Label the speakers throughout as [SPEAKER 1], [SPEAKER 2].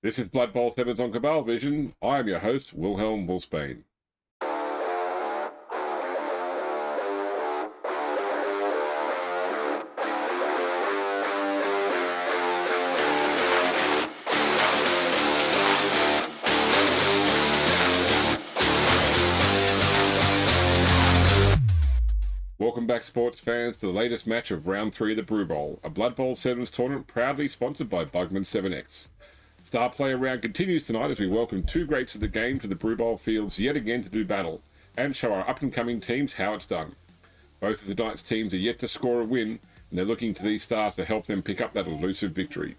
[SPEAKER 1] This is Blood Bowl 7's on Cabal Vision. I am your host, Wilhelm Wolfsbane. Welcome back, sports fans, to the latest match of Round 3 of the Brew Bowl, a Blood Bowl 7's tournament proudly sponsored by Bugman 7X. Star Player Round continues tonight as we welcome two greats of the game to the Brew Bowl fields yet again to do battle, and show our up-and-coming teams how it's done. Both of tonight's teams are yet to score a win, and they're looking to these stars to help them pick up that elusive victory.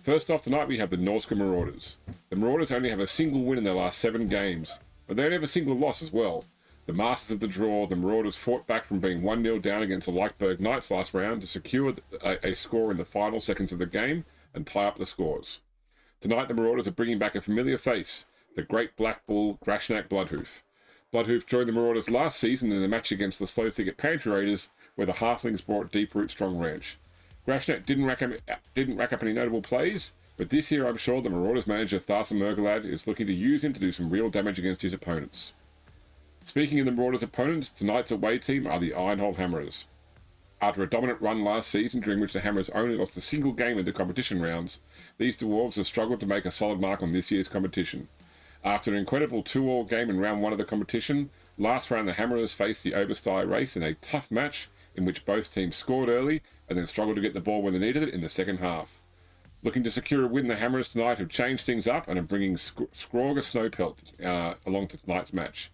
[SPEAKER 1] First off tonight we have the Norscan Marauders. The Marauders only have a single win in their last 7 games, but they only have a single loss as well. The masters of the draw, the Marauders fought back from being 1-0 down against the Leichberg Knights last round to secure a score in the final seconds of the game and tie up the scores. Tonight the Marauders are bringing back a familiar face, the great black bull Grashnak Bloodhoof. Bloodhoof joined the Marauders last season in the match against the Slow Thicket Pantry Raiders, where the Halflings brought Deep Root Strong Ranch. Grashnak didn't rack up any notable plays, but this year I'm sure the Marauders manager Tharsa Mergelad is looking to use him to do some real damage against his opponents. Speaking of the Marauders' opponents, tonight's away team are the Ironhold Hammerers. After a dominant run last season, during which the Hammers only lost a single game in the competition rounds, these Dwarves have struggled to make a solid mark on this year's competition. After an incredible 2-all game in round 1 of the competition, last round the Hammerers faced the Oberstye race in a tough match in which both teams scored early and then struggled to get the ball when they needed it in the second half. Looking to secure a win, the Hammerers tonight have changed things up and are bringing Skrorg Snowpelt along to tonight's match.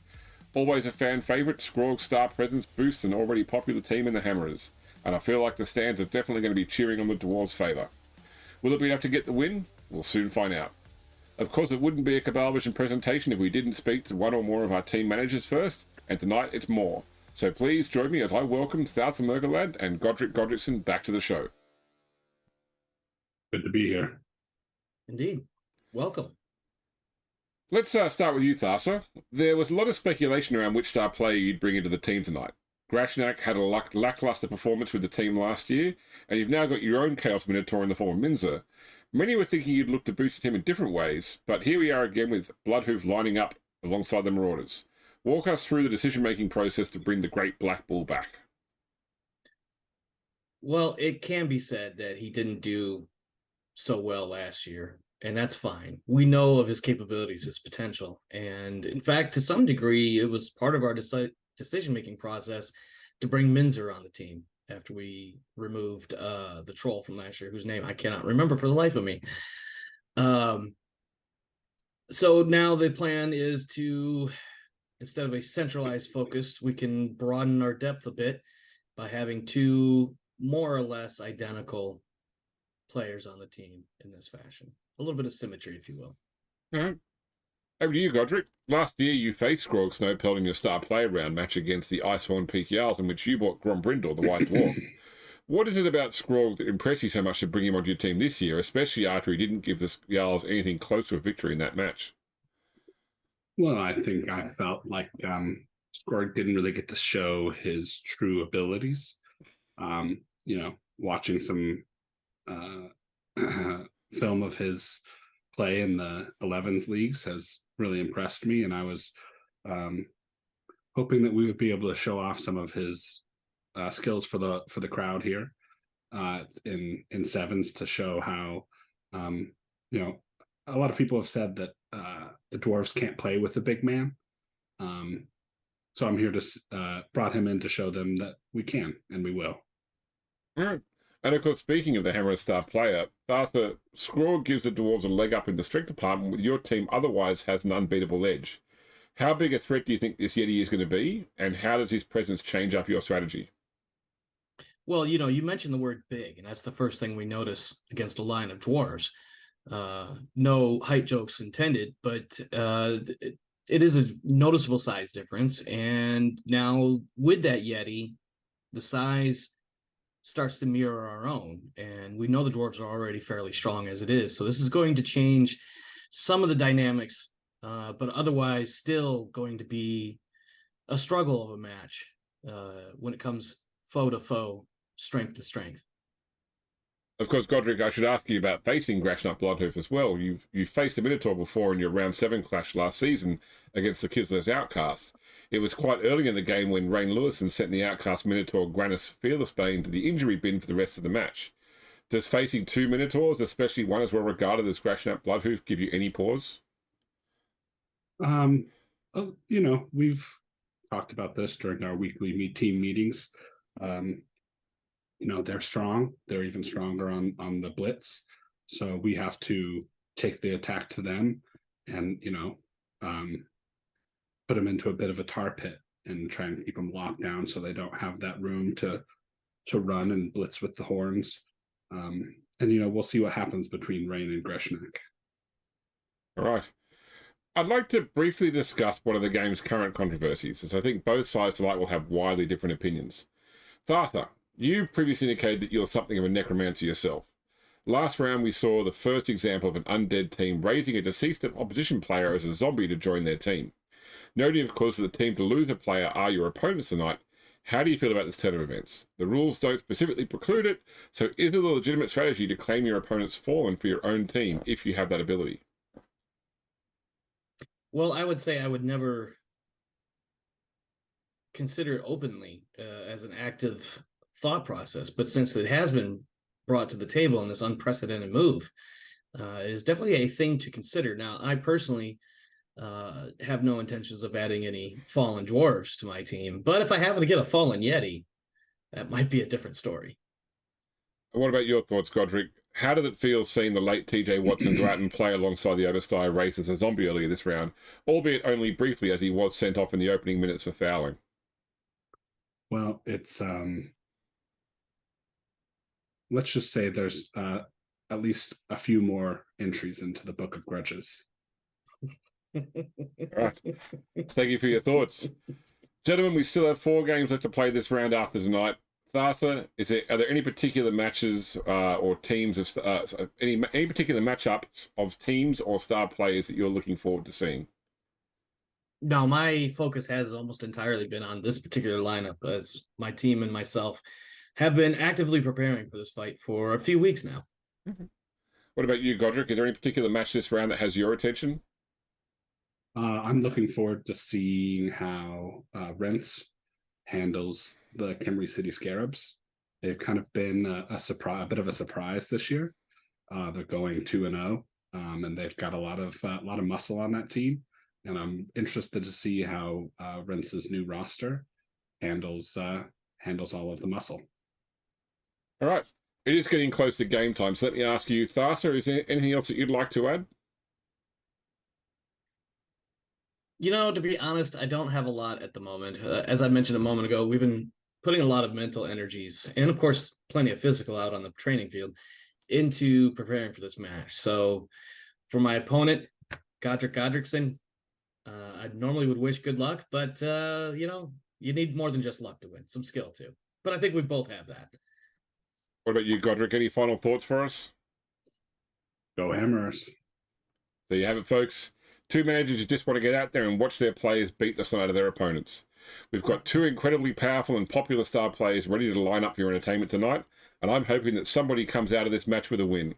[SPEAKER 1] Always a fan favourite, Skrorg's star presence boosts an already popular team in the Hammerers, and I feel like the stands are definitely going to be cheering on the Dwarves' favour. Will it be enough to get the win? We'll soon find out. Of course, it wouldn't be a Cabal Vision presentation if we didn't speak to one or more of our team managers first, and tonight it's more. So please join me as I welcome Tharsa Mergelad and Godric Godrickson back to the show.
[SPEAKER 2] Good to be here.
[SPEAKER 3] Indeed. Welcome.
[SPEAKER 1] Let's start with you, Tharsa. There was a lot of speculation around which star player you'd bring into the team tonight. Grashnak had a lackluster performance with the team last year, and you've now got your own Chaos Minotaur in the form of Minzer. Many were thinking you'd look to boost him in different ways, but here we are again with Bloodhoof lining up alongside the Marauders. Walk us through the decision-making process to bring the Great Black Bull back.
[SPEAKER 3] Well, it can be said that he didn't do so well last year, and that's fine. We know of his capabilities, his potential, and in fact, to some degree, it was part of our decision-making process to bring Minzer on the team after we removed the troll from last year, whose name I cannot remember for the life of me. So now the plan is to, instead of a centralized focus, we can broaden our depth a bit by having two more or less identical players on the team in this fashion. A little bit of symmetry, if you will.
[SPEAKER 1] All right. Over to you, Godric. Last year, you faced Skrorg Snowpelt in your star player round match against the Iceborne Peak Jarls, in which you brought Grombrindle, the White Dwarf. What is it about Skrorg that impressed you so much to bring him onto your team this year, especially after he didn't give the Jarls anything close to a victory in that match?
[SPEAKER 2] Well, I think I felt like Skrorg didn't really get to show his true abilities. Watching some film of his play in the 11s leagues has really impressed me, and I was hoping that we would be able to show off some of his skills for the crowd here in sevens to show how a lot of people have said that the Dwarves can't play with the big man, so I'm here to brought him in to show them that we can and we will.
[SPEAKER 1] All right. And of course, speaking of the Hammer star player, Tharsa, Skrorg gives the Dwarves a leg up in the strength department, with your team otherwise has an unbeatable edge. How big a threat do you think this Yeti is going to be, and how does his presence change up your strategy?
[SPEAKER 3] Well, you mentioned the word big, and that's the first thing we notice against a line of dwarves. No height jokes intended, but it is a noticeable size difference. And now with that Yeti, the size starts to mirror our own, and we know the dwarves are already fairly strong as it is, so this is going to change some of the dynamics, but otherwise still going to be a struggle of a match when it comes foe to foe, strength to strength.
[SPEAKER 1] Of course, Godric, I should ask you about facing Grashnak Bloodhoof as well. You've faced a Minotaur before in your round 7 clash last season against the Kislev Outcasts. It was quite early in the game when Rain Lewison sent the Outcast Minotaur Grannis Fearlessbane to the injury bin for the rest of the match. Does facing 2 Minotaurs, especially one as well regarded as Grashnak Bloodhoof, give you any pause?
[SPEAKER 2] We've talked about this during our weekly team meetings. They're strong. They're even stronger on the blitz. So we have to take the attack to them and, put them into a bit of a tar pit and try and keep them locked down so they don't have that room to run and blitz with the horns. We'll see what happens between Rain and Grashnak.
[SPEAKER 1] All right. I'd like to briefly discuss one of the game's current controversies, as I think both sides tonight will have widely different opinions. Thartha, you previously indicated that you're something of a necromancer yourself. Last round, we saw the first example of an undead team raising a deceased opposition player as a zombie to join their team. Noting, of course, that the team to lose a player are your opponents tonight, how do you feel about this turn of events? The rules don't specifically preclude it, so is it a legitimate strategy to claim your opponent's fallen for your own team if you have that ability?
[SPEAKER 3] Well, I would say I would never consider it openly as an active thought process, but since it has been brought to the table in this unprecedented move, it is definitely a thing to consider. Now, I personally have no intentions of adding any fallen dwarves to my team, but if I happen to get a fallen yeti, that might be a different story.
[SPEAKER 1] And what about your thoughts, Godric? How did it feel seeing the late TJ Watson go out and play alongside the Oversty race as a zombie earlier this round, albeit only briefly as he was sent off in the opening minutes for fouling?
[SPEAKER 2] Well, it's let's just say there's at least a few more entries into the Book of Grudges.
[SPEAKER 1] All right. Thank you for your thoughts. Gentlemen, we still have 4 games left to play this round after tonight. Thartha, are there any particular matches or teams of any particular matchups of teams or star players that you're looking forward to seeing?
[SPEAKER 3] No, my focus has almost entirely been on this particular lineup, as my team and myself have been actively preparing for this fight for a few weeks now.
[SPEAKER 1] Mm-hmm. What about you, Godric? Is there any particular match this round that has your attention?
[SPEAKER 2] I'm looking forward to seeing how Rents handles the Khemri City Scarabs. They've kind of been a bit of a surprise this year. They're going 2-0, and they've got a lot of muscle on that team. And I'm interested to see how Rents's new roster handles all of the muscle.
[SPEAKER 1] All right, it is getting close to game time, so let me ask you, Thartha, is there anything else that you'd like to add?
[SPEAKER 3] To be honest, I don't have a lot at the moment. As I mentioned a moment ago, we've been putting a lot of mental energies and, of course, plenty of physical out on the training field into preparing for this match. So for my opponent, Godric Godrickson, I normally would wish good luck, but, you need more than just luck to win, some skill too. But I think we both have that.
[SPEAKER 1] What about you, Godric? Any final thoughts for us?
[SPEAKER 2] Go Hammerers.
[SPEAKER 1] There you have it, folks. 2 managers who just want to get out there and watch their players beat the son out of their opponents. We've got 2 incredibly powerful and popular star players ready to line up for your entertainment tonight, and I'm hoping that somebody comes out of this match with a win.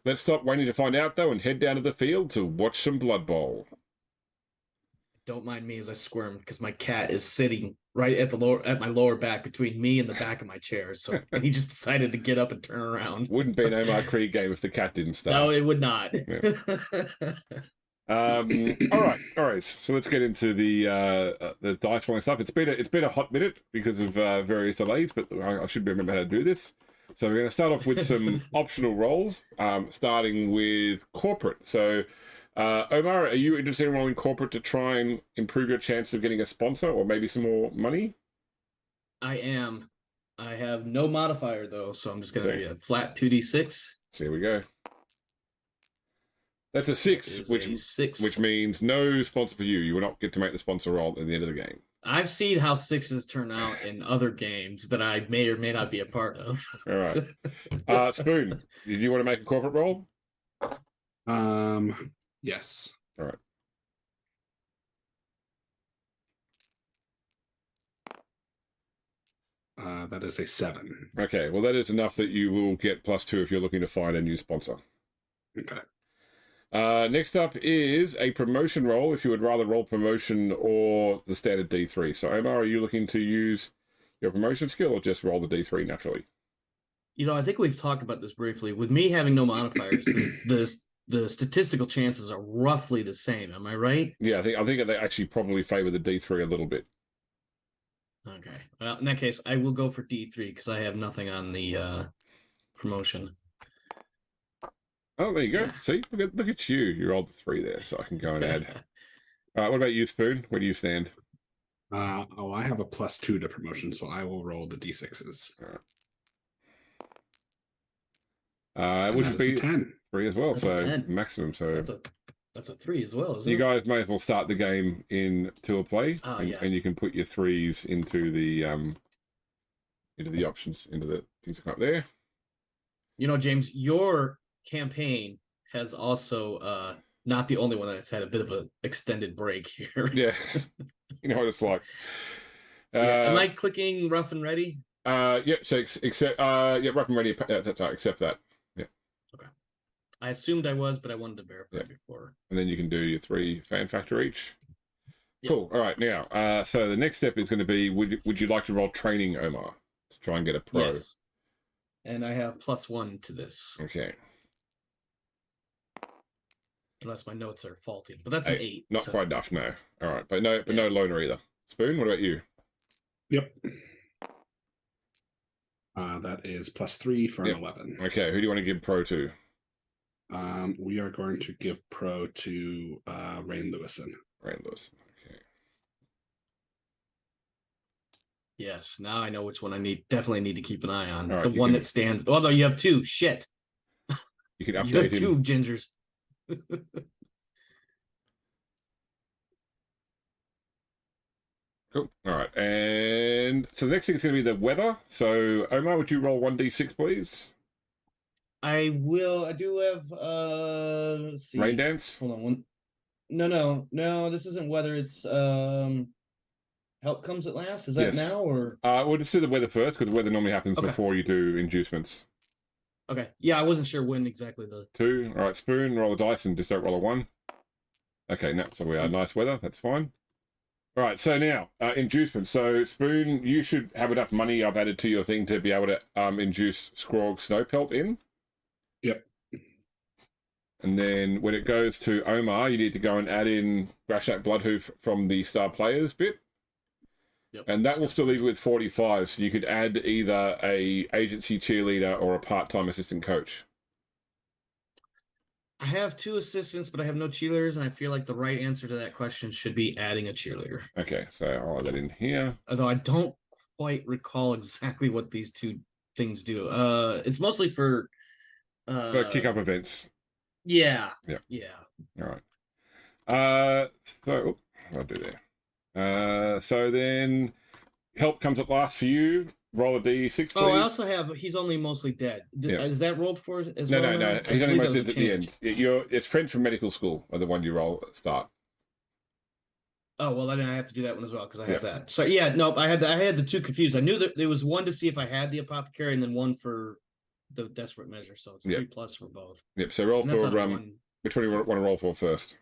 [SPEAKER 1] Let's stop waiting to find out, though, and head down to the field to watch some Blood Bowl.
[SPEAKER 3] Don't mind me as I squirm because my cat is sitting right at my lower back between me and the back of my chair. So and he just decided to get up and turn around.
[SPEAKER 1] Wouldn't be an Omar Creed game if the cat didn't start.
[SPEAKER 3] No, it would not.
[SPEAKER 1] Yeah. All right. So let's get into the dice rolling stuff. It's been a hot minute because of various delays, but I should remember how to do this. So we're going to start off with some optional rolls, starting with corporate. So, Omar, are you interested in rolling corporate to try and improve your chance of getting a sponsor or maybe some more money?
[SPEAKER 3] I am. I have no modifier though, so I'm just going to be a flat 2d6.
[SPEAKER 1] So here we go. That's a 6, which means no sponsor for you. You will not get to make the sponsor roll at the end of the game.
[SPEAKER 3] I've seen how 6s turn out in other games that I may or may not be a part of.
[SPEAKER 1] All right. Spoon, did you want to make a corporate roll?
[SPEAKER 2] Yes.
[SPEAKER 1] All right.
[SPEAKER 2] That is a 7.
[SPEAKER 1] Okay, well, that is enough that you will get +2 if you're looking to find a new sponsor.
[SPEAKER 2] Okay.
[SPEAKER 1] Next up is a promotion roll, if you would rather roll promotion or the standard D3. So, Omar, are you looking to use your promotion skill or just roll the D3 naturally?
[SPEAKER 3] I think we've talked about this briefly. With me having no modifiers, the statistical chances are roughly the same. Am I right?
[SPEAKER 1] Yeah, I think they actually probably favor the D3 a little bit.
[SPEAKER 3] Okay. Well, in that case, I will go for D3 because I have nothing on the promotion.
[SPEAKER 1] Oh, there you go.
[SPEAKER 3] Yeah.
[SPEAKER 1] See, look at you. You rolled the 3 there, so I can go and add. All right, what about you, Spoon? Where do you stand?
[SPEAKER 2] I have a +2 to promotion, so I will roll the D6s.
[SPEAKER 1] Which would be
[SPEAKER 2] 10.
[SPEAKER 1] 3 as well,
[SPEAKER 3] That's a
[SPEAKER 1] so
[SPEAKER 3] 10.
[SPEAKER 1] maximum. So
[SPEAKER 3] that's a 3 as well, isn't
[SPEAKER 1] you
[SPEAKER 3] it?
[SPEAKER 1] guys may as well start the game into a play, and you can put your 3s into the options, into the things up there.
[SPEAKER 3] James, your campaign has also not the only one that's had a bit of an extended break here.
[SPEAKER 1] Yeah, you know what it's like.
[SPEAKER 3] Am I clicking rough and ready?
[SPEAKER 1] Yep. So accept. Rough and ready. That's right. Accept that. Yeah.
[SPEAKER 3] Okay. I assumed I was, but I wanted to verify before.
[SPEAKER 1] And then you can do your 3 fan factor each.
[SPEAKER 3] Yep.
[SPEAKER 1] Cool. All right. Now, so the next step is going to be: would you like to roll training, Omar, to try and get a pro?
[SPEAKER 3] Yes. And I have +1 to this.
[SPEAKER 1] Okay.
[SPEAKER 3] Unless my notes are faulty, but that's an 8.
[SPEAKER 1] Not quite enough, no. All right, but no loner either. Spoon, what about you?
[SPEAKER 2] Yep. That is +3 for an 11.
[SPEAKER 1] Okay, who do you want to give pro to?
[SPEAKER 2] We are going to give pro to Rain Lewison.
[SPEAKER 1] Rain Lewison. Okay.
[SPEAKER 3] Yes, now I know which one I definitely need to keep an eye on.
[SPEAKER 1] Right,
[SPEAKER 3] the one that stands. Oh no, you have 2. Shit.
[SPEAKER 1] You can update
[SPEAKER 3] you have 2
[SPEAKER 1] him.
[SPEAKER 3] gingers.
[SPEAKER 1] Cool. All right, and so the next thing is going to be the weather. So Omar, would you roll 1d6, please?
[SPEAKER 3] I will. I do have. Let's see.
[SPEAKER 1] Rain dance.
[SPEAKER 3] Hold on one. No. This isn't weather. It's help comes at last. Is that now or?
[SPEAKER 1] We'll just do the weather first because the weather normally happens
[SPEAKER 3] Okay.
[SPEAKER 1] before you do inducements.
[SPEAKER 3] Okay. Yeah, I wasn't sure when exactly the.
[SPEAKER 1] 2. All right, Spoon, roll the dice and just don't roll a 1. Okay, no, so we are nice weather. That's fine. All right, so now inducement. So Spoon, you should have enough money I've added to your thing to be able to induce Skrorg Snowpelt in.
[SPEAKER 2] Yep.
[SPEAKER 1] And then when it goes to Omar, you need to go and add in Grashnak Bloodhoof from the star players bit.
[SPEAKER 3] Yep.
[SPEAKER 1] And that will still leave you with 45. So you could add either a agency cheerleader or a part-time assistant coach.
[SPEAKER 3] I have 2 assistants, but I have no cheerleaders, and I feel like the right answer to that question should be adding a cheerleader.
[SPEAKER 1] Okay, so I'll add that in here.
[SPEAKER 3] Although I don't quite recall exactly what these 2 things do. It's mostly for
[SPEAKER 1] Kick-off events.
[SPEAKER 3] Yeah.
[SPEAKER 1] Yeah.
[SPEAKER 3] Yeah.
[SPEAKER 1] All right. So I'll do there. So then help comes at last for you. Roll a d6, please.
[SPEAKER 3] Oh, I also have. He's only mostly dead. Is that rolled for as well?
[SPEAKER 1] No. He's only mostly at the end. It's friends from medical school are the one you roll at the start.
[SPEAKER 3] Oh well, then I have to do that one as well because I have that. So yeah, no, I had the 2 confused. I knew that there was 1 to see if I had the apothecary, and then 1 for the desperate measure. So it's 3+ for both.
[SPEAKER 1] Yep. So roll for which one do you want to roll for first?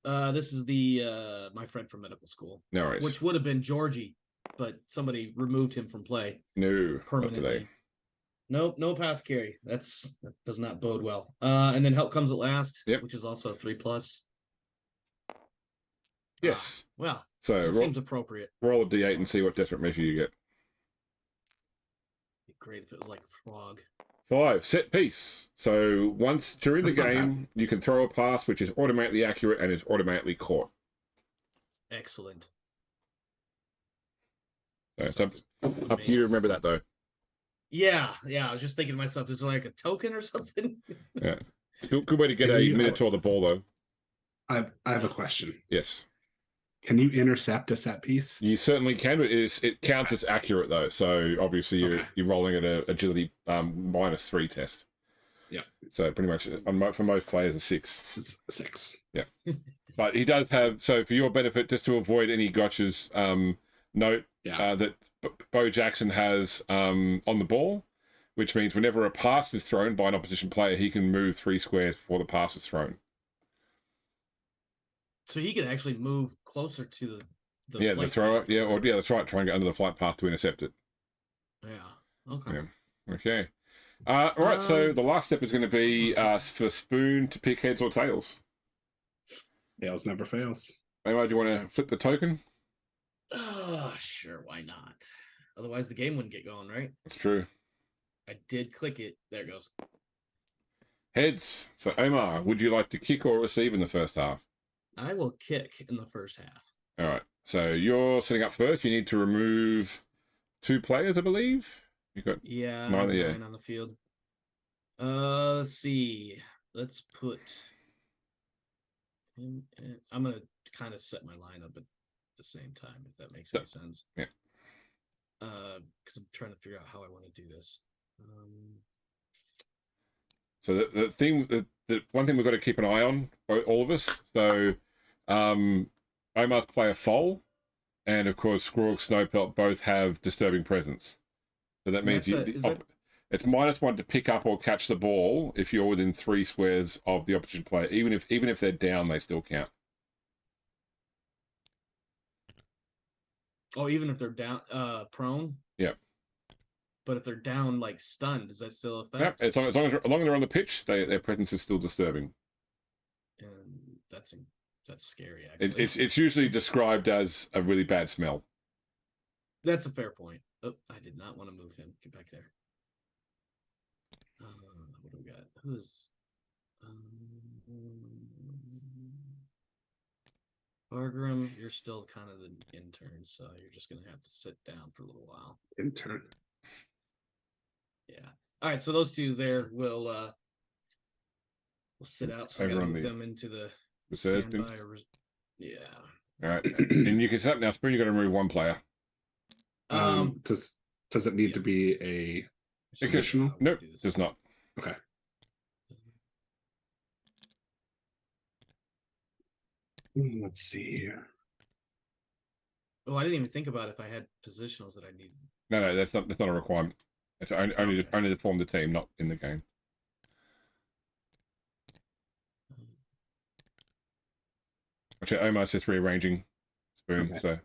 [SPEAKER 3] This is the my friend from medical school.
[SPEAKER 1] No worries.
[SPEAKER 3] Which would have been Georgie, but somebody removed him from play.
[SPEAKER 1] No,
[SPEAKER 3] permanently.
[SPEAKER 1] Not today.
[SPEAKER 3] Nope, no apothecary. That does not bode well. And then help comes at last, which is also a 3+.
[SPEAKER 1] Yes.
[SPEAKER 3] Well,
[SPEAKER 1] so
[SPEAKER 3] it seems appropriate.
[SPEAKER 1] Roll a d8 and see what desperate measure you get.
[SPEAKER 3] It'd be great if it was like frog.
[SPEAKER 1] 5, set piece. So once during the game, you can throw a pass which is automatically accurate and is automatically caught.
[SPEAKER 3] Excellent.
[SPEAKER 1] So it's up to you to remember that though.
[SPEAKER 3] Yeah. I was just thinking to myself, is it like a token or something?
[SPEAKER 1] Yeah. Good way to get a Minotaur of the ball though.
[SPEAKER 2] I have a question.
[SPEAKER 1] Yes.
[SPEAKER 2] Can you intercept a set piece?
[SPEAKER 1] You certainly can. It counts as accurate though, so obviously you're rolling at an agility -3 test.
[SPEAKER 2] Yeah.
[SPEAKER 1] So pretty much for most players a 6.
[SPEAKER 2] It's a 6.
[SPEAKER 1] Yeah. But he does have, so for your benefit, just to avoid any gotchas, note
[SPEAKER 2] Yeah.
[SPEAKER 1] that Bo Jackson has on the ball, which means whenever a pass is thrown by an opposition player, he can move 3 squares before the pass is thrown.
[SPEAKER 3] So he can actually move closer to the
[SPEAKER 1] Yeah, the
[SPEAKER 3] flight
[SPEAKER 1] thrower.
[SPEAKER 3] path.
[SPEAKER 1] Yeah, or yeah, that's right. Try and get under the flight path to intercept it.
[SPEAKER 3] Yeah. Okay.
[SPEAKER 1] Yeah. Okay. All right. So the last step is going to be for Spoon to pick heads or tails.
[SPEAKER 2] Tails never fails.
[SPEAKER 1] Anyway, do you want to flip the token?
[SPEAKER 3] Sure. Why not? Otherwise, the game wouldn't get going, right?
[SPEAKER 1] That's true.
[SPEAKER 3] I did click it. There it goes.
[SPEAKER 1] Heads. So Omar, would you like to kick or receive in the first half?
[SPEAKER 3] I will kick in the first half.
[SPEAKER 1] All right. So you're setting up first. You need to remove 2 players, I believe. You got
[SPEAKER 3] nine on the field. Let's see. Let's put him in. I'm gonna kind of set my lineup at the same time, if that makes any sense.
[SPEAKER 1] Yeah.
[SPEAKER 3] Because I'm trying to figure out how I want to do this.
[SPEAKER 1] So the thing, the one thing we've got to keep an eye on, all of us. So, Omar's player Foal, and of course Skrorg Snowpelt both have disturbing presence. So that means it's -1 to pick up or catch the ball if you're within 3 squares of the opposition player. Even if they're down, they still count.
[SPEAKER 3] Oh, even if they're down, prone.
[SPEAKER 1] Yeah.
[SPEAKER 3] But if they're down, like stunned, does that still affect?
[SPEAKER 1] Yeah. As long as they're on the pitch, their presence is still disturbing.
[SPEAKER 3] And that's scary. Actually,
[SPEAKER 1] It's usually described as a really bad smell.
[SPEAKER 3] That's a fair point. Oh, I did not want to move him. Get back there. What do we got? Who's Bargram? You're still kind of the intern, so you're just gonna have to sit down for a little while.
[SPEAKER 2] Intern.
[SPEAKER 3] Yeah. All right. So those 2 there will sit out. So I gotta move them into the standby. Yeah.
[SPEAKER 1] All right. And you can set up now. Spoon, you got to remove 1 player.
[SPEAKER 2] Does it need to be a positional?
[SPEAKER 1] Nope, does not.
[SPEAKER 2] Okay. Let's see here.
[SPEAKER 3] Oh, I didn't even think about if I had positionals that I need.
[SPEAKER 1] No, that's not a requirement. It's only to form the team, not in the game. Actually, Omar's just rearranging Spoon. Okay. So,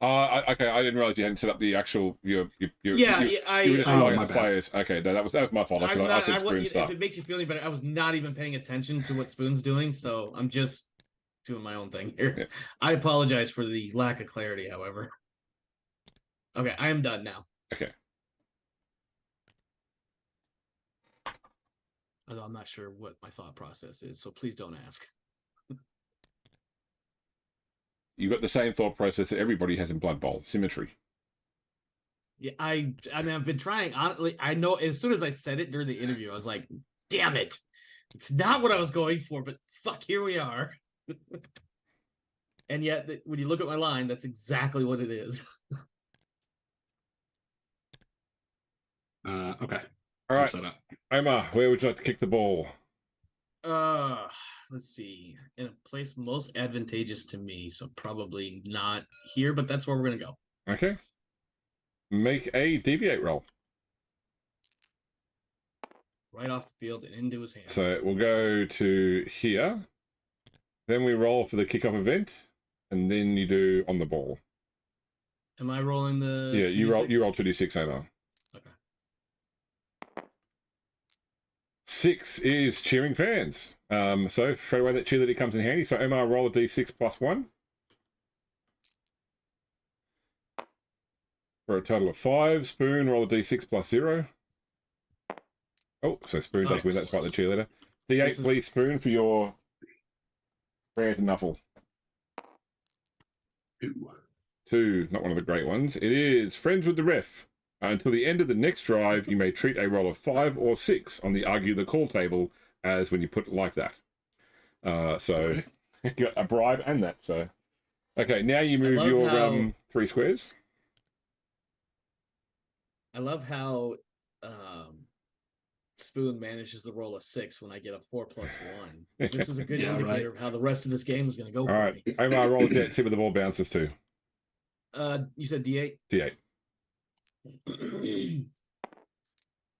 [SPEAKER 1] okay. I didn't realize you hadn't set up the actual you were just my players. Okay, that was my fault. I said Spoon stuff.
[SPEAKER 3] If it makes you feel any better, I was not even paying attention to what Spoon's doing, so I'm just doing my own thing here. Yeah. I apologize for the lack of clarity, however. Okay, I am done now.
[SPEAKER 1] Okay.
[SPEAKER 3] Although I'm not sure what my thought process is, so please don't ask.
[SPEAKER 1] You've got the same thought process that everybody has in Blood Bowl: symmetry.
[SPEAKER 3] Yeah, I mean, I've been trying. Honestly, I know as soon as I said it during the interview, I was like, "Damn it, it's not what I was going for." But fuck, here we are. And yet, when you look at my line, that's exactly what it is.
[SPEAKER 2] Okay.
[SPEAKER 1] All right, Omar, where would you like to kick the ball?
[SPEAKER 3] Let's see. In a place most advantageous to me, so probably not here, but that's where we're gonna go.
[SPEAKER 1] Okay. Make a deviate roll.
[SPEAKER 3] Right off the field and into his hand.
[SPEAKER 1] So we'll go to here. Then we roll for the kickoff event, and then you do on the ball.
[SPEAKER 3] Am I rolling the?
[SPEAKER 1] Yeah, 2D6? You roll 2d6, Omar.
[SPEAKER 3] Okay.
[SPEAKER 1] 6 is cheering fans. So straight away that cheerleader comes in handy. So Omar, roll a d6 plus 1. For a total of 5. Spoon, roll a d6 plus 0. Oh, so Spoon does win. That's right, the cheerleader. D8, please, Spoon, for your Brand Nuffle. 2, not one of the great ones. It is Friends with the Ref. Until the end of the next drive, you may treat a roll of 5 or 6 on the Argue the Call table as when you put it like that. So you got a bribe and that. So okay, now you move your 3 squares.
[SPEAKER 3] I love how Spoon manages to roll a 6 when I get a 4 + 1. This is a good indicator of how the rest of this game is going to go.
[SPEAKER 1] All right, Omar, roll a jet, see where the ball bounces to.
[SPEAKER 3] You said D8.
[SPEAKER 1] D8.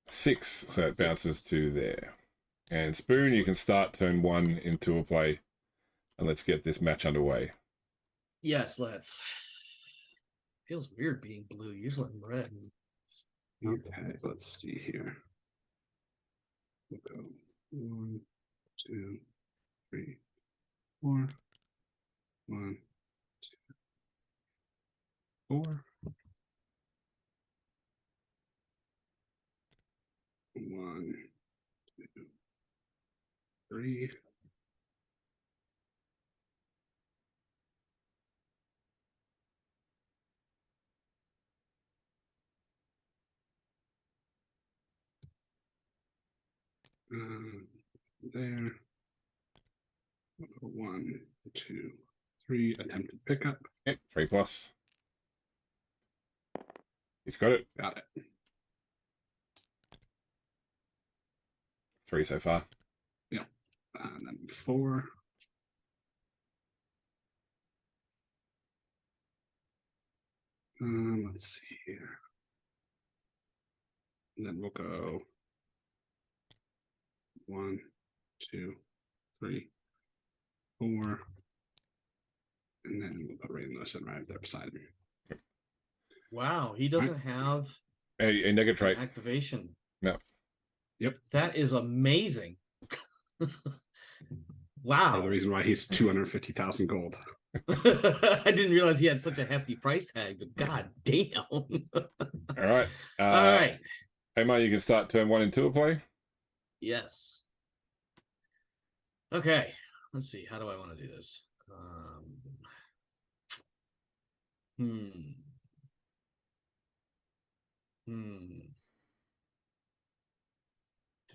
[SPEAKER 1] 6, so it bounces
[SPEAKER 3] 6.
[SPEAKER 1] to there. And Spoon,
[SPEAKER 3] Excellent.
[SPEAKER 1] you can start turn 1 into a play, and let's get this match underway.
[SPEAKER 3] Yes, let's. Feels weird being blue. Usually I'm red.
[SPEAKER 2] Okay, let's see here. We'll go 1, 2, 3, 4. 1, 2, 4. 1, 2, 3. There. 1, 2, 3. Attempted pickup.
[SPEAKER 1] Yep, 3+. He's got it.
[SPEAKER 2] Got it.
[SPEAKER 1] 3 so far.
[SPEAKER 2] And then 4. Let's see here. And then we'll go 1, 2, 3, 4. And then we'll put Rainless and right there beside me.
[SPEAKER 3] Wow, he doesn't have
[SPEAKER 1] A negative trait.
[SPEAKER 3] activation.
[SPEAKER 1] No.
[SPEAKER 2] Yep.
[SPEAKER 3] That is amazing.
[SPEAKER 2] Part of
[SPEAKER 3] Wow.
[SPEAKER 2] the reason why he's 250,000 gold.
[SPEAKER 3] I didn't realize he had such a hefty price tag, but god damn.
[SPEAKER 1] All right.
[SPEAKER 3] All right.
[SPEAKER 1] Omar, you can start turn 1 into a play.
[SPEAKER 3] Yes. Okay. Let's see. How do I want to do this?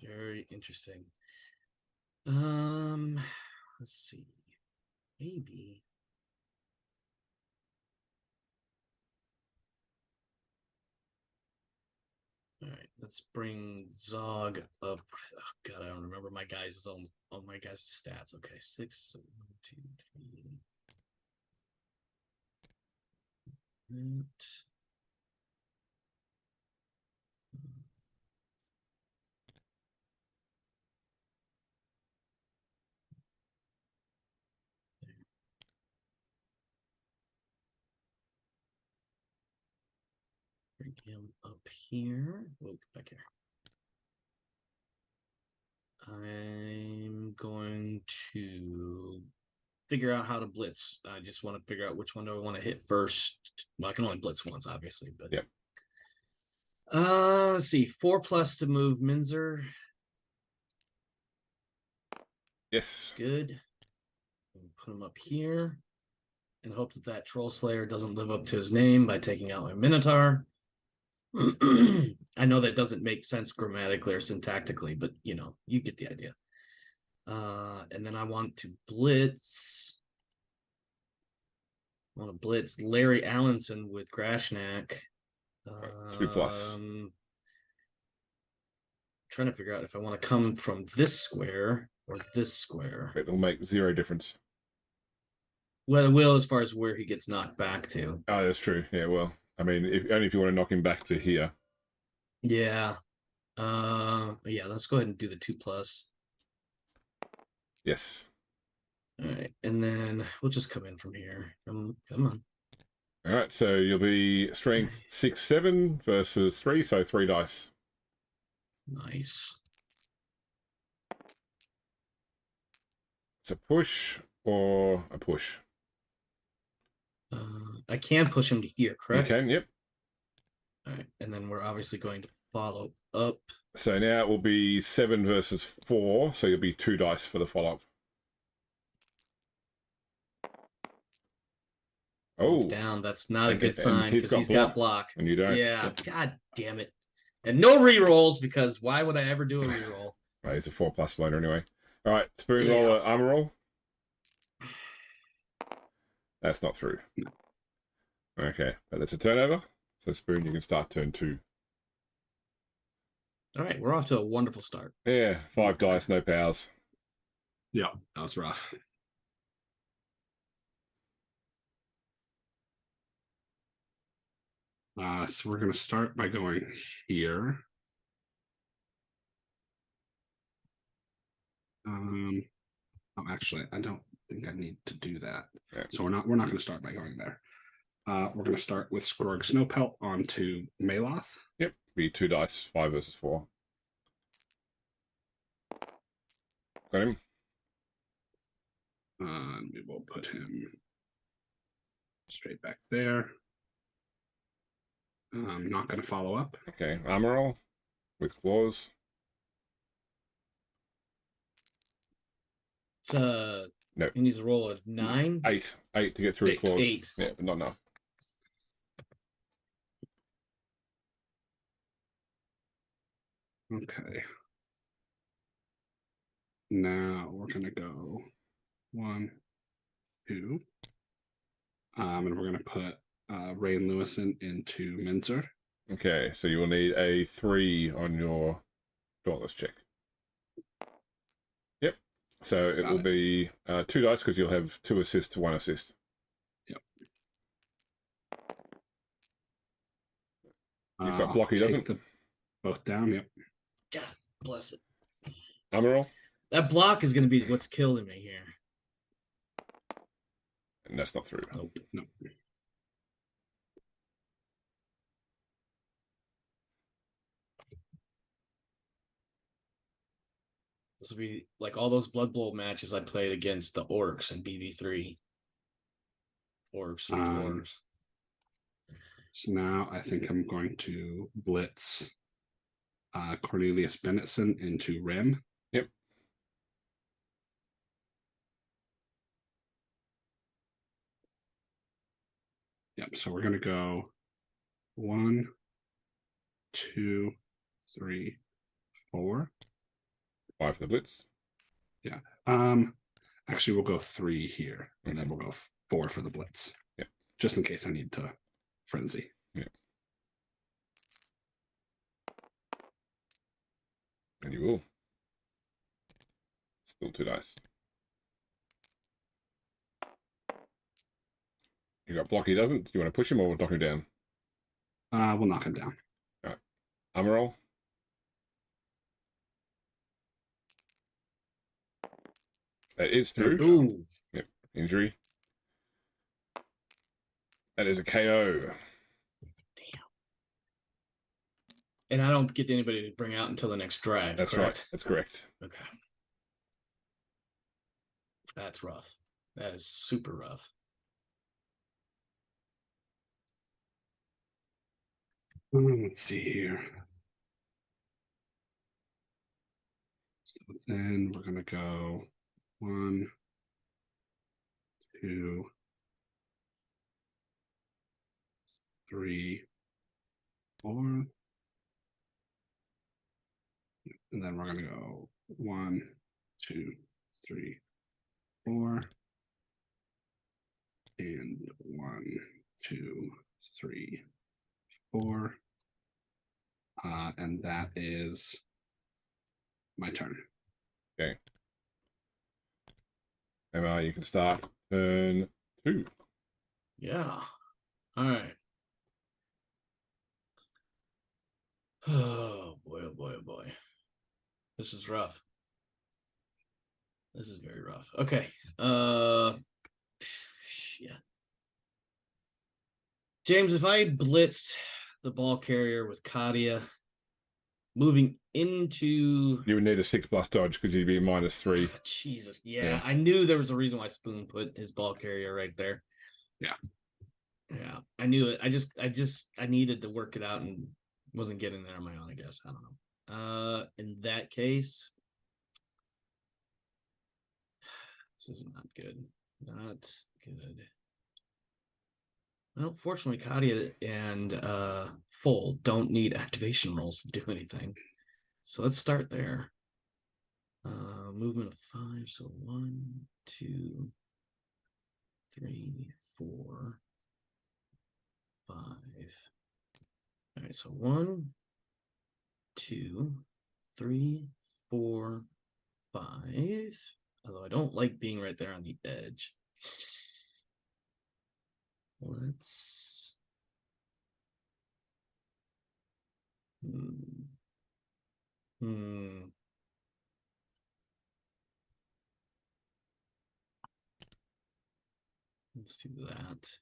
[SPEAKER 3] Very interesting. Let's see. Maybe. All right, let's bring Zog up. Oh, God, I don't remember my guys' my guys' stats. Okay, 6, 1, 2, 3. That. Bring him up here. Oh, back here. I'm going to figure out how to blitz. I just want to figure out which one do I want to hit first. Well, I can only blitz once, obviously, but
[SPEAKER 1] Yep.
[SPEAKER 3] Let's see. 4+ to move Minzer.
[SPEAKER 1] Yes.
[SPEAKER 3] Good. Put him up here and hope that that Troll Slayer doesn't live up to his name by taking out my Minotaur. I know that doesn't make sense grammatically or syntactically, but you know, you get the idea. And then I want to blitz. I want to blitz Larry Allenson with Grashnak.
[SPEAKER 1] 2+.
[SPEAKER 3] Trying to figure out if I want to come from this square or this square.
[SPEAKER 1] It'll make 0 difference.
[SPEAKER 3] Well, it will as far as where he gets knocked back to.
[SPEAKER 1] Oh, that's true. Yeah, well, I mean, only if you want to knock him back to here.
[SPEAKER 3] Yeah. Yeah, let's go ahead and do the 2+.
[SPEAKER 1] Yes.
[SPEAKER 3] All right, and then we'll just come in from here. Come on.
[SPEAKER 1] All right, so you'll be strength 6, 7 versus 3, so 3 dice.
[SPEAKER 3] Nice.
[SPEAKER 1] It's a push or a push.
[SPEAKER 3] I can push him to here, correct?
[SPEAKER 1] You can, yep.
[SPEAKER 3] All right, and then we're obviously going to follow up.
[SPEAKER 1] So now it will be 7 versus 4, so you'll be 2 dice for the follow-up.
[SPEAKER 3] He's
[SPEAKER 1] Oh,
[SPEAKER 3] down. That's not a
[SPEAKER 1] And-
[SPEAKER 3] good
[SPEAKER 1] and
[SPEAKER 3] sign
[SPEAKER 1] he's
[SPEAKER 3] because
[SPEAKER 1] got
[SPEAKER 3] he's got block.
[SPEAKER 1] and you don't.
[SPEAKER 3] Yeah,
[SPEAKER 1] Yep.
[SPEAKER 3] god damn it. And no rerolls because why would I ever do a reroll?
[SPEAKER 1] Right, he's a 4+ loader anyway. All right, Spoon
[SPEAKER 3] Yeah.
[SPEAKER 1] roll, armor roll. That's not through. Okay, but that's a turnover. So Spoon, you can start turn 2.
[SPEAKER 3] All right, we're off to a wonderful start.
[SPEAKER 1] Yeah, 5 dice, no powers.
[SPEAKER 2] Yeah, that was rough. So we're going to start by going here. Oh, actually, I don't think I need to do that.
[SPEAKER 1] Yeah.
[SPEAKER 2] So we're not going to start by going there. We're going to start with Skrorg Snowpelt onto Maloth.
[SPEAKER 1] Yep. Be 2 dice, 5 versus 4. Got him.
[SPEAKER 2] And we will put him straight back there. I'm not going to follow up.
[SPEAKER 1] Okay. Armor roll with claws. No.
[SPEAKER 3] He needs a roll of 9.
[SPEAKER 1] 8. 8 to get through the claws.
[SPEAKER 3] 8.
[SPEAKER 1] Yeah, but not enough.
[SPEAKER 2] Okay. Now we're going to go 1, 2. And we're going to put Rain Lewison into Minzer.
[SPEAKER 1] Okay, so you will need a 3 on your Dauntless check. Yep. So it will be 2 dice because you'll have 2 assists to 1 assist.
[SPEAKER 2] Yep.
[SPEAKER 1] You've got block, he doesn't.
[SPEAKER 2] Both down, yep.
[SPEAKER 3] God bless it.
[SPEAKER 1] Armor roll.
[SPEAKER 3] That block is going to be what's killing me here.
[SPEAKER 1] And that's not through.
[SPEAKER 3] Nope.
[SPEAKER 2] Nope.
[SPEAKER 3] This will be like all those Blood Bowl matches I played against the Orcs in BB3. Orcs and Dwarves.
[SPEAKER 2] So now I think I'm going to blitz Cornelius Bennetson into Rim.
[SPEAKER 1] Yep.
[SPEAKER 2] Yep. So we're going to go 1, 2, 3, 4.
[SPEAKER 1] 5 for the blitz.
[SPEAKER 2] Yeah. Actually, we'll go 3 here, and then we'll go 4 for the blitz.
[SPEAKER 1] Yeah.
[SPEAKER 2] Just in case I need to frenzy.
[SPEAKER 1] Yeah. And you will. Still 2 dice. You got block, he doesn't. Do you want to push him or knock him down?
[SPEAKER 2] We'll knock him down.
[SPEAKER 1] All right. Armor roll. That is through.
[SPEAKER 3] Ooh.
[SPEAKER 1] Yep. Injury. That is a KO.
[SPEAKER 3] Damn. And I don't get anybody to bring out until the next drive.
[SPEAKER 1] That's
[SPEAKER 3] correct?
[SPEAKER 1] right. That's correct.
[SPEAKER 3] Okay. That's rough. That is super rough.
[SPEAKER 2] Let's see here. So then we're going to go 1, 2, 3, 4. And then we're going to go 1, 2, 3, 4. And 1, 2, 3, 4. And that is my turn.
[SPEAKER 1] Okay. Emma, you can start turn 2.
[SPEAKER 3] Yeah. All right. Oh boy, oh boy, oh boy. This is rough. This is very rough. Okay. Shit. James, if I blitzed the ball carrier with Kadia moving into
[SPEAKER 1] You would need a 6+ dodge because you'd be -3.
[SPEAKER 3] Jesus, yeah. I knew there was a reason why Spoon put his ball carrier right there.
[SPEAKER 2] Yeah.
[SPEAKER 3] Yeah. I knew it. I needed to work it out and wasn't getting there on my own, I guess. I don't know. In that case, this is not good. Not good. Well, fortunately, Kadia and Full don't need activation rolls to do anything. So let's start there. Movement of 5. So 1, 2, 3, 4, 5. All right, so 1, 2, 3, 4, 5. Although I don't like being right there on the edge. Let's Let's do that.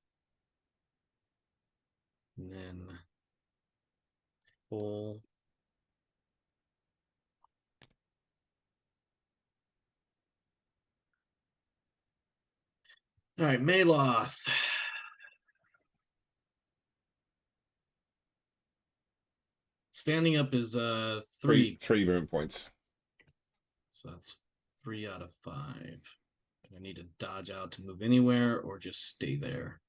[SPEAKER 3] And then full. All right, Maloth. Standing up is three.
[SPEAKER 1] Three movement points.
[SPEAKER 3] So that's 3 out of 5. I need to dodge out to move anywhere or just stay there.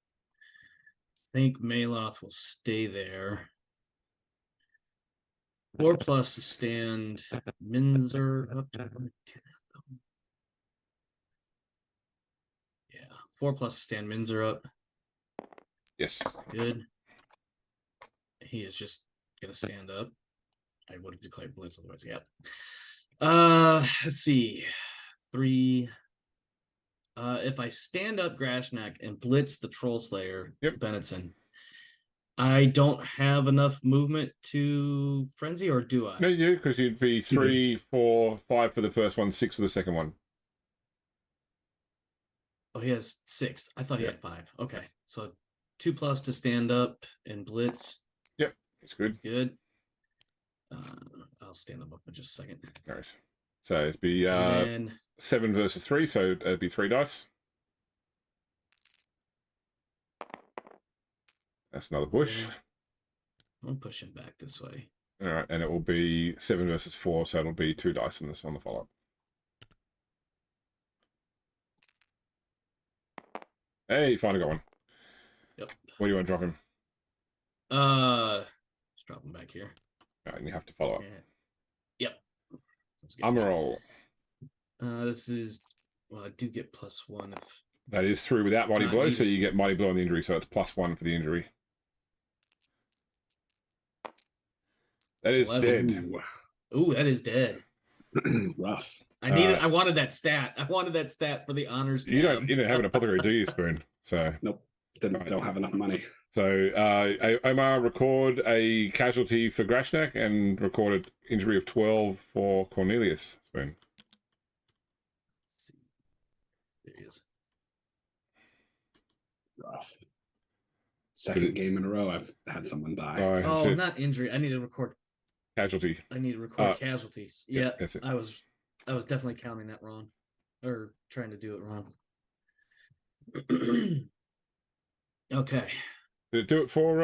[SPEAKER 3] I think Maloth will stay there. 4+ to stand Minzer up. Yeah, 4+ to stand Minzer up.
[SPEAKER 1] Yes.
[SPEAKER 3] Good. He is just gonna stand up. I would have declared blitz otherwise. Yep. Let's see. 3. If I stand up Grashnak and blitz the Troll Slayer, Bennetson, I don't have enough movement to frenzy, or do I?
[SPEAKER 1] No, you do, because you'd be 3, 4, 5 for the first one, 6 for the second one.
[SPEAKER 3] Oh, he has 6. I thought he had 5. Okay, so 2+ to stand up and blitz.
[SPEAKER 1] Yep, that's good.
[SPEAKER 3] That's good. I'll stand them up in just a second.
[SPEAKER 1] Nice. So it'd be 7 versus 3, so it'd be 3 dice. That's another push.
[SPEAKER 3] I'll push him back this way.
[SPEAKER 1] All right, and it will be 7 versus 4, so it'll be 2 dice in this on the follow-up. Hey, finally got one.
[SPEAKER 3] Yep.
[SPEAKER 1] Where do you want to drop him?
[SPEAKER 3] Just drop him back here.
[SPEAKER 1] All right, and you have to follow up.
[SPEAKER 3] Yep.
[SPEAKER 1] Armor roll.
[SPEAKER 3] This is, well, I do get +1 if
[SPEAKER 1] that is through without mighty blow, so you get mighty blow on the injury, so it's +1 for the injury. That is
[SPEAKER 3] 11.
[SPEAKER 1] dead.
[SPEAKER 3] Ooh, that is dead.
[SPEAKER 2] Rough.
[SPEAKER 3] I wanted that stat. I wanted that stat for the honors tab.
[SPEAKER 1] You don't have an apothecary, do you, Spoon? So
[SPEAKER 2] nope. Don't have enough money.
[SPEAKER 1] So Omar, record a casualty for Grashnak and recorded injury of 12 for Cornelius. Spoon.
[SPEAKER 3] There he is.
[SPEAKER 2] Rough. Second game in a row I've had someone die.
[SPEAKER 3] Oh, not injury. I need to record
[SPEAKER 1] casualty.
[SPEAKER 3] I need to record casualties. Yeah,
[SPEAKER 1] that's it.
[SPEAKER 3] I was definitely counting that wrong, or trying to do it wrong. Okay.
[SPEAKER 1] Did it do it for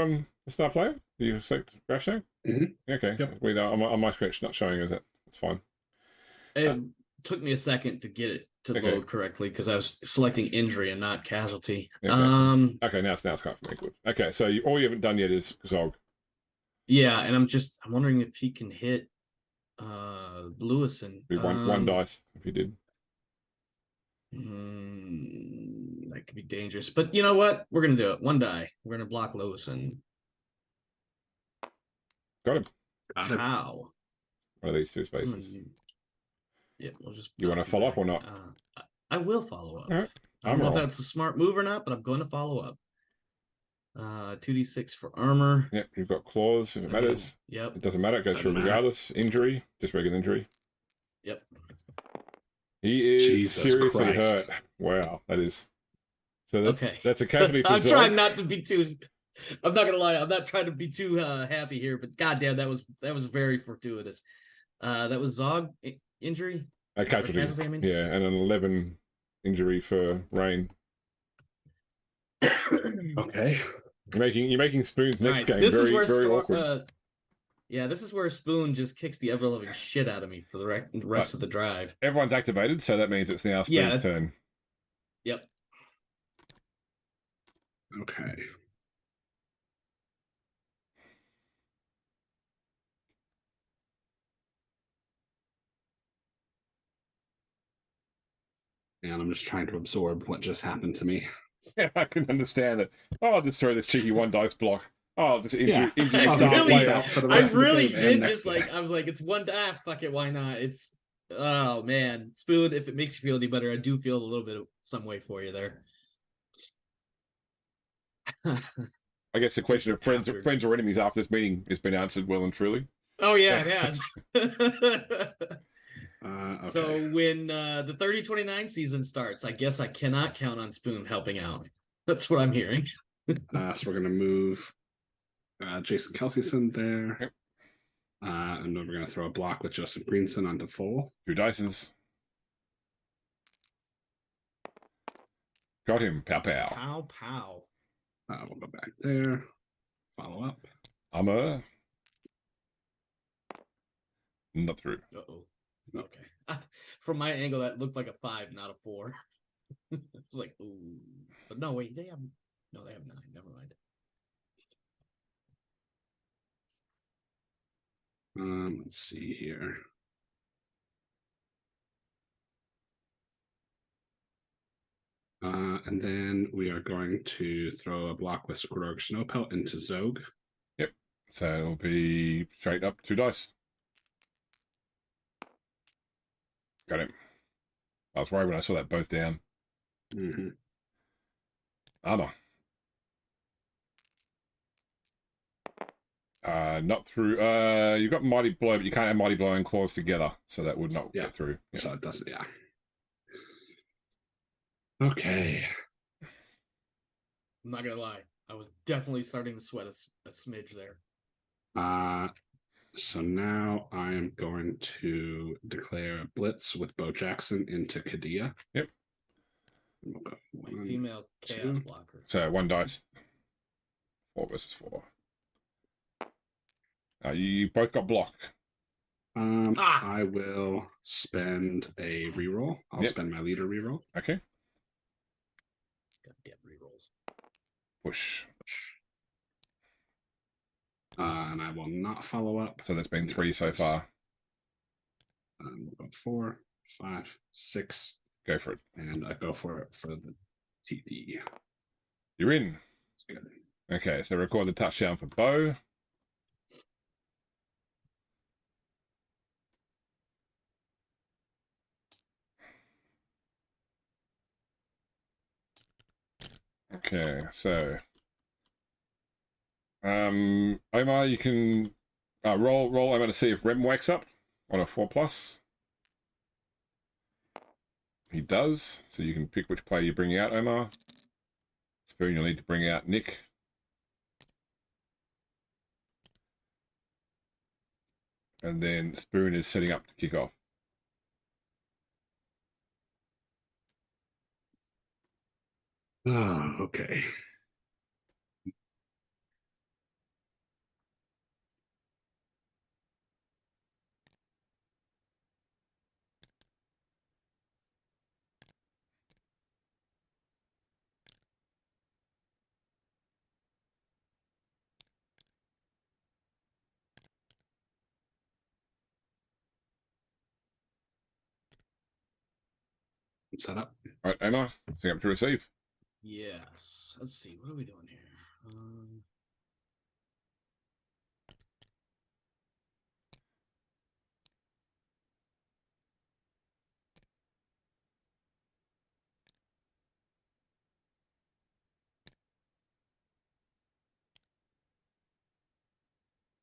[SPEAKER 1] the star player? Did you select Grashnak?
[SPEAKER 2] Mm-hmm.
[SPEAKER 1] Okay.
[SPEAKER 2] Yep.
[SPEAKER 1] Wait, on my screen, it's not showing us it. It's fine.
[SPEAKER 3] It took me a second to get it to load correctly because I was selecting injury and not casualty.
[SPEAKER 1] Okay. Okay, now it's kind of me. Good. Okay, so all you haven't done yet is Zog.
[SPEAKER 3] Yeah, and I'm wondering if he can hit Lewison.
[SPEAKER 1] One dice if you did.
[SPEAKER 3] That could be dangerous, but you know what? We're gonna do it. 1 die. We're gonna block Lewison.
[SPEAKER 1] Got him.
[SPEAKER 3] How?
[SPEAKER 1] One of these 2 spaces.
[SPEAKER 3] Yeah, we'll just.
[SPEAKER 1] You want to follow up or not?
[SPEAKER 3] I will follow up.
[SPEAKER 1] All right.
[SPEAKER 3] I don't know if that's a smart move or not, but I'm going to follow up. 2d6 for armor.
[SPEAKER 1] Yep, you've got claws if it matters.
[SPEAKER 3] Yep.
[SPEAKER 1] It doesn't matter, it goes through regardless. Injury, just regular injury.
[SPEAKER 3] Yep.
[SPEAKER 1] He is
[SPEAKER 2] Jesus
[SPEAKER 1] seriously
[SPEAKER 2] Christ.
[SPEAKER 1] hurt. Wow, that is. So that's a casualty for
[SPEAKER 3] I'm
[SPEAKER 1] Zog.
[SPEAKER 3] trying not to be too. I'm not gonna lie. I'm not trying to be too happy here, but goddamn, that was very fortuitous. That was Zog injury.
[SPEAKER 1] Casualty.
[SPEAKER 3] I mean.
[SPEAKER 1] Yeah, and an 11 injury for Rain.
[SPEAKER 2] Okay.
[SPEAKER 1] You're making Spoon's next game
[SPEAKER 3] this
[SPEAKER 1] very,
[SPEAKER 3] is where
[SPEAKER 1] very awkward.
[SPEAKER 3] Yeah, this is where Spoon just kicks the ever-loving shit out of me for the rest of the drive.
[SPEAKER 1] Everyone's activated, so that means it's now Spoon's turn.
[SPEAKER 3] Yep.
[SPEAKER 2] Okay. And I'm just trying to absorb what just happened to me.
[SPEAKER 1] Yeah, I can understand it. Oh, I'll just throw this cheeky 1 dice block. Oh, just injury
[SPEAKER 3] I
[SPEAKER 1] start player.
[SPEAKER 3] I really did just I was like, it's 1 die. Fuck it, why not? It's oh man, Spoon. If it makes you feel any better, I do feel a little bit of some way for you there.
[SPEAKER 1] I guess the question of friends or enemies after this meeting has been answered well and truly.
[SPEAKER 3] Oh yeah, it has.
[SPEAKER 2] Okay.
[SPEAKER 3] So when the 30-29 season starts, I guess I cannot count on Spoon helping out. That's what I'm hearing.
[SPEAKER 2] So we're gonna move Jason Kelseyson there.
[SPEAKER 1] Yep.
[SPEAKER 2] And then we're gonna throw a block with Joseph Greenson onto full.
[SPEAKER 1] 2 dices. Got him. Pow pow.
[SPEAKER 3] Pow pow.
[SPEAKER 2] We'll go back there. Follow up.
[SPEAKER 1] Armor. Not through.
[SPEAKER 3] Uh-oh. Okay. From my angle, that looked like a 5, not a 4. It's like, ooh. But no, wait, they have 9. Never mind.
[SPEAKER 2] Let's see here. And then we are going to throw a block with Skrorg Snowpelt into Zog.
[SPEAKER 1] Yep. So it'll be straight up 2 dice. Got him. I was worried when I saw that both down.
[SPEAKER 2] Mm-hmm.
[SPEAKER 1] Armor. Not through. You've got Mighty Blow, but you can't have Mighty Blow and Claws together, so that would not get through. Yeah.
[SPEAKER 2] So it doesn't, yeah. Okay.
[SPEAKER 3] I'm not gonna lie. I was definitely starting to sweat a smidge there.
[SPEAKER 2] So now I am going to declare a blitz with Bo Jackson into Kadia.
[SPEAKER 1] Yep.
[SPEAKER 2] We'll go
[SPEAKER 3] My female chaos
[SPEAKER 2] 2.
[SPEAKER 3] blocker.
[SPEAKER 1] So 1 dice. 4 versus 4. You both got block.
[SPEAKER 2] I will spend a reroll. I'll spend my leader reroll.
[SPEAKER 1] Okay.
[SPEAKER 3] Goddamn rerolls.
[SPEAKER 1] Push.
[SPEAKER 2] And I will not follow up.
[SPEAKER 1] So there's been 3 so far.
[SPEAKER 2] We'll go 4, 5, 6.
[SPEAKER 1] Go for it.
[SPEAKER 2] And I go for it for the TD.
[SPEAKER 1] You're in.
[SPEAKER 2] That's good.
[SPEAKER 1] Okay, so record the touchdown for Bo. Okay, so Omar, you can roll Omar to see if Rem wakes up on a 4+. He does, so you can pick which player you bring out, Omar. Spoon, you'll need to bring out Nick. And then Spoon is setting up to kick off.
[SPEAKER 2] Oh, okay. Set up.
[SPEAKER 1] All right, Omar, setting up to receive.
[SPEAKER 3] Yes. Let's see. What are we doing here?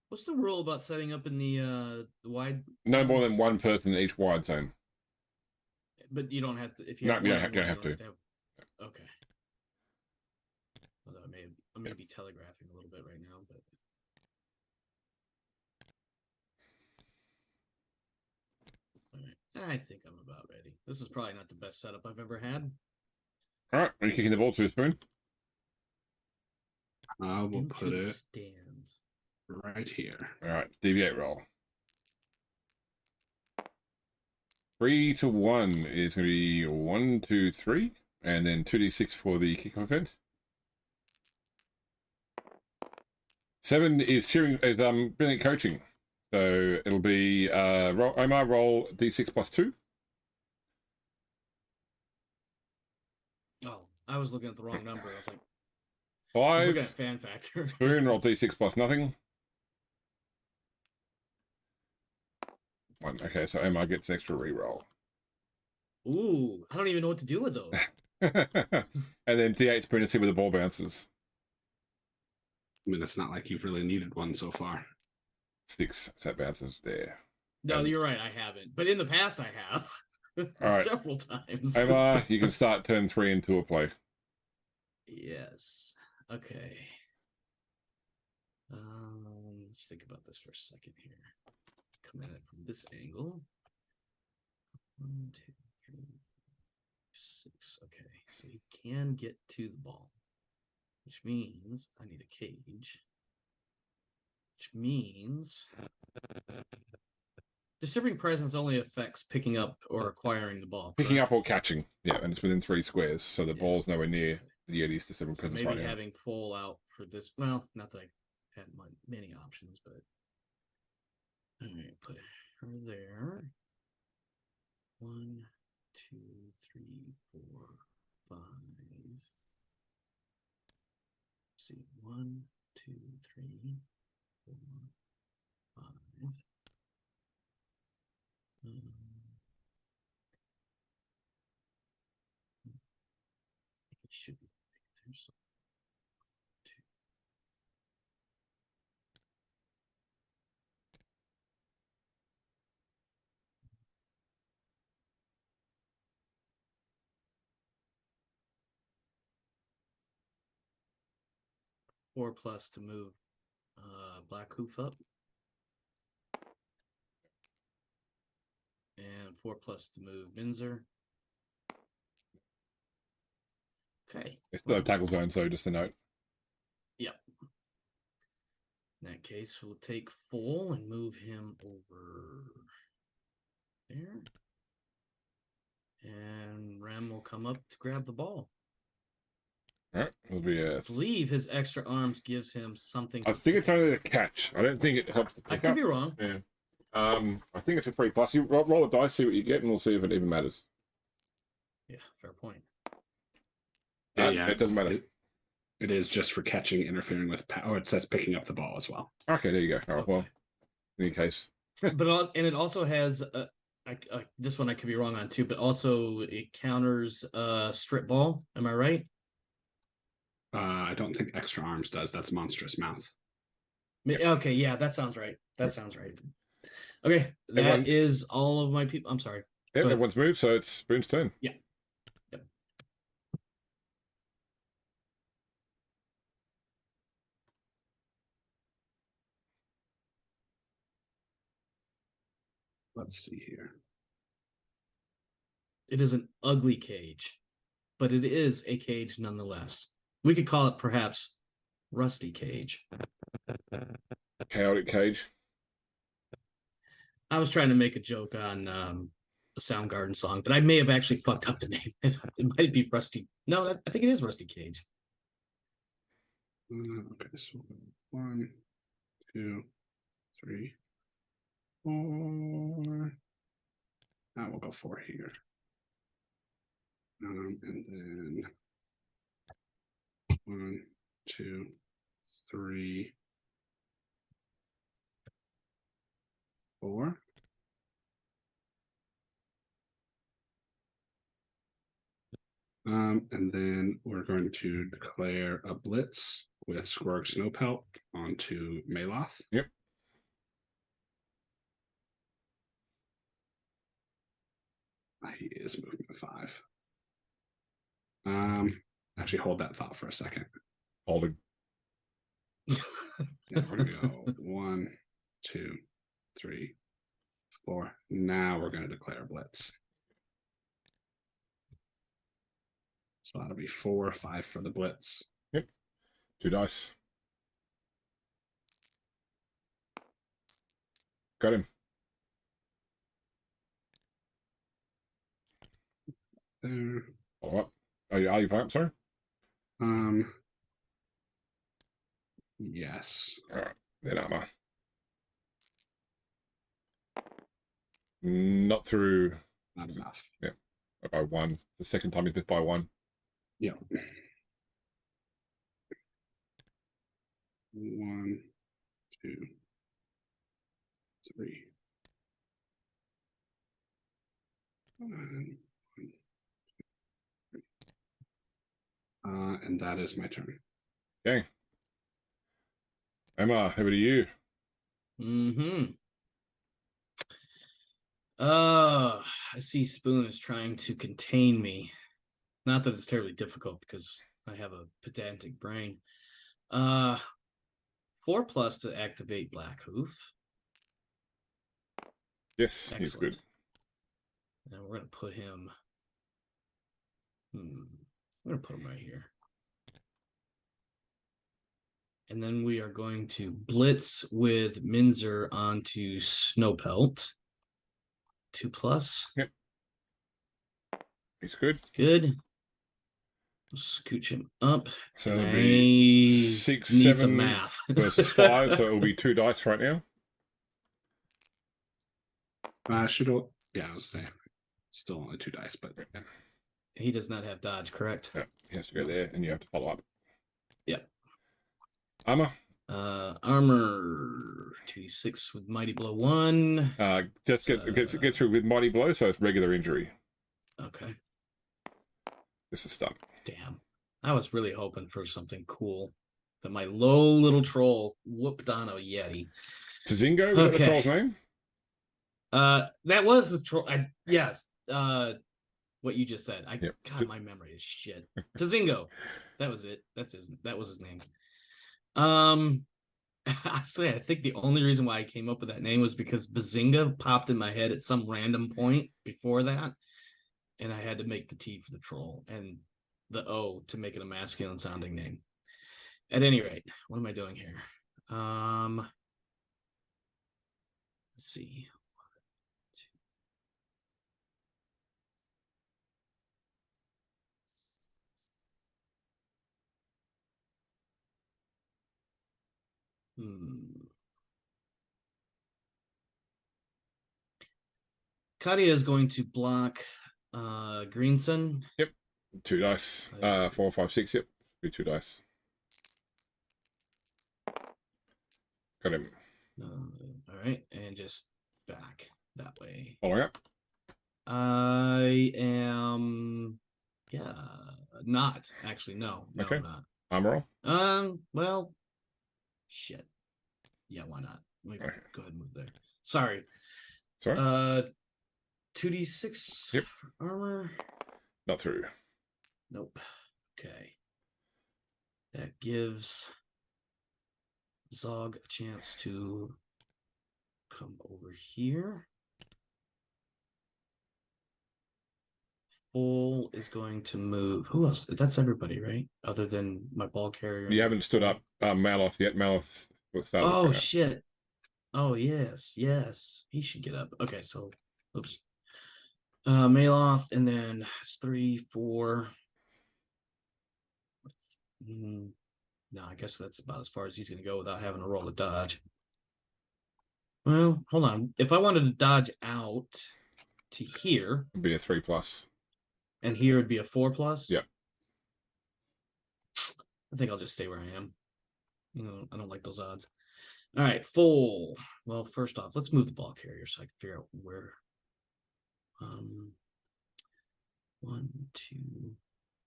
[SPEAKER 3] What's the rule about setting up in the wide?
[SPEAKER 1] No more than 1 person in each wide zone.
[SPEAKER 3] But you don't have to. If you
[SPEAKER 1] No,
[SPEAKER 3] have
[SPEAKER 1] you
[SPEAKER 3] one,
[SPEAKER 1] don't have to.
[SPEAKER 3] Okay. Although I may be telegraphing a little bit right now, but all right. I think I'm about ready. This is probably not the best setup I've ever had.
[SPEAKER 1] All right, are you kicking the ball to Spoon?
[SPEAKER 2] I will
[SPEAKER 3] Into
[SPEAKER 2] put
[SPEAKER 3] the
[SPEAKER 2] it
[SPEAKER 3] stands.
[SPEAKER 2] right here.
[SPEAKER 1] All right, deviate roll. 3 to 1 is going to be 1, 2, 3, and then 2d6 for the kickoff event. 7 is brilliant coaching. So it'll be Omar roll d6 plus 2.
[SPEAKER 3] Oh, I was looking at the wrong number. I was like, I was looking at
[SPEAKER 1] 5.
[SPEAKER 3] fan factor.
[SPEAKER 1] Spoon roll d6 plus nothing. 1. Okay, so Omar gets an extra reroll.
[SPEAKER 3] Ooh, I don't even know what to do with those.
[SPEAKER 1] And then d8 Spoon to see where the ball bounces.
[SPEAKER 2] I mean, it's not like you've really needed one so far.
[SPEAKER 1] 6. So that bounces there.
[SPEAKER 3] No,
[SPEAKER 1] And-
[SPEAKER 3] you're right. I haven't, but in the past I have
[SPEAKER 1] right.
[SPEAKER 3] several times.
[SPEAKER 1] Emma, you can start turn 3 into a play.
[SPEAKER 3] Yes. Okay. Let's think about this for a second here. Come at it from this angle. 1, 2, 3, 6. Okay, so he can get to the ball, which means I need a cage. Which means distributing presence only affects picking up or acquiring the ball.
[SPEAKER 1] Picking
[SPEAKER 3] correct?
[SPEAKER 1] up or catching. Yeah, and it's within 3 squares, so the
[SPEAKER 3] Yeah.
[SPEAKER 1] ball's nowhere near the Yeti's distributing
[SPEAKER 3] So
[SPEAKER 1] presence
[SPEAKER 3] maybe
[SPEAKER 1] right now.
[SPEAKER 3] having full out for this. Well, not that I had many options, but all right, put her there. 1, 2, 3, 4, 5. Let's see, 1, 2, 3, 4, 5. It should be there. So 2. 4 plus to move Blackhoof up. And 4 plus to move Minzer. Okay.
[SPEAKER 1] It's no tackle zone, so just a note.
[SPEAKER 3] Yep. In that case, we'll take full and move him over there. And Ram will come up to grab the ball.
[SPEAKER 1] All right, it'll be a.
[SPEAKER 3] I believe his extra arms gives him something.
[SPEAKER 1] I think it's only a catch. I don't think it helps to
[SPEAKER 3] I
[SPEAKER 1] pick
[SPEAKER 3] could
[SPEAKER 1] up.
[SPEAKER 3] be wrong.
[SPEAKER 1] Yeah. I think it's a 3 plus. You roll a dice, see what you get, and we'll see if it even matters.
[SPEAKER 3] Yeah, fair point.
[SPEAKER 2] Yeah,
[SPEAKER 1] it doesn't matter.
[SPEAKER 2] It is just for catching, interfering with power. It says picking up the ball as well.
[SPEAKER 1] Okay, there you go. All right,
[SPEAKER 3] Okay.
[SPEAKER 1] well, in any case,
[SPEAKER 3] But it also has this one I could be wrong on too, but also it counters strip ball. Am I right?
[SPEAKER 2] I don't think extra arms does. That's monstrous mouth.
[SPEAKER 3] Okay, yeah, that sounds right. That sounds right. Okay, that
[SPEAKER 1] Everyone-
[SPEAKER 3] is all of my people. I'm sorry.
[SPEAKER 1] yeah,
[SPEAKER 3] But-
[SPEAKER 1] everyone's moved, so it's Spoon's turn.
[SPEAKER 3] Yeah. Yep.
[SPEAKER 2] Let's see here.
[SPEAKER 3] It is an ugly cage, but it is a cage nonetheless. We could call it perhaps Rusty Cage.
[SPEAKER 1] Chaotic cage.
[SPEAKER 3] I was trying to make a joke on the Soundgarden song, but I may have actually fucked up the name. It might be Rusty. No, I think it is Rusty Cage.
[SPEAKER 2] Okay, so 1, 2, 3, 4. Now we'll go 4 here. And then 1, 2, 3, 4. And then we're going to declare a blitz with Skrorg Snowpelt onto Maloth.
[SPEAKER 1] Yep.
[SPEAKER 2] He is moving to 5. Actually, hold that thought for a second.
[SPEAKER 1] Holding.
[SPEAKER 2] Yeah, we're gonna go 1, 2, 3, 4. Now we're gonna declare a blitz. So that'll be 4, 5 for the blitz.
[SPEAKER 1] 2 dice. Got him.
[SPEAKER 2] There.
[SPEAKER 1] All right. Are you fine? Sorry.
[SPEAKER 2] Yes.
[SPEAKER 1] All right. Then armor. Not through
[SPEAKER 2] Not enough.
[SPEAKER 1] by 1. The second time he's missed by 1.
[SPEAKER 2] Yeah. 1, 2, 3. And that is my turn.
[SPEAKER 1] Okay. Emma, over to you.
[SPEAKER 3] Mm-hmm. I see Spoon is trying to contain me. Not that it's terribly difficult because I have a pedantic brain. 4+ to activate Blackhoof.
[SPEAKER 1] Yes, he's good.
[SPEAKER 3] Excellent. And we're gonna put him. We're gonna put him right here. And then we are going to blitz with Minzer onto Snowpelt. 2+.
[SPEAKER 1] Yep. He's good.
[SPEAKER 3] Good. Scooch him up.
[SPEAKER 1] So
[SPEAKER 3] and
[SPEAKER 1] it'll be
[SPEAKER 3] I
[SPEAKER 1] 6,
[SPEAKER 3] need
[SPEAKER 1] 7
[SPEAKER 3] some math.
[SPEAKER 1] versus 5, so it'll be 2 dice right now.
[SPEAKER 2] Yeah, I was saying still only 2 dice, but yeah.
[SPEAKER 3] He does not have dodge, correct?
[SPEAKER 1] Yeah, he has to go there, and you have to follow up.
[SPEAKER 3] Yep.
[SPEAKER 1] Armor.
[SPEAKER 3] Armor 2d6 with Mighty Blow 1.
[SPEAKER 1] Just get through with Mighty Blow, so it's regular injury.
[SPEAKER 3] Okay.
[SPEAKER 1] This is stun.
[SPEAKER 3] Damn. I was really hoping for something cool. That my low little troll whooped on a Yeti.
[SPEAKER 1] Tzingo, was that the troll's name?
[SPEAKER 3] That was the troll. Yes. What you just said.
[SPEAKER 1] Yep.
[SPEAKER 3] God, my memory is shit. Tzingo. That was it. That was his name. Honestly, I think the only reason why I came up with that name was because Bazinga popped in my head at some random point before that, and I had to make the T for the troll and the O to make it a masculine sounding name. At any rate, what am I doing here? Let's see. 1, 2. Kadia is going to block Greenson.
[SPEAKER 1] Yep. 2 dice. 4, 5, 6. Yep. Be 2 dice. Got him.
[SPEAKER 3] All right, and just back that way.
[SPEAKER 1] Following up.
[SPEAKER 3] I am, not actually. No,
[SPEAKER 1] Okay.
[SPEAKER 3] I'm not.
[SPEAKER 1] Armor roll.
[SPEAKER 3] Well, shit. Yeah, why not? Let me go ahead and move there. Sorry. 2d6
[SPEAKER 1] Yep.
[SPEAKER 3] armor.
[SPEAKER 1] Not through.
[SPEAKER 3] Nope. Okay. That gives Zog a chance to come over here. Full is going to move. Who else? That's everybody, right? Other than my ball carrier.
[SPEAKER 1] You haven't stood up Maloth yet. Maloth will start.
[SPEAKER 3] Oh, shit. Oh, yes. He should get up. Okay, so, oops. Maloth, and then it's 3, 4. No, I guess that's about as far as he's going to go without having to roll a dodge. Well, hold on. If I wanted to dodge out to here,
[SPEAKER 1] It'd be a 3+.
[SPEAKER 3] and here would be a 4+.
[SPEAKER 1] Yep.
[SPEAKER 3] I think I'll just stay where I am. I don't like those odds. All right, full. Well, first off, let's move the ball carrier so I can figure out where. 1, 2,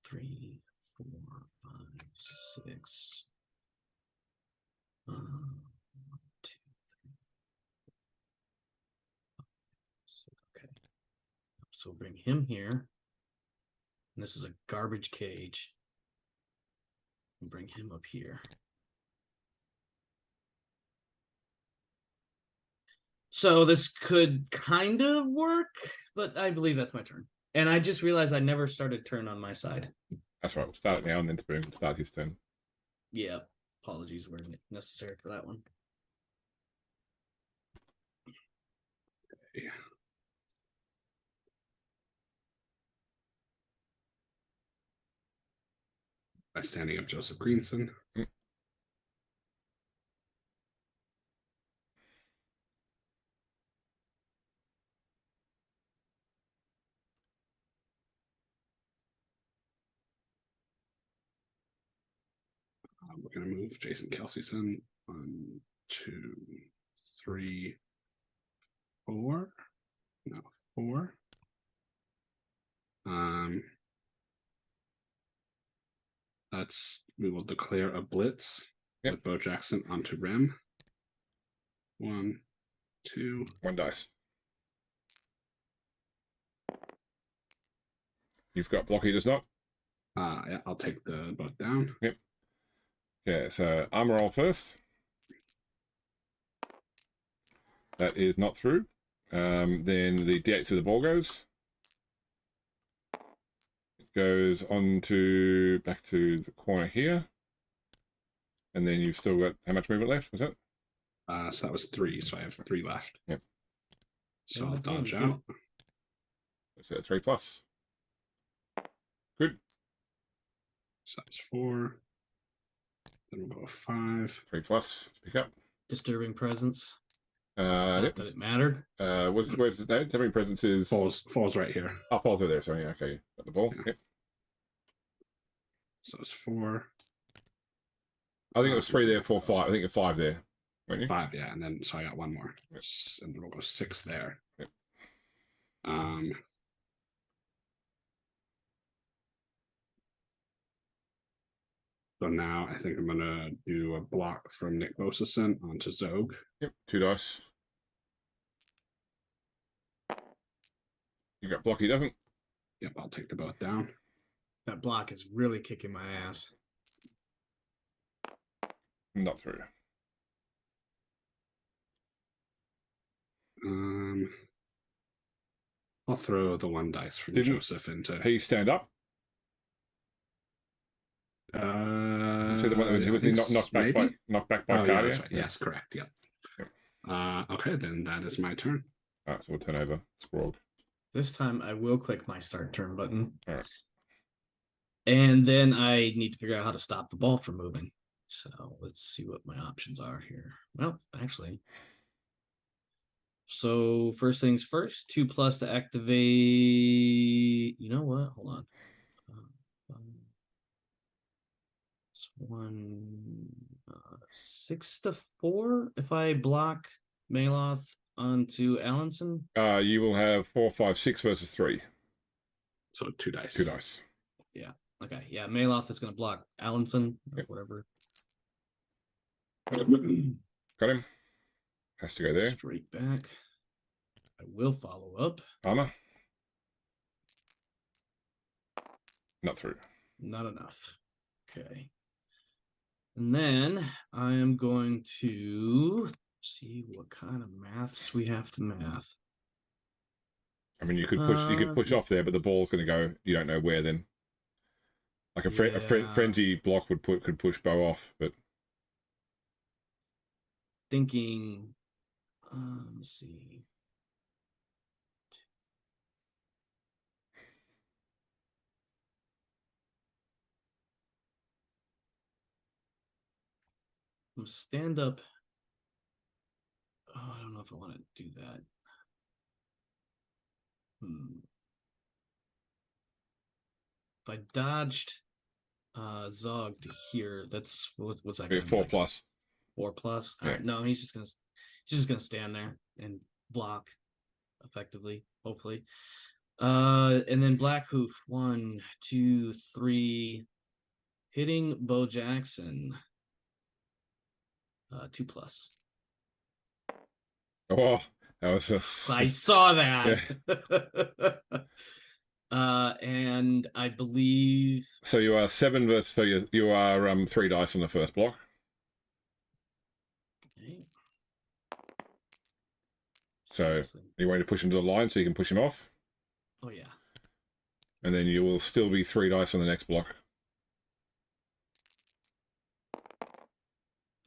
[SPEAKER 3] 3, 4, 5, 6. 1, 2, 3. Okay. So bring him here. And this is a garbage cage. And bring him up here. So this could kind of work, but I believe that's my turn. And I just realized I never started turn on my side.
[SPEAKER 1] That's right. We'll start it now, and then Spoon will start his turn.
[SPEAKER 3] Yeah. Apologies were necessary for that one.
[SPEAKER 2] Yeah. By standing up Joseph Greenson. We're going to move Jason Kelseyson 1, 2, 3, 4. No, 4. We will declare a blitz with Bo Jackson onto Rem. 1, 2.
[SPEAKER 1] 1 dice. You've got block, he does not.
[SPEAKER 2] Yeah, I'll take the boat down.
[SPEAKER 1] Yep. Okay, so armor roll first. That is not through. Then the D8 to the ball goes. It goes on to back to the corner here. And then you've still got how much movement left? Was it?
[SPEAKER 2] So that was 3, so I have 3 left.
[SPEAKER 1] Yep.
[SPEAKER 2] So I'll dodge
[SPEAKER 3] good.
[SPEAKER 2] out.
[SPEAKER 1] So 3 plus. Good.
[SPEAKER 2] So that's 4. Then we'll go 5.
[SPEAKER 1] 3 plus. Pick up.
[SPEAKER 3] Disturbing presence.
[SPEAKER 1] Yep.
[SPEAKER 3] Not that it mattered.
[SPEAKER 1] Where's it now? Having presence is
[SPEAKER 2] Falls right here.
[SPEAKER 1] Oh, falls over there. Sorry. Okay. Got the ball.
[SPEAKER 2] Yeah.
[SPEAKER 1] Yep.
[SPEAKER 2] So it's 4.
[SPEAKER 1] I think it was 3 there, 4, 5. I think it's 5 there. Weren't you?
[SPEAKER 2] 5, yeah, and then so I got 1 more.
[SPEAKER 1] Yep.
[SPEAKER 2] And then we'll go 6 there.
[SPEAKER 1] Yep.
[SPEAKER 2] So now I think I'm gonna do a block from Nick Bosason onto Zog.
[SPEAKER 1] Yep. 2 dice. You got block, he doesn't.
[SPEAKER 2] Yep, I'll take the boat down.
[SPEAKER 3] That block is really kicking my ass.
[SPEAKER 1] Not through.
[SPEAKER 2] I'll throw the 1 dice from
[SPEAKER 1] Didn't
[SPEAKER 2] Joseph into.
[SPEAKER 1] He stand up. So the one that was knocked back by
[SPEAKER 2] Oh, yeah,
[SPEAKER 1] Cardia.
[SPEAKER 2] that's right. Yes, correct. Yep.
[SPEAKER 1] Yep.
[SPEAKER 2] Okay, then that is my turn.
[SPEAKER 1] All right, so we'll turn over Skrorg.
[SPEAKER 3] This time I will click my start turn button.
[SPEAKER 1] All right.
[SPEAKER 3] And then I need to figure out how to stop the ball from moving. So let's see what my options are here. Well, actually. So first things first, 2 plus to activate. You know what? Hold on. It's 6 to 4 if I block Maloth onto Allenson.
[SPEAKER 1] You will have 4, 5, 6 versus 3.
[SPEAKER 2] So 2 dice.
[SPEAKER 1] 2 dice.
[SPEAKER 3] Yeah. Okay. Yeah. Maloth is going to block Allenson or
[SPEAKER 1] Yep.
[SPEAKER 3] whatever.
[SPEAKER 1] Got him. Has to go there.
[SPEAKER 3] Straight back. I will follow up.
[SPEAKER 1] Armor. Not through.
[SPEAKER 3] Not enough. Okay. And then I am going to see what kind of maths we have to math.
[SPEAKER 1] I mean, you could push off there, but the ball's going to go. You don't know where then. Like a frenzy block could push Bow off, but
[SPEAKER 3] thinking. Let's see. Stand up. Oh, I don't know if I want to do that. If I dodged Zog to here, that's what's that?
[SPEAKER 1] 4 plus.
[SPEAKER 3] 4 plus.
[SPEAKER 1] Yeah.
[SPEAKER 3] No, he's just gonna stand there and block effectively, hopefully. And then Black Hoof, 1, 2, 3, hitting Bo Jackson. 2 plus.
[SPEAKER 1] Oh, that was
[SPEAKER 3] I saw that. Yeah. And I believe.
[SPEAKER 1] So you are 7 versus. So you are 3 dice on the first block.
[SPEAKER 3] Okay.
[SPEAKER 1] So you want to push him to the line so you can push him off.
[SPEAKER 3] Oh yeah.
[SPEAKER 1] And then you will still be 3 dice on the next block.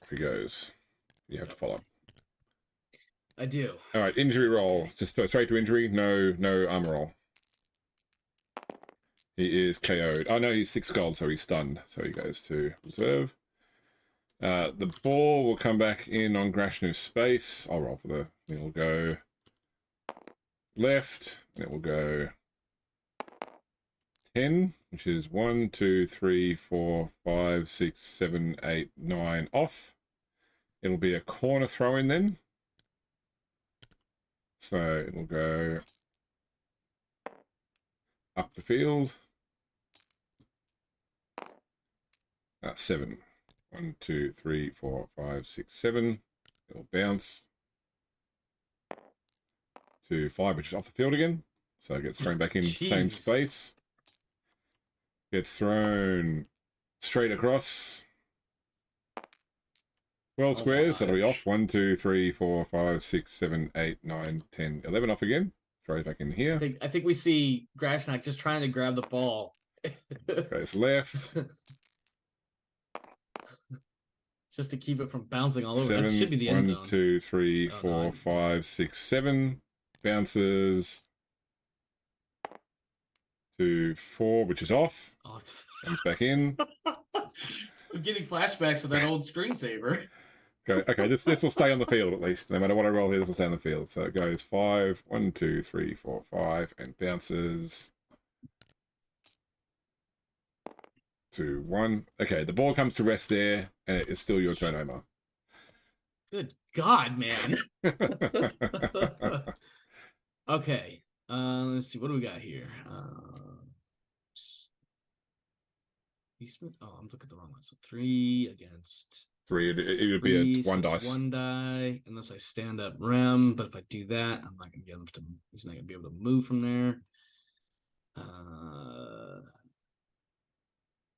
[SPEAKER 1] If he goes, you have to follow.
[SPEAKER 3] I do.
[SPEAKER 1] All right, injury roll.
[SPEAKER 3] Okay.
[SPEAKER 1] Just straight to injury. No armor roll. He is KO'd. Oh no, he's 6 gold, so he's stunned. So he goes to reserve. The ball will come back in on Grashnak's space. I'll roll for the. It will go left. And it will go 10, which is 1, 2, 3, 4, 5, 6, 7, 8, 9 off. It'll be a corner throw in then. So it'll go up the field. 7. 1, 2, 3, 4, 5, 6, 7. It'll bounce. to 5, which is off the field again. So it gets thrown back in same
[SPEAKER 3] Jeez.
[SPEAKER 1] space. Gets thrown straight across. 12 squares, that'll be off. 1, 2, 3, 4, 5, 6, 7, 8, 9, 10, 11 off again. Throw it back in here.
[SPEAKER 3] I think we see Grashnak just trying to grab the ball.
[SPEAKER 1] Goes left.
[SPEAKER 3] Just to keep it from bouncing all over.
[SPEAKER 1] 7,
[SPEAKER 3] That should be the end
[SPEAKER 1] 1,
[SPEAKER 3] zone.
[SPEAKER 1] 2, 3,
[SPEAKER 3] Oh,
[SPEAKER 1] 4,
[SPEAKER 3] no,
[SPEAKER 1] 5, 6, 7. Bounces to 4, which is off.
[SPEAKER 3] Oh,
[SPEAKER 1] Comes back in.
[SPEAKER 3] I'm getting flashbacks of that old screensaver.
[SPEAKER 1] Okay, this will stay on the field at least. No matter what I roll here, this will stay on the field. So it goes 5, 1, 2, 3, 4, 5, and bounces to 1. Okay, the ball comes to rest there, and it is still your turn, Omar.
[SPEAKER 3] Good God, man. Okay. Let's see. What do we got here? Oh, I'm looking at the wrong one. So 3 against
[SPEAKER 1] 3. It would be a 1
[SPEAKER 3] so
[SPEAKER 1] dice.
[SPEAKER 3] 1 die, unless I stand up Rem. But if I do that, I'm not gonna get him to. He's not gonna be able to move from there.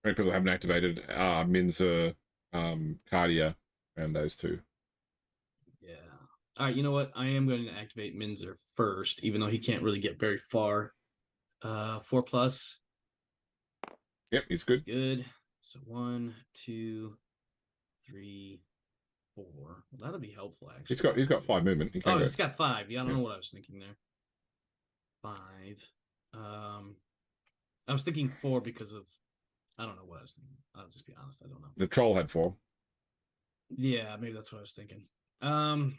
[SPEAKER 1] Many people haven't activated Minza, Cardia, and those two.
[SPEAKER 3] Yeah. All right. You know what? I am going to activate Minzer first, even though he can't really get very far. 4+.
[SPEAKER 1] Yep, he's good.
[SPEAKER 3] Good. So 1, 2, 3, 4. Well, that'll be helpful actually.
[SPEAKER 1] He's got 5 movement. He
[SPEAKER 3] Oh,
[SPEAKER 1] go.
[SPEAKER 3] he's got 5. Yeah, I don't
[SPEAKER 1] Yeah.
[SPEAKER 3] know what I was thinking there. 5. I was thinking 4 because of I don't know what I was thinking. I'll just be honest. I don't know.
[SPEAKER 1] The troll had 4.
[SPEAKER 3] Yeah, maybe that's what I was thinking. I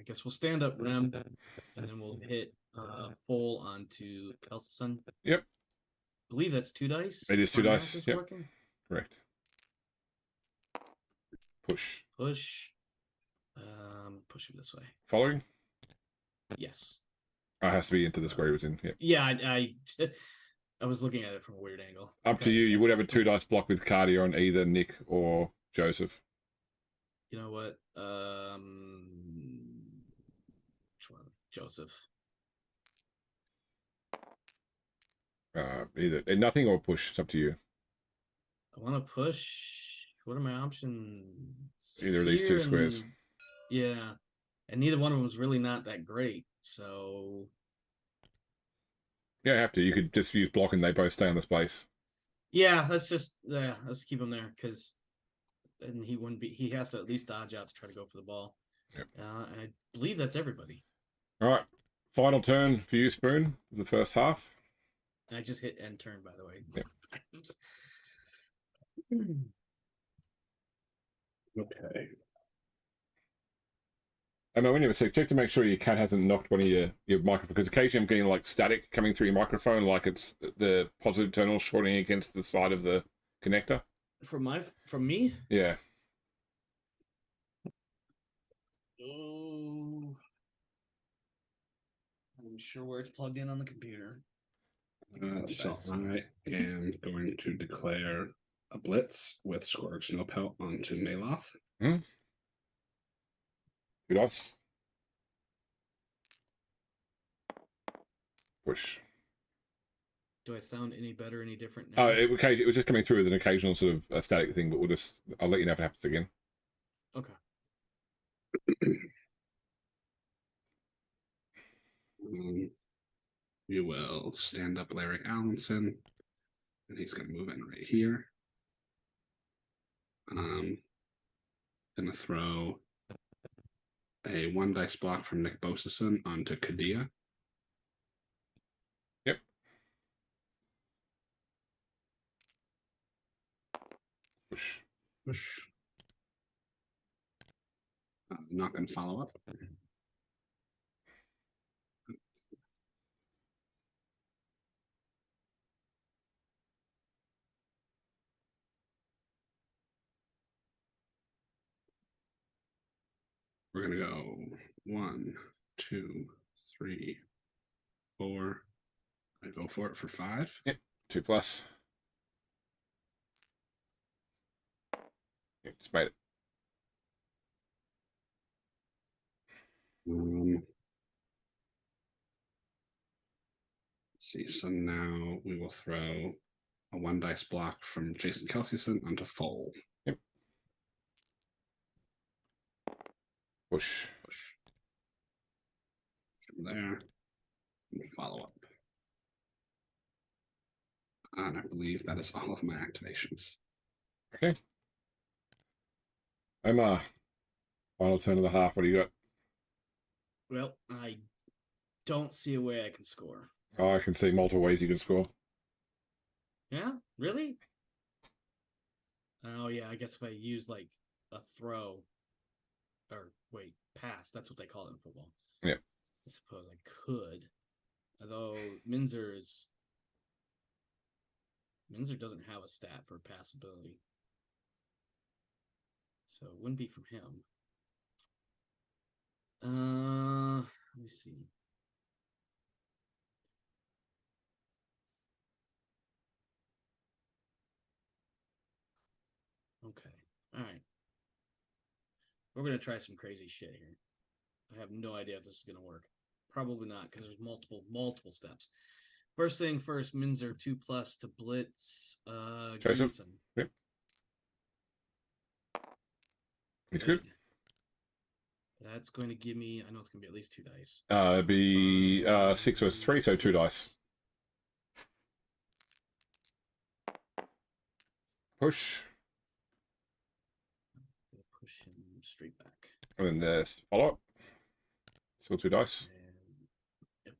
[SPEAKER 3] guess we'll stand up Rem, and then we'll hit full onto Kelson.
[SPEAKER 1] Yep.
[SPEAKER 3] I believe that's 2 dice.
[SPEAKER 1] It is 2
[SPEAKER 3] My
[SPEAKER 1] dice.
[SPEAKER 3] math is
[SPEAKER 1] Yep.
[SPEAKER 3] working.
[SPEAKER 1] Correct. Push.
[SPEAKER 3] Push. Push him this way.
[SPEAKER 1] Following?
[SPEAKER 3] Yes.
[SPEAKER 1] Oh, it has to be into the square he was in. Yep.
[SPEAKER 3] Yeah, I was looking at it from a weird angle.
[SPEAKER 1] Up to you. You would have a 2 dice block with Cardia on either Nick or Joseph.
[SPEAKER 3] You know what? Which one? Joseph.
[SPEAKER 1] Either nothing or push. It's up to you.
[SPEAKER 3] I want to push. What are my options?
[SPEAKER 1] Either of these 2
[SPEAKER 3] Here
[SPEAKER 1] squares.
[SPEAKER 3] and- Yeah, and neither one of them was really not that great. So
[SPEAKER 1] Yeah, I have to. You could just use block and they both stay on the space.
[SPEAKER 3] yeah, let's keep him there because then he wouldn't be. He has to at least dodge out to try to go for the ball.
[SPEAKER 1] Yep.
[SPEAKER 3] And I believe that's everybody.
[SPEAKER 1] All right. Final turn for you, Spoon, for the first half.
[SPEAKER 3] And I just hit end turn, by the way.
[SPEAKER 1] Yep.
[SPEAKER 2] Okay.
[SPEAKER 1] I mean, when you have a sec, check to make sure your cat hasn't knocked one of your microphone, because occasionally I'm getting like static coming through your microphone, like it's the positive terminal shorting against the side of the connector.
[SPEAKER 3] From me?
[SPEAKER 1] Yeah.
[SPEAKER 3] Oh, I'm sure where it's plugged in on the computer.
[SPEAKER 2] So I am going to declare a blitz with Skrorg Snowpelt onto Maloth.
[SPEAKER 1] 2 dice. Push.
[SPEAKER 3] Do I sound any better, any different now?
[SPEAKER 1] Oh, it was just coming through with an occasional sort of a static thing, but I'll let you know if it happens again.
[SPEAKER 3] Okay.
[SPEAKER 2] You will stand up Larry Allenson, and he's going to move in right here. Going to throw a 1 dice block from Nick Bosason onto Kadia.
[SPEAKER 1] Yep. Push.
[SPEAKER 2] Push. Not going to follow up. We're going to go 1, 2, 3, 4. I go for it for 5.
[SPEAKER 1] Yep. 2 plus. Yep, just made it.
[SPEAKER 2] Let's see. So now we will throw a 1 dice block from Jason Kelseyson onto Foal.
[SPEAKER 1] Yep. Push.
[SPEAKER 2] From there. And follow up. And I believe that is all of my activations.
[SPEAKER 1] Okay. Omar, final turn of the half. What do you got?
[SPEAKER 3] Well, I don't see a way I can score.
[SPEAKER 1] Oh, I can see multiple ways you can score.
[SPEAKER 3] Yeah, really? Oh yeah, I guess if I use like a throw, or wait, pass. That's what they call it in football.
[SPEAKER 1] Yeah.
[SPEAKER 3] I suppose I could, although Minzer doesn't have a stat for passability, so it wouldn't be from him. Let me see. Okay. All right. We're going to try some crazy shit here. I have no idea if this is going to work. Probably not, because there's multiple steps. First thing first, Minzer 2+ to blitz.
[SPEAKER 1] Joseph. Yep. It's good.
[SPEAKER 3] That's going to give me, I know it's going to be at least 2 dice.
[SPEAKER 1] It'd be 6 versus 3, so 2 dice. Push.
[SPEAKER 3] Push him straight back.
[SPEAKER 1] And then there's follow up. Still 2 dice.
[SPEAKER 3] And,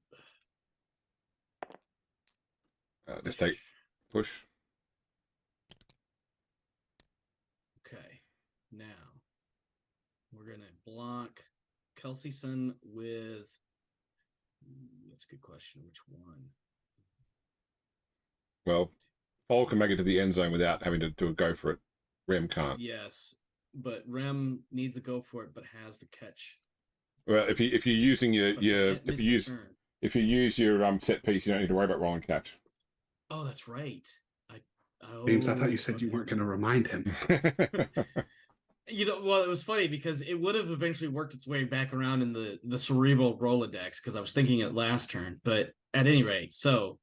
[SPEAKER 3] yep.
[SPEAKER 1] Just take push.
[SPEAKER 3] Okay. Now we're gonna block Kelseyson with. That's a good question. Which one?
[SPEAKER 1] Well, Foal can make it to the end zone without having to do a go for it. Rem can't.
[SPEAKER 3] Yes, but Rem needs a go for it, but has the catch.
[SPEAKER 1] Well, if you're using
[SPEAKER 3] But
[SPEAKER 1] if you use your set piece, you don't need to worry about rolling catch.
[SPEAKER 3] Oh, that's right.
[SPEAKER 2] James, I thought you said you weren't going to remind him.
[SPEAKER 3] Well, it was funny because it would have eventually worked its way back around in the cerebral Rolodex because I was thinking it last turn. But at any rate, so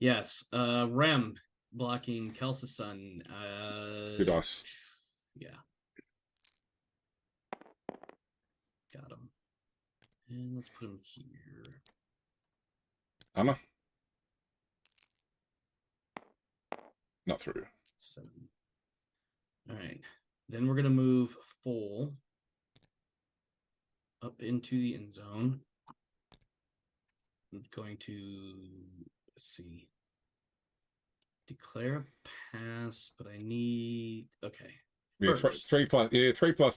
[SPEAKER 3] yes, Rem blocking Kelseyson.
[SPEAKER 1] 2 dice.
[SPEAKER 3] Yeah. Got him. And let's put him here.
[SPEAKER 1] Armor. Not through.
[SPEAKER 3] 7. All right. Then we're going to move Foal up into the end zone. I'm going to, let's see, declare a pass, but I need, okay.
[SPEAKER 1] Yeah,
[SPEAKER 3] First.
[SPEAKER 1] 3+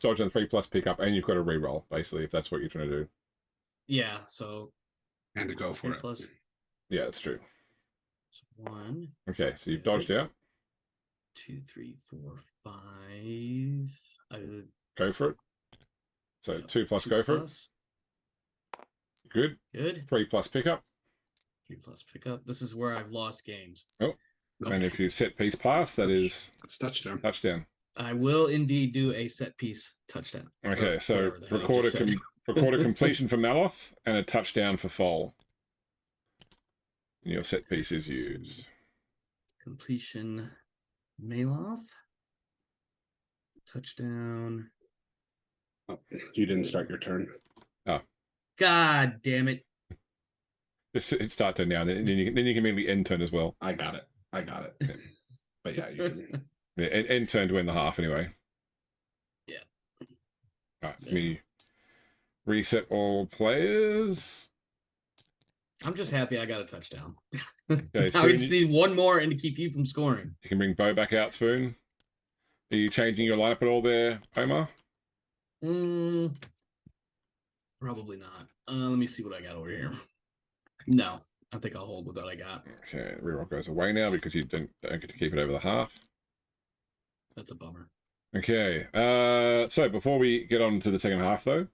[SPEAKER 1] dodge and 3+ pickup, and you've got a reroll, basically, if that's what you're trying to do.
[SPEAKER 3] Yeah, so.
[SPEAKER 2] And to go for it.
[SPEAKER 3] Plus,
[SPEAKER 1] yeah, that's true.
[SPEAKER 3] so 1.
[SPEAKER 1] Okay, so you've dodged out.
[SPEAKER 3] 2, 3, 4, 5. I would
[SPEAKER 1] go for it. So 2+ go for it. Good. 3+ pickup.
[SPEAKER 3] 3+ pickup. This is where I've lost games.
[SPEAKER 1] Oh, okay. And if you set piece pass, that's
[SPEAKER 2] touchdown.
[SPEAKER 1] Touchdown.
[SPEAKER 3] I will indeed do a set piece touchdown.
[SPEAKER 1] Okay, so record a completion for Maloth and a touchdown for Foal. And your set piece is used.
[SPEAKER 3] Completion, Maloth. Touchdown.
[SPEAKER 2] Oh, you didn't start your turn.
[SPEAKER 1] Oh.
[SPEAKER 3] God damn it.
[SPEAKER 1] Just start turn now, then you can immediately end turn as well.
[SPEAKER 2] I got it. But yeah, you can.
[SPEAKER 1] Yeah, end turn to win the half anyway.
[SPEAKER 3] Yeah.
[SPEAKER 1] Alright, let me reset all players.
[SPEAKER 3] I'm just happy I got a touchdown.
[SPEAKER 1] Okay,
[SPEAKER 3] I just need one more and to keep you from scoring.
[SPEAKER 1] You can bring Bo back out, Spoon. Are you changing your lineup at all there, Omar?
[SPEAKER 3] Probably not. Let me see what I got over here. No, I think I'll hold with what I got.
[SPEAKER 1] Okay, reroll goes away now because you don't get to keep it over the half.
[SPEAKER 3] That's a bummer.
[SPEAKER 1] Okay, so before we get on to the second half, though,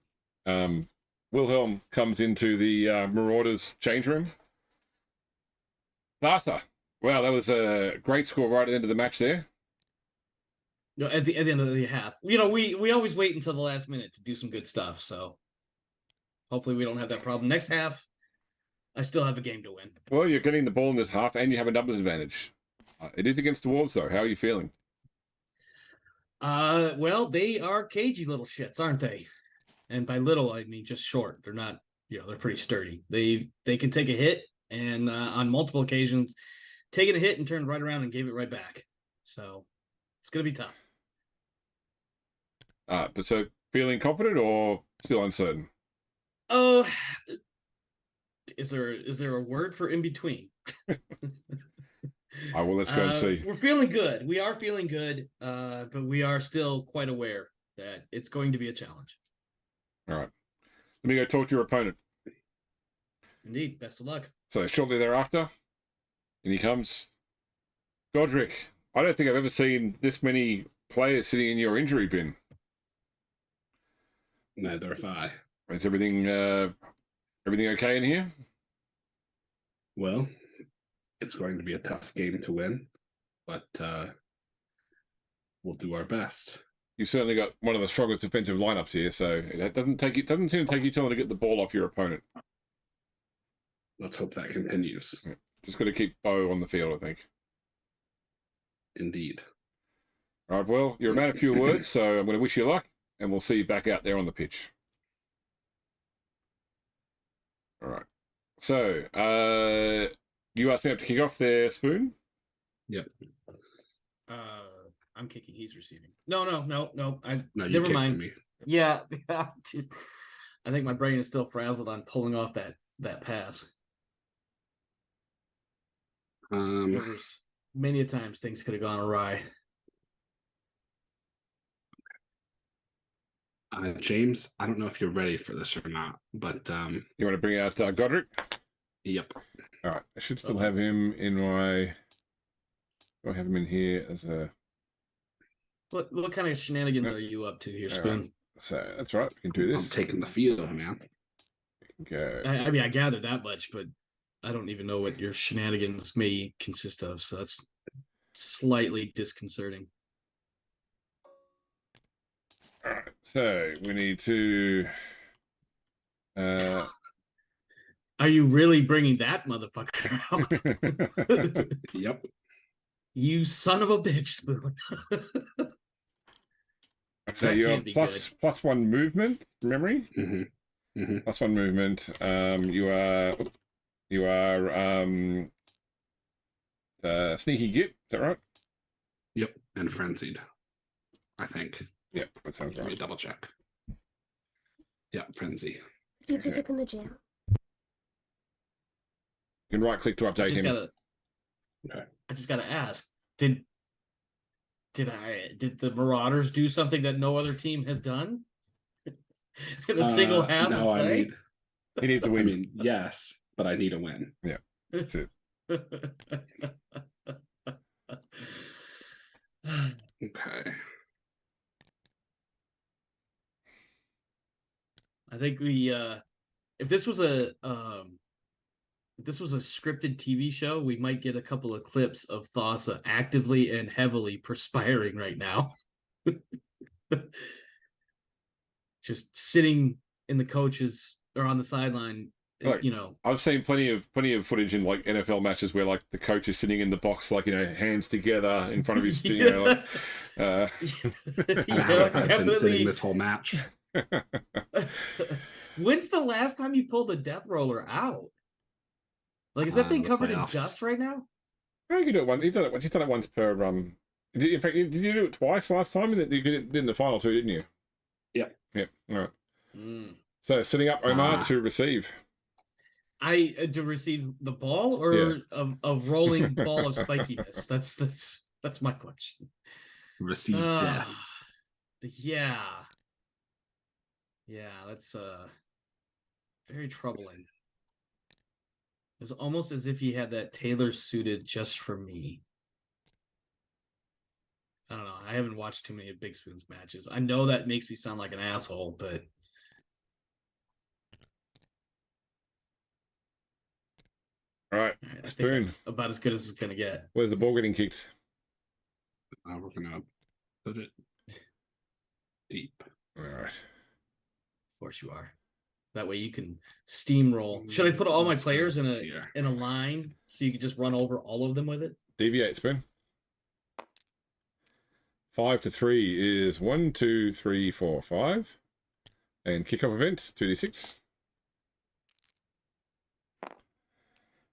[SPEAKER 1] Wilhelm comes into the Marauders change room. Faster. Wow, that was a great score right at the end of the match there.
[SPEAKER 3] No, at the end of the half. We always wait until the last minute to do some good stuff. So Hopefully we don't have that problem. Next half, I still have a game to win.
[SPEAKER 1] Well, you're getting the ball in this half, and you have a numbers advantage. It is against Dwarves, though. How are you feeling?
[SPEAKER 3] Well, they are cagey little shits, aren't they? And by little, I mean just short. They're not, they're pretty sturdy. They can take a hit, and on multiple occasions, taking a hit and turned right around and gave it right back. So it's gonna be tough.
[SPEAKER 1] But so feeling confident or still uncertain?
[SPEAKER 3] Oh, is there a word for in between?
[SPEAKER 1] Well, let's go and see.
[SPEAKER 3] We're feeling good. We are feeling good, but we are still quite aware that it's going to be a challenge.
[SPEAKER 1] All right. Let me go talk to your opponent.
[SPEAKER 3] Indeed. Best of luck.
[SPEAKER 1] So shortly thereafter, in he comes. Godric, I don't think I've ever seen this many players sitting in your injury bin.
[SPEAKER 2] Neither have I.
[SPEAKER 1] Is everything okay in here?
[SPEAKER 2] Well, it's going to be a tough game to win, but we'll do our best.
[SPEAKER 1] You certainly got one of the strongest defensive lineups here, so it doesn't seem to take you too long to get the ball off your opponent.
[SPEAKER 2] Let's hope that continues.
[SPEAKER 1] Yeah. Just got to keep Bo on the field, I think.
[SPEAKER 2] Indeed.
[SPEAKER 1] All right, well, you're a man of few words, so I'm going to wish you luck, and we'll see you back out there on the pitch. All right. So, you asking up to kick off there, Spoon?
[SPEAKER 2] Yep.
[SPEAKER 3] I'm kicking. He's receiving. No.
[SPEAKER 2] No, you
[SPEAKER 3] Never
[SPEAKER 2] kicked
[SPEAKER 3] mind.
[SPEAKER 2] to me.
[SPEAKER 3] Yeah. I think my brain is still frazzled on pulling off that pass. There's many a times things could have gone awry.
[SPEAKER 2] James, I don't know if you're ready for this or not, but
[SPEAKER 1] You want to bring out Godric?
[SPEAKER 2] yep.
[SPEAKER 1] All right. I should still have him in my... Do I have him in here as a...
[SPEAKER 3] What kind of shenanigans are you up to here, Spoon?
[SPEAKER 1] Right. So, that's right. We can do this.
[SPEAKER 2] I'm taking the field, man.
[SPEAKER 1] Go.
[SPEAKER 3] I mean, I gathered that much, but I don't even know what your shenanigans may consist of, so that's slightly disconcerting.
[SPEAKER 1] All right. So, we need to...
[SPEAKER 3] Are you really bringing that motherfucker out?
[SPEAKER 2] Yep.
[SPEAKER 3] You son of a bitch, Spoon.
[SPEAKER 1] So
[SPEAKER 3] That
[SPEAKER 1] you're
[SPEAKER 3] can't be
[SPEAKER 1] plus one movement, memory?
[SPEAKER 2] Mm-hmm. Mm-hmm.
[SPEAKER 1] Plus one movement. You are sneaky git, is that right?
[SPEAKER 2] Yep. And frenzied, I think.
[SPEAKER 1] Yep, that sounds
[SPEAKER 2] Let me
[SPEAKER 1] right.
[SPEAKER 2] double check. Yeah, frenzy.
[SPEAKER 4] Do you visit in the jail?
[SPEAKER 1] You can right click to update him.
[SPEAKER 2] Okay.
[SPEAKER 3] I just gotta ask, did the Marauders do something that no other team has done in a single half
[SPEAKER 2] no,
[SPEAKER 3] of play?
[SPEAKER 1] He needs to win.
[SPEAKER 2] Yes, but I need a win.
[SPEAKER 1] That's it.
[SPEAKER 2] Okay.
[SPEAKER 3] I think we if this was a scripted TV show, we might get a couple of clips of Thassa actively and heavily perspiring right now. Just sitting in the coaches or on the sideline,
[SPEAKER 1] Right. I've seen plenty of footage in like NFL matches where like the coach is sitting in the box, like hands together in front of his,
[SPEAKER 3] Yeah.
[SPEAKER 2] I've been
[SPEAKER 3] definitely.
[SPEAKER 2] sitting this whole match.
[SPEAKER 3] When's the last time you pulled a death roller out? Like, is that thing
[SPEAKER 2] The
[SPEAKER 3] covered in
[SPEAKER 2] playoffs.
[SPEAKER 3] dust right now?
[SPEAKER 1] You can do it once. He's done it once. He's done it once per. In fact, did you do it twice last time? You did in the final two, didn't you?
[SPEAKER 2] Yep.
[SPEAKER 1] Yep. All right.
[SPEAKER 3] Mm.
[SPEAKER 1] So setting up Omar to receive.
[SPEAKER 3] To receive the ball or a rolling ball of spikiness? That's my question.
[SPEAKER 2] Receive death.
[SPEAKER 3] Yeah. Yeah, that's very troubling. It's almost as if he had that tailor suited just for me. I don't know. I haven't watched too many of Big Spoon's matches. I know that makes me sound like an asshole, but
[SPEAKER 1] All right.
[SPEAKER 3] I think
[SPEAKER 1] Spoon.
[SPEAKER 3] I'm about as good as it's gonna get.
[SPEAKER 1] Where's the ball getting kicked?
[SPEAKER 2] We're gonna put it deep.
[SPEAKER 1] All right.
[SPEAKER 3] Of course you are. That way you can steamroll. Should I put all my players in
[SPEAKER 2] Here.
[SPEAKER 3] a line so you can just run over all of them with it?
[SPEAKER 1] Deviate, Spoon. 5 to 3 is 1, 2, 3, 4, 5. And kickoff event, 2d6.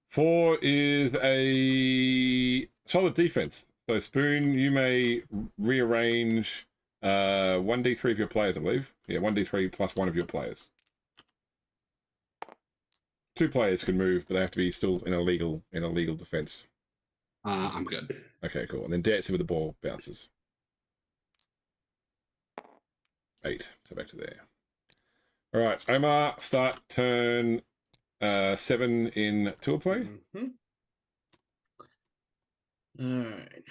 [SPEAKER 1] 4 is a solid defense. So, Spoon, you may rearrange 1d3 of your players, I believe. Yeah, 1d3 plus 1 of your players. 2 players can move, but they have to be still in a legal defense.
[SPEAKER 2] I'm good.
[SPEAKER 1] Okay, cool. And then dancing with the ball bounces. 8. So back to there. All right, Omar, start turn 7 in tour play.
[SPEAKER 3] Mm-hmm. All right.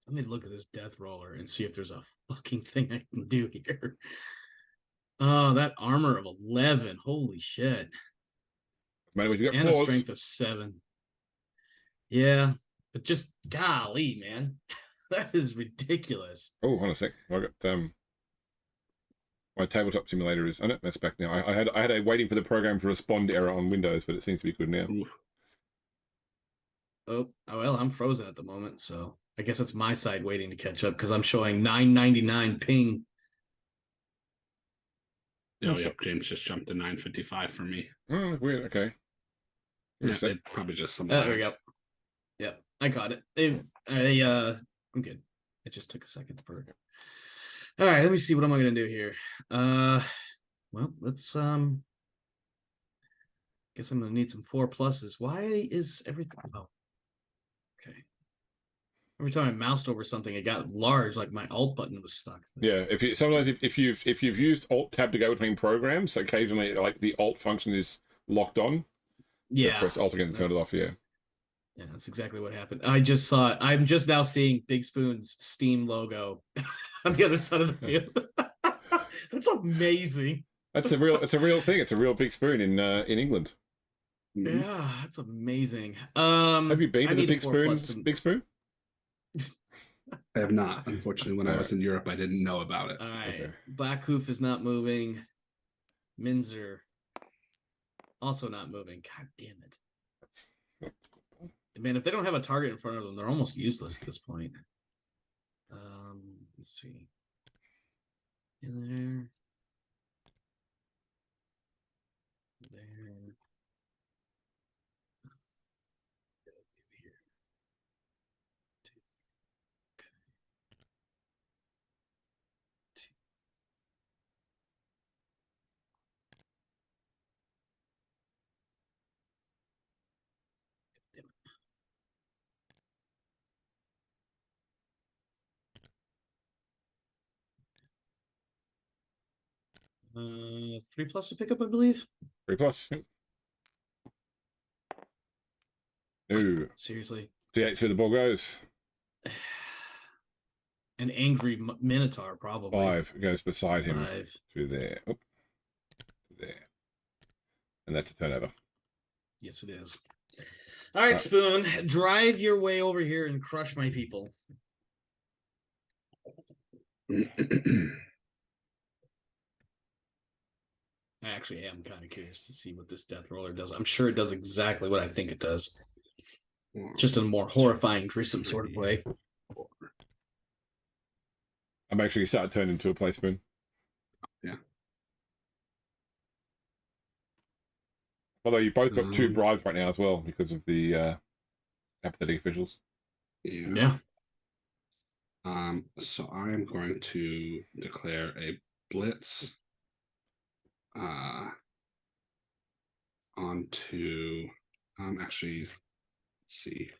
[SPEAKER 3] Let me look at this death roller and see if there's a fucking thing I can do here. Oh, that armor of 11. Holy shit.
[SPEAKER 1] Man, you got
[SPEAKER 3] And
[SPEAKER 1] claws.
[SPEAKER 3] a strength of 7. Yeah, but just golly, man. That is ridiculous.
[SPEAKER 1] Oh, hold on a sec. I got my tabletop simulator is. Oh no, that's back now. I had a waiting for the program to respond error on Windows, but it seems to be good now.
[SPEAKER 2] Oof.
[SPEAKER 3] Oh, well, I'm frozen at the moment, so I guess it's my side waiting to catch up because I'm showing 999 ping.
[SPEAKER 2] Oh, yep. James just jumped to 955 for me.
[SPEAKER 1] Oh, weird. Okay.
[SPEAKER 2] Yeah, it probably just some.
[SPEAKER 3] There we go. Yep, I got it. I'm good. It just took a second for. All right, let me see what am I gonna do here. Well, let's guess I'm gonna need some 4 pluses. Why is everything? Oh, okay. Every time I moused over something, it got large, like my alt button was stuck.
[SPEAKER 1] Yeah, if you've used Alt Tab to go between programs, occasionally like the Alt function is locked on.
[SPEAKER 3] Yeah,
[SPEAKER 1] press Alt again and turn it off. Yeah.
[SPEAKER 3] Yeah, that's exactly what happened. I just saw it. I'm just now seeing Big Spoon's Steam logo on the other side of the field. That's amazing.
[SPEAKER 1] It's a real thing. It's a real Big Spoon in England.
[SPEAKER 3] Yeah, that's amazing.
[SPEAKER 1] Have you been to the
[SPEAKER 3] Big
[SPEAKER 1] Big Spoon?
[SPEAKER 2] I have not. Unfortunately, when I was in Europe, I didn't know about it.
[SPEAKER 3] All right.
[SPEAKER 1] Okay.
[SPEAKER 3] Blackhoof is not moving. Minzer also not moving. God damn it. Man, if they don't have a target in front of them, they're almost useless at this point. Let's see. In there. There. Here. Okay. Damn it. 3 plus to pick up, I believe.
[SPEAKER 1] 3 plus. Ooh.
[SPEAKER 3] Seriously.
[SPEAKER 1] D8, so the ball goes.
[SPEAKER 3] An angry Minotaur, probably.
[SPEAKER 1] 5 goes beside him
[SPEAKER 3] 5.
[SPEAKER 1] to there. Oh, there. And that's a turnover.
[SPEAKER 3] Yes, it is. All right, Spoon, drive your way over here and crush my people. I actually am kind of curious to see what this death roller does. I'm sure it does exactly what I think it does. Just in a more horrifying, gruesome sort of way.
[SPEAKER 1] I'm actually starting to turn into a play Spoon.
[SPEAKER 2] Yeah.
[SPEAKER 1] Although you both got 2 bribes right now as well because of the apathetic officials.
[SPEAKER 2] Yeah. So I'm going to declare a blitz onto actually, let's see.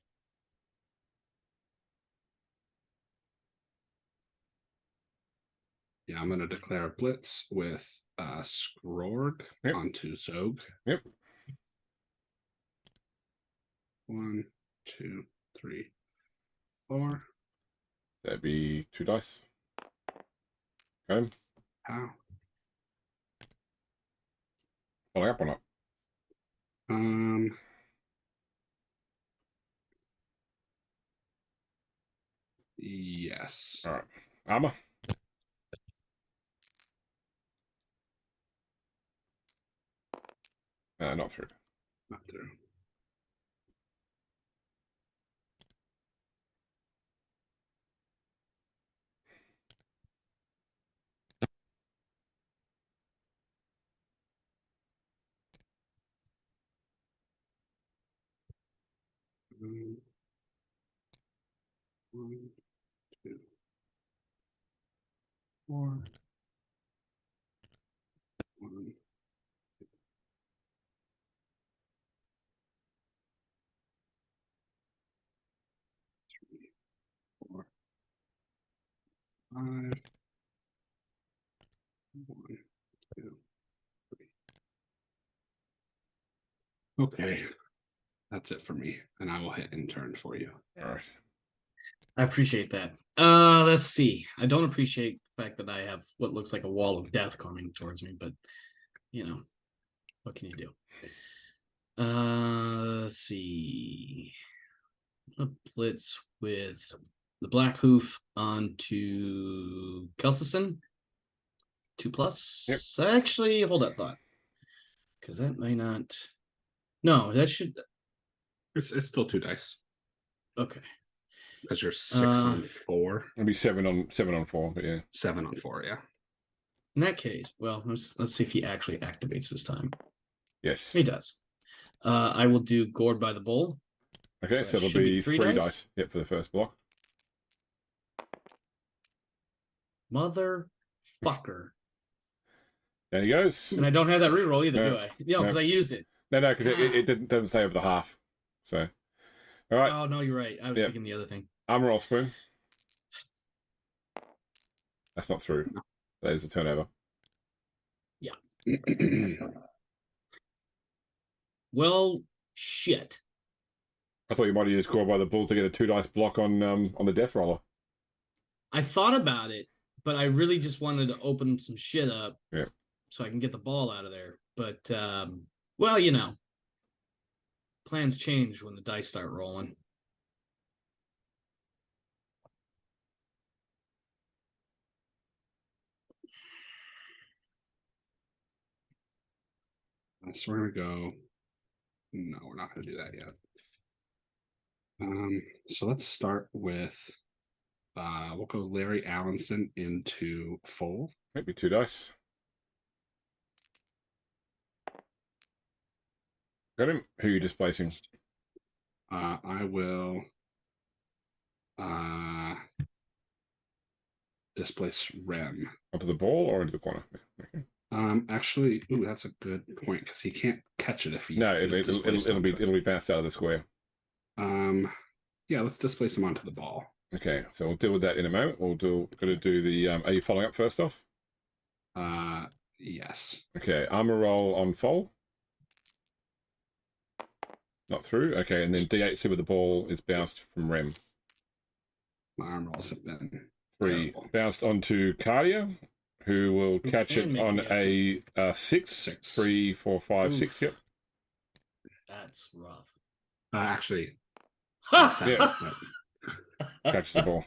[SPEAKER 2] Yeah, I'm going to declare a blitz with Skrorg onto Zog.
[SPEAKER 1] Yep.
[SPEAKER 2] 1, 2, 3, 4.
[SPEAKER 1] That'd be 2 dice. Okay.
[SPEAKER 2] How?
[SPEAKER 1] Following up or not?
[SPEAKER 2] Yes.
[SPEAKER 1] All right. Armor. Not through.
[SPEAKER 2] Not through. One, two, 4. 1, 3, 4, 5. 1, 2, 3. Okay, that's it for me, and I will hit intern for you.
[SPEAKER 1] All right.
[SPEAKER 3] I appreciate that. Let's see. I don't appreciate the fact that I have what looks like a wall of death coming towards me, but you know, what can you do? Let's see. A blitz with the Blackhoof onto Kelsison. 2+.
[SPEAKER 1] Yep.
[SPEAKER 3] Actually, hold that thought. Because that may not. No, that should.
[SPEAKER 2] It's still 2 dice.
[SPEAKER 3] Okay.
[SPEAKER 2] Because you're 6 on 4.
[SPEAKER 1] It'll be 7 on 4, but yeah.
[SPEAKER 2] 7 on 4, yeah.
[SPEAKER 3] In that case, well, let's see if he actually activates this time.
[SPEAKER 1] Yes.
[SPEAKER 3] He does. I will do Gored by the Bull.
[SPEAKER 1] Okay, so
[SPEAKER 3] that
[SPEAKER 1] it'll
[SPEAKER 3] should be
[SPEAKER 1] be
[SPEAKER 3] 3
[SPEAKER 1] 3
[SPEAKER 3] dice?
[SPEAKER 1] dice. Yep, for the first block.
[SPEAKER 3] Motherfucker.
[SPEAKER 1] There he goes.
[SPEAKER 3] And I don't have that reroll either,
[SPEAKER 1] No,
[SPEAKER 3] do I? Yeah, because
[SPEAKER 1] no.
[SPEAKER 3] I used it.
[SPEAKER 1] No, because it doesn't say over the half. So, all right.
[SPEAKER 3] Oh, no, you're right. I was
[SPEAKER 1] Yep.
[SPEAKER 3] thinking the other thing.
[SPEAKER 1] Armor roll spoon. That's not through.
[SPEAKER 2] No.
[SPEAKER 1] That is a turnover.
[SPEAKER 3] Well, shit.
[SPEAKER 1] I thought you might have used Core by the Bull to get a 2 dice block on the Death Roller.
[SPEAKER 3] I thought about it, but I really just wanted to open some shit up.
[SPEAKER 1] Yeah.
[SPEAKER 3] So I can get the ball out of there. But, well, you know, plans change when the dice start rolling.
[SPEAKER 2] So we're going to go. No, we're not going to do that yet. So let's start with. We'll go Larry Allenson into Foal.
[SPEAKER 1] Maybe 2 dice. Got him. Who are you displacing?
[SPEAKER 2] I will displace Rem.
[SPEAKER 1] Onto the ball or into the corner? Okay.
[SPEAKER 2] Actually, ooh, that's a good point because he can't catch it if he.
[SPEAKER 1] No,
[SPEAKER 2] is displaced onto it.
[SPEAKER 1] it'll be bounced out of the square.
[SPEAKER 2] Yeah, let's displace him onto the ball.
[SPEAKER 1] Okay, so we'll deal with that in a moment. Got to do the. Are you following up first off?
[SPEAKER 2] Yes.
[SPEAKER 1] Okay, armor roll on Foal. Not through. Okay, and then D8 with the ball is bounced from Rem.
[SPEAKER 2] My arm rolls have been
[SPEAKER 1] 3
[SPEAKER 2] terrible.
[SPEAKER 1] bounced onto Cardia, who will catch
[SPEAKER 3] can
[SPEAKER 1] it
[SPEAKER 3] make
[SPEAKER 1] on
[SPEAKER 3] the
[SPEAKER 1] a 6.
[SPEAKER 2] 6.
[SPEAKER 1] 3, 4, 5,
[SPEAKER 3] Oof.
[SPEAKER 1] 6. Yep.
[SPEAKER 3] That's rough.
[SPEAKER 2] Actually,
[SPEAKER 3] Ha!
[SPEAKER 2] 7. but
[SPEAKER 1] Catches the ball.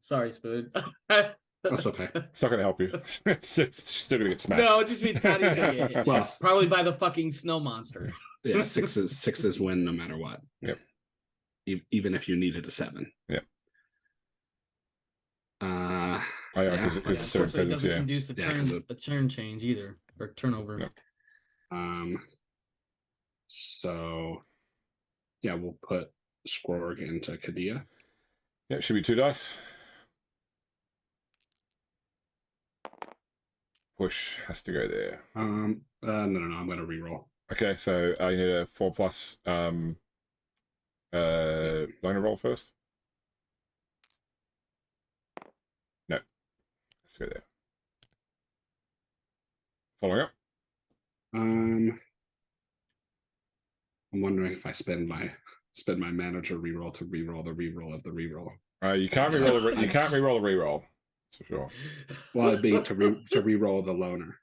[SPEAKER 3] Sorry, Spoon.
[SPEAKER 2] that's okay.
[SPEAKER 1] It's not going to help you. It's still going to get smashed.
[SPEAKER 3] No, it just means Patty's gonna get hit.
[SPEAKER 2] Well,
[SPEAKER 3] Probably by the fucking snow monster.
[SPEAKER 2] Yeah, sixes win no matter what.
[SPEAKER 1] Yep.
[SPEAKER 2] Even if you needed a 7.
[SPEAKER 1] Yep.
[SPEAKER 2] Yeah,
[SPEAKER 1] Because
[SPEAKER 3] Yeah, unfortunately, it doesn't
[SPEAKER 1] yeah.
[SPEAKER 3] induce
[SPEAKER 2] Yeah, 'cause
[SPEAKER 3] a turn change either, or turnover.
[SPEAKER 1] No.
[SPEAKER 2] So yeah, we'll put Skrorg into Kadia.
[SPEAKER 1] Yeah, should be 2 dice. Push has to go there.
[SPEAKER 2] No, I'm gonna reroll.
[SPEAKER 1] Okay, so you need a 4+ loner roll first. No, let's go there. Following up.
[SPEAKER 2] I'm wondering if I spend my manager reroll to reroll the reroll of the reroll.
[SPEAKER 1] You can't reroll you can't reroll a reroll. That's for sure.
[SPEAKER 2] Well, it'd be to reroll the loner.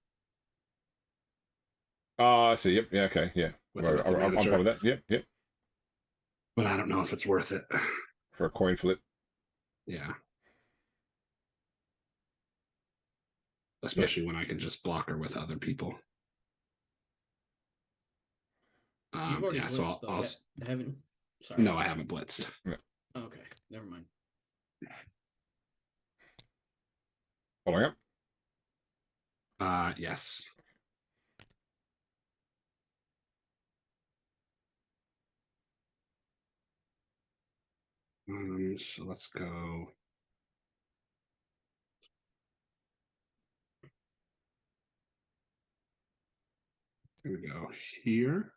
[SPEAKER 1] Oh, I see. Yep. Yeah. Okay. Yeah.
[SPEAKER 2] With
[SPEAKER 1] I'm
[SPEAKER 2] the
[SPEAKER 1] fine
[SPEAKER 2] manager.
[SPEAKER 1] with that. Yep. Yep.
[SPEAKER 2] But I don't know if it's worth it.
[SPEAKER 1] For a coin flip.
[SPEAKER 2] Yeah. Especially when I can just block her with other people.
[SPEAKER 3] You've already
[SPEAKER 2] Yeah,
[SPEAKER 3] blitzed,
[SPEAKER 2] so
[SPEAKER 3] though.
[SPEAKER 2] I'll
[SPEAKER 3] Haven't? Sorry.
[SPEAKER 2] no, I haven't blitzed.
[SPEAKER 3] Okay, never mind.
[SPEAKER 1] Following up.
[SPEAKER 2] Yes. So let's go. Here we go here.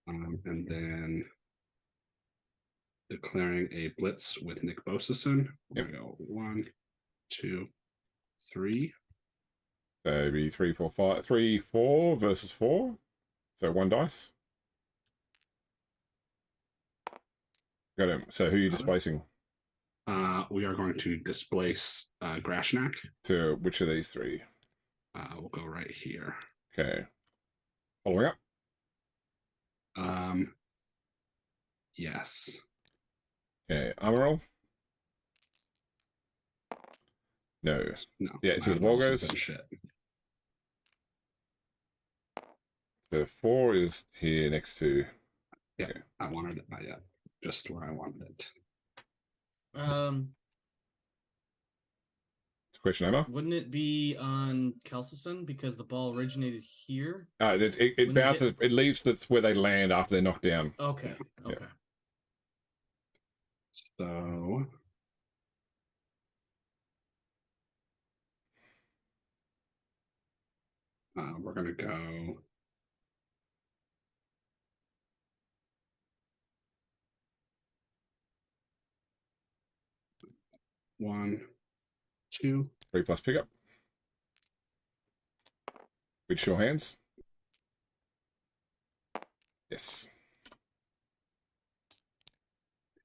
[SPEAKER 2] And then declaring a blitz with Nick Bosason. We're gonna go 1, 2, 3.
[SPEAKER 1] So it'd be 3, 4, 5, 3, 4 versus 4. So 1 dice. Got him. So who are you displacing?
[SPEAKER 2] We are going to displace Grashnak.
[SPEAKER 1] To which of these 3?
[SPEAKER 2] We'll go right here.
[SPEAKER 1] Okay. Following up.
[SPEAKER 2] Yes.
[SPEAKER 1] Okay. Armor roll. No.
[SPEAKER 2] No.
[SPEAKER 1] Yeah, so the ball goes.
[SPEAKER 2] Shit.
[SPEAKER 1] The 4 is here next to.
[SPEAKER 2] Yeah,
[SPEAKER 1] Okay.
[SPEAKER 2] I wanted it. Not yet. Just where I wanted it.
[SPEAKER 1] Question over.
[SPEAKER 3] Wouldn't it be on Kelsisan because the ball originated here?
[SPEAKER 1] It bounces. It leaves that's where they land after they're knocked down.
[SPEAKER 3] Okay. Okay.
[SPEAKER 1] Yeah.
[SPEAKER 2] So we're gonna go. One, 2.
[SPEAKER 1] 3 plus pickup. Which your hands? Yes.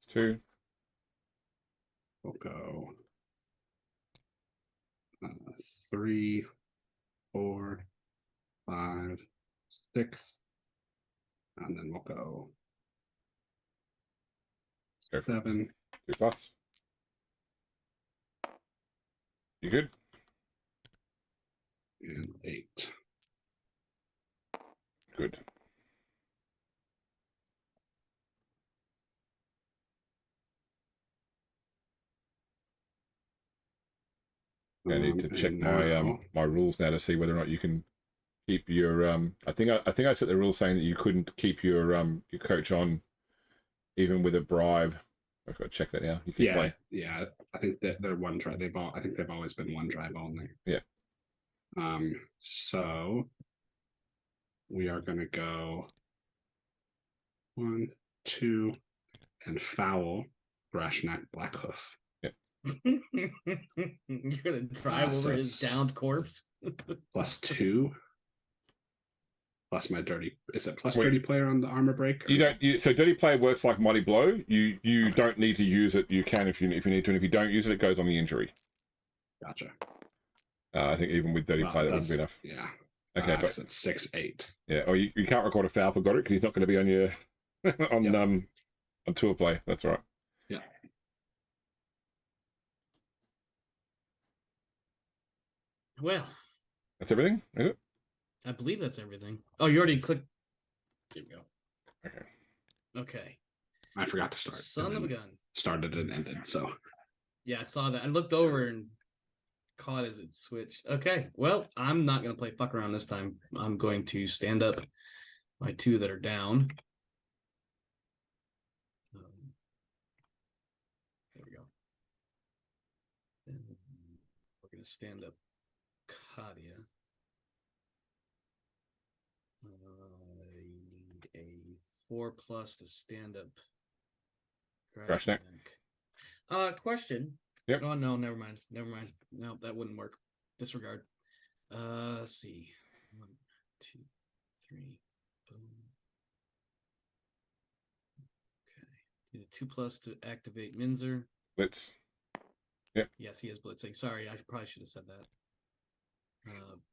[SPEAKER 1] 2.
[SPEAKER 2] We'll go 3, 4, 5, 6, and then we'll go
[SPEAKER 1] Go for
[SPEAKER 2] 7.
[SPEAKER 1] 2 plus. You good?
[SPEAKER 2] And 8.
[SPEAKER 1] Good. I need to check my rules now to see whether or not you can keep your I think I set the rule saying that you couldn't keep your coach on even with a bribe. I've got to check that now. You can play.
[SPEAKER 2] Yeah. I think that they're one drive. I think they've always been one drive only.
[SPEAKER 1] Yeah.
[SPEAKER 2] So we are gonna go 1, 2, and foul Grashnak Bloodhoof.
[SPEAKER 3] You're gonna drive over his downed corpse.
[SPEAKER 2] +2. Plus my dirty. Is it plus dirty player on the armor break?
[SPEAKER 1] Or? You don't. So dirty player works like mighty blow. You don't need to use it. You can if you need to, and if you don't use it, it goes on the injury.
[SPEAKER 2] Gotcha.
[SPEAKER 1] I think even with dirty play, that wouldn't be enough.
[SPEAKER 2] Yeah.
[SPEAKER 1] Okay,
[SPEAKER 2] but it's 6, 8.
[SPEAKER 1] Yeah. Or you can't record a foul for Godric because he's not going to be on your on tour play. That's right.
[SPEAKER 2] Yeah.
[SPEAKER 3] Well,
[SPEAKER 1] that's everything, is it?
[SPEAKER 3] I believe that's everything. Oh, you already clicked. Here we go.
[SPEAKER 1] Okay.
[SPEAKER 3] Okay.
[SPEAKER 2] I forgot to start.
[SPEAKER 3] Son of a gun.
[SPEAKER 2] Started and ended, so.
[SPEAKER 3] Yeah, I saw that. I looked over and caught as it switched. Okay, well, I'm not going to play fuck around this time. I'm going to stand up my 2 that are down. There we go. Then we're going to stand up Kadia. I need a 4+ to stand up
[SPEAKER 1] Grashnak.
[SPEAKER 3] Question.
[SPEAKER 1] Yep.
[SPEAKER 3] Oh no, never mind. No, that wouldn't work. Disregard. Let's see. 1, 2, 3. Boom. Okay. Need a 2+ to activate Minzer.
[SPEAKER 1] Blitz. Yep.
[SPEAKER 3] Yes, he is blitzing. Sorry, I probably should have said that.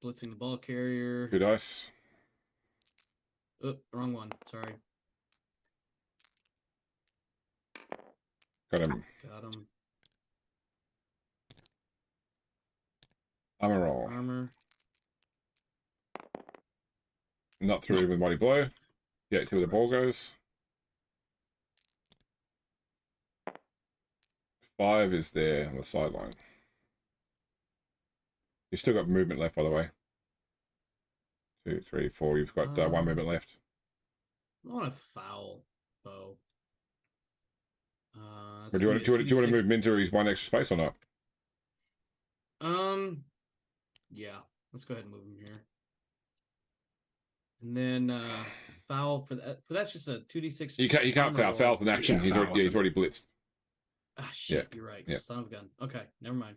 [SPEAKER 3] Blitzing the ball carrier.
[SPEAKER 1] 2 dice.
[SPEAKER 3] Oh, wrong one. Sorry.
[SPEAKER 1] Got him. Armor roll.
[SPEAKER 3] Armor.
[SPEAKER 1] Not through with Mighty Blow. Yeah, see where the ball goes. 5 is there on the sideline. You've still got movement left, by the way. 2, 3, 4. You've got 1 movement left.
[SPEAKER 3] I want to foul, though.
[SPEAKER 1] Or do you want to move Minzer 1 extra space or not?
[SPEAKER 3] Yeah. Let's go ahead and move him here. And then foul for that. For that's just a 2d6.
[SPEAKER 1] You can't foul. Foul's an action. He's already blitzed.
[SPEAKER 3] Ah, shit. Yeah. You're right. Yeah. Son of a gun. Okay, never mind.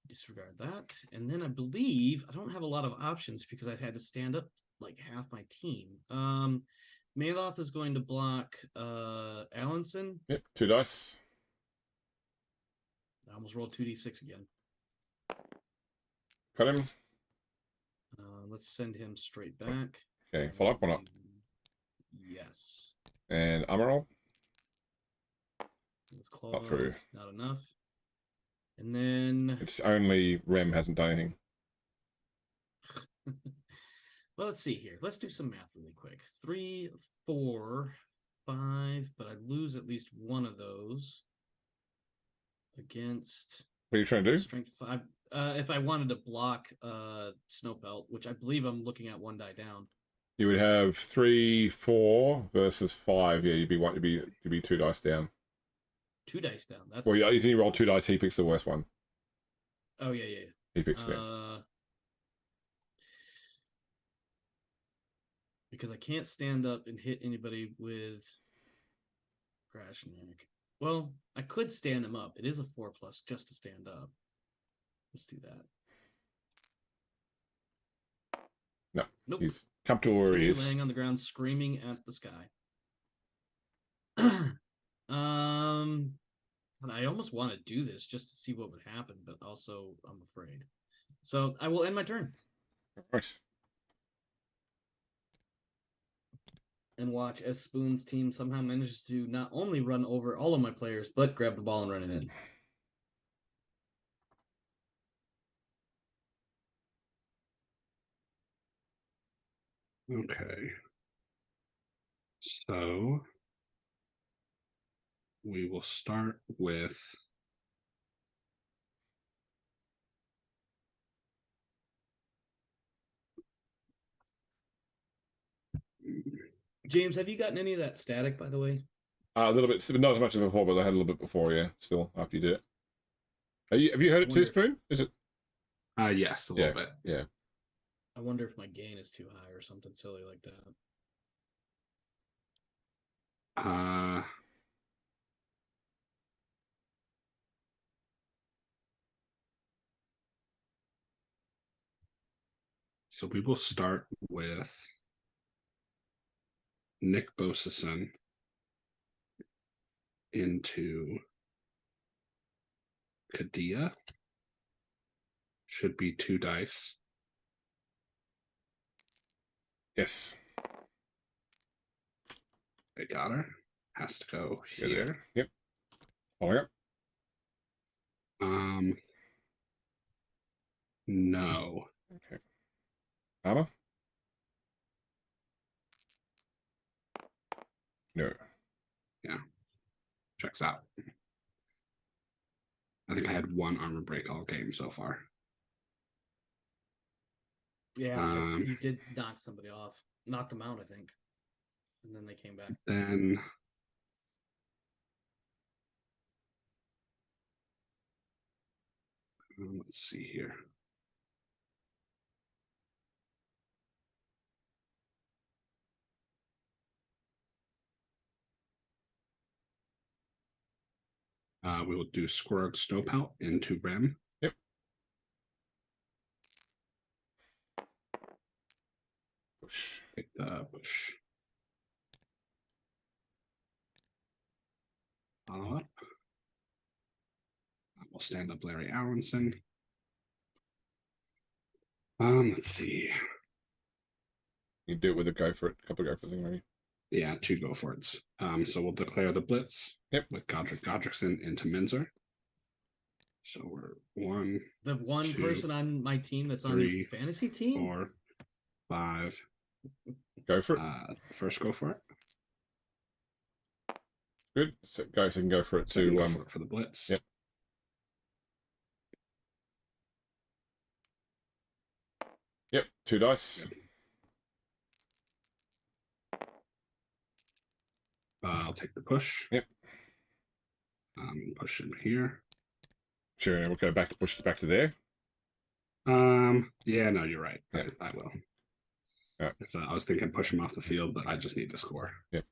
[SPEAKER 3] Disregard that. And then I believe I don't have a lot of options because I had to stand up like half my team. Maloth is going to block Allenson.
[SPEAKER 1] Yep, 2 dice.
[SPEAKER 3] I almost rolled 2d6 again.
[SPEAKER 1] Cut him.
[SPEAKER 3] Let's send him straight back.
[SPEAKER 1] Okay, follow up or not?
[SPEAKER 3] Yes.
[SPEAKER 1] And Amaral.
[SPEAKER 3] With claws, not enough. And then
[SPEAKER 1] it's only Rem hasn't done anything.
[SPEAKER 3] Well, let's see here. Let's do some math really quick. 3, 4, 5, but I lose at least one of those against.
[SPEAKER 1] What are you trying to do?
[SPEAKER 3] Strength 5. If I wanted to block Snowpelt, which I believe I'm looking at 1 die down.
[SPEAKER 1] You would have 3, 4 versus 5. Yeah, you'd be 2 dice down.
[SPEAKER 3] 2 dice down. That's
[SPEAKER 1] well, yeah. You roll 2 dice. He picks the worst one.
[SPEAKER 3] Oh yeah.
[SPEAKER 1] He picks it.
[SPEAKER 3] Because I can't stand up and hit anybody with Grashnak. Well, I could stand him up. It is a 4+ just to stand up. Let's do that.
[SPEAKER 1] No.
[SPEAKER 3] Nope.
[SPEAKER 1] He's comfortable where he is.
[SPEAKER 3] Laying on the ground, screaming at the sky. And I almost want to do this just to see what would happen, but also I'm afraid. So I will end my turn.
[SPEAKER 1] All right.
[SPEAKER 3] And watch as Spoon's team somehow manages to not only run over all of my players, but grab the ball and run it in.
[SPEAKER 2] Okay. So we will start with
[SPEAKER 3] James, have you gotten any of that static, by the way?
[SPEAKER 1] A little bit, not as much as before, but I had a little bit before, yeah, still, after you did it. Have you heard it too, Spoon? Is it?
[SPEAKER 2] Yes, a little bit.
[SPEAKER 1] Yeah.
[SPEAKER 3] I wonder if my gain is too high or something silly like that.
[SPEAKER 2] So we will start with Nick Bosason into Kadia. Should be 2 dice.
[SPEAKER 1] Yes.
[SPEAKER 2] I got her. Has to go here.
[SPEAKER 1] Yep. Oh, yeah.
[SPEAKER 2] No.
[SPEAKER 1] Okay. Armor? No.
[SPEAKER 2] Yeah. Checks out. I think I had 1 armor break all game so far.
[SPEAKER 3] Yeah, you did knock somebody off. Knocked them out, I think. And then they came back.
[SPEAKER 2] Then let's see here. We will do Skrorg Snowpelt into Rem.
[SPEAKER 1] Yep. Push.
[SPEAKER 2] Pick the push. Follow up. We'll stand up Larry Allenson. Let's see.
[SPEAKER 1] You do it with a go for it. A couple of go for it, maybe.
[SPEAKER 2] Yeah, 2 go for it. So we'll declare the blitz.
[SPEAKER 1] Yep.
[SPEAKER 2] With Godric Godrickson into Minzer. So we're 1.
[SPEAKER 3] The one
[SPEAKER 2] 2,
[SPEAKER 3] person on my team that's
[SPEAKER 2] 3,
[SPEAKER 3] on your fantasy team?
[SPEAKER 2] 4, 5,
[SPEAKER 1] Go for it.
[SPEAKER 2] First, go for it.
[SPEAKER 1] Good. So guys can go for it
[SPEAKER 2] Second,
[SPEAKER 1] to
[SPEAKER 2] go for the blitz.
[SPEAKER 1] Yep. Yep, 2 dice.
[SPEAKER 2] Good. I'll take the push.
[SPEAKER 1] Yep.
[SPEAKER 2] Push him here.
[SPEAKER 1] Sure, and we'll go back to push it back to there.
[SPEAKER 2] Yeah, no, you're right.
[SPEAKER 1] Yeah.
[SPEAKER 2] I will.
[SPEAKER 1] Yeah.
[SPEAKER 2] So I was thinking push him off the field, but I just need to score.
[SPEAKER 1] Yep.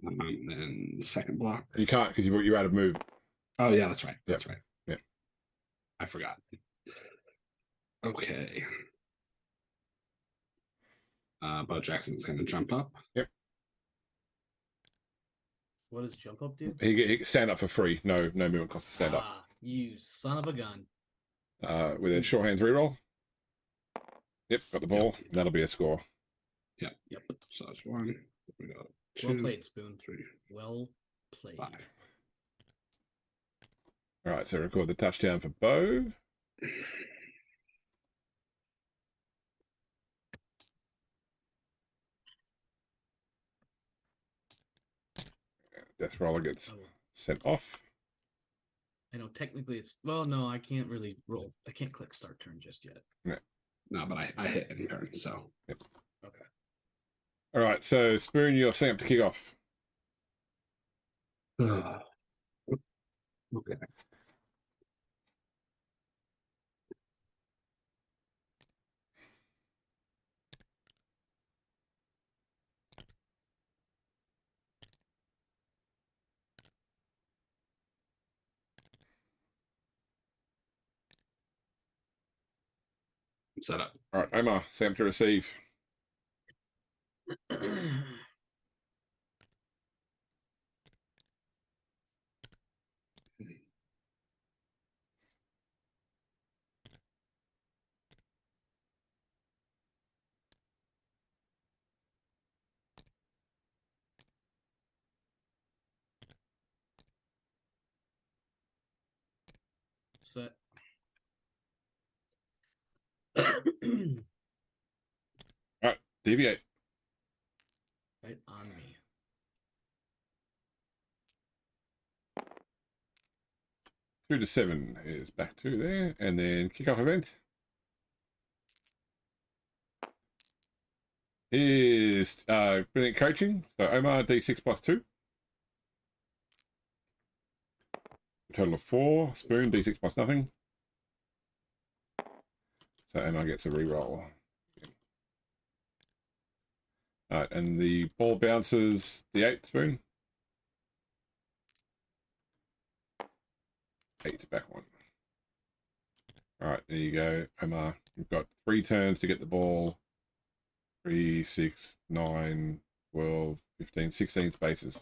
[SPEAKER 2] Then second block.
[SPEAKER 1] You can't because you're out of move.
[SPEAKER 2] Oh yeah, that's right.
[SPEAKER 1] Yep.
[SPEAKER 2] That's right.
[SPEAKER 1] Yep.
[SPEAKER 2] I forgot. Okay. Bo Jackson's going to jump up.
[SPEAKER 1] Yep.
[SPEAKER 3] What does jump up do?
[SPEAKER 1] He stand up for free. No movement cost to stand up.
[SPEAKER 3] You son of a gun.
[SPEAKER 1] With a short hands reroll. Yep, got the ball.
[SPEAKER 2] Yep.
[SPEAKER 1] That'll be a score.
[SPEAKER 3] Yep.
[SPEAKER 2] So that's 1. We got 2.
[SPEAKER 3] Well played, Spoon.
[SPEAKER 2] 3.
[SPEAKER 3] Well played.
[SPEAKER 2] 5.
[SPEAKER 1] All right, so record the touchdown for Bo. Death roller gets sent off.
[SPEAKER 3] I know technically it's no, I can't really roll. I can't click start turn just yet.
[SPEAKER 2] No, but I hit in turn, so.
[SPEAKER 1] Yep.
[SPEAKER 3] Okay.
[SPEAKER 1] All right, so Spoon, you're set up to kick off.
[SPEAKER 2] Okay. Set up.
[SPEAKER 1] All right, Omar, set up to receive.
[SPEAKER 3] Set.
[SPEAKER 1] All right, deviate.
[SPEAKER 3] Right on me.
[SPEAKER 1] Two to 7 is back to there, and then kickoff event is brilliant coaching. So Omar D6 plus 2. A total of 4. Spoon D6 plus nothing. So Omar gets a reroll. All right, and the ball bounces the 8, Spoon. 8 back 1. All right, there you go, Omar. You've got 3 turns to get the ball. 3, 6, 9, 12, 15, 16 spaces.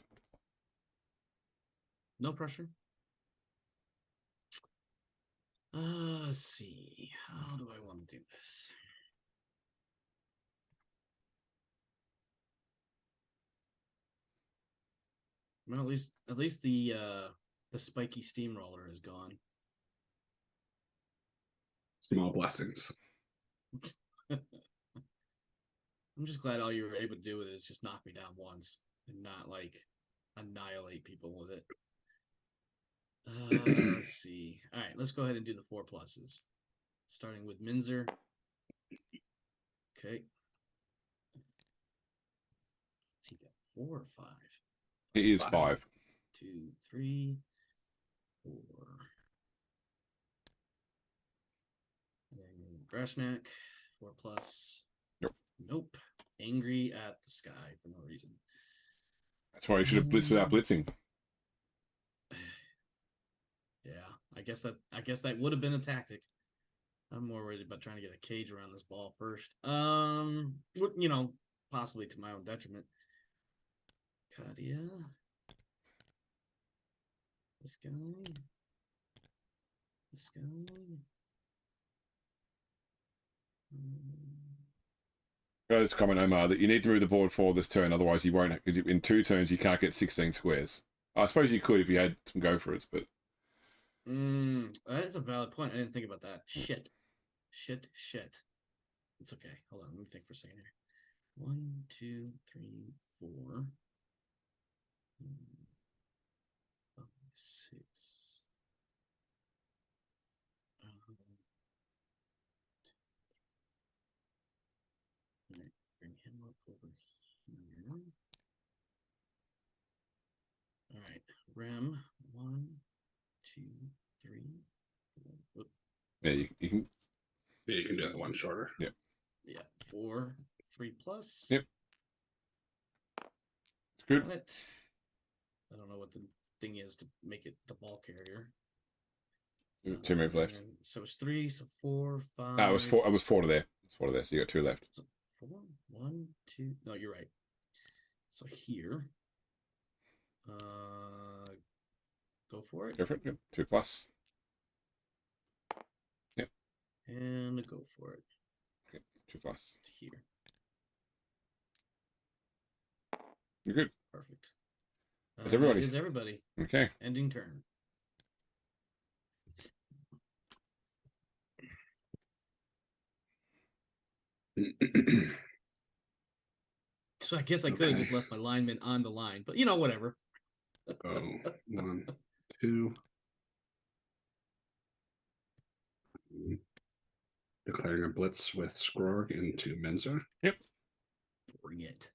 [SPEAKER 3] No pressure. Let's see. How do I want to do this? Well, at least the spiky steamroller is gone.
[SPEAKER 2] Small blessings.
[SPEAKER 3] I'm just glad all you were able to do with it is just knock me down once and not like annihilate people with it. Let's see. All right, let's go ahead and do the 4 pluses. Starting with Minzer. Okay. Is he got 4 or 5?
[SPEAKER 1] It is 5.
[SPEAKER 3] 2, 3, 4. And then Grashnak, 4 plus. Nope. Angry at the sky for no reason.
[SPEAKER 1] That's why you should have blitzed without blitzing.
[SPEAKER 3] Yeah, I guess that would have been a tactic. I'm more worried about trying to get a cage around this ball first. Possibly to my own detriment. Kadia. This guy. This guy.
[SPEAKER 1] Just comment, Omar, that you need to move the board forward this turn, otherwise you won't. Because in 2 turns you can't get 16 squares. I suppose you could if you had some go for it, but
[SPEAKER 3] that is a valid point. I didn't think about that. Shit. It's okay. Hold on. Let me think for a second here. 1, 2, 3, 4, 5, 6. All right, bring him up over here. All right, Rem. 1, 2, 3, 4.
[SPEAKER 1] Yeah, you can.
[SPEAKER 2] Yeah, you can do that one shorter.
[SPEAKER 1] Yeah.
[SPEAKER 3] Yeah, 4, 3 plus.
[SPEAKER 1] Yep. It's good.
[SPEAKER 3] Got it. I don't know what the thing is to make it the ball carrier.
[SPEAKER 1] 2 moves left.
[SPEAKER 3] So it's 3, so 4, 5.
[SPEAKER 1] No, it was 4. It was 4 to there. It's 4 to there. So you got 2 left.
[SPEAKER 3] So 4, 1, 2. No, you're right. So here, go for it.
[SPEAKER 1] Go for it. Yep. 2 plus. Yep.
[SPEAKER 3] And go for it.
[SPEAKER 1] Okay. 2 plus.
[SPEAKER 3] Here.
[SPEAKER 1] You're good.
[SPEAKER 3] Perfect.
[SPEAKER 1] That's everybody.
[SPEAKER 3] That is everybody.
[SPEAKER 1] Okay.
[SPEAKER 3] Ending turn. So I guess I could have just left my lineman on the line, but you know, whatever.
[SPEAKER 2] Oh, 1, 2. Declaring a blitz with Skrorg into Menzer.
[SPEAKER 1] Yep.
[SPEAKER 3] Bring it.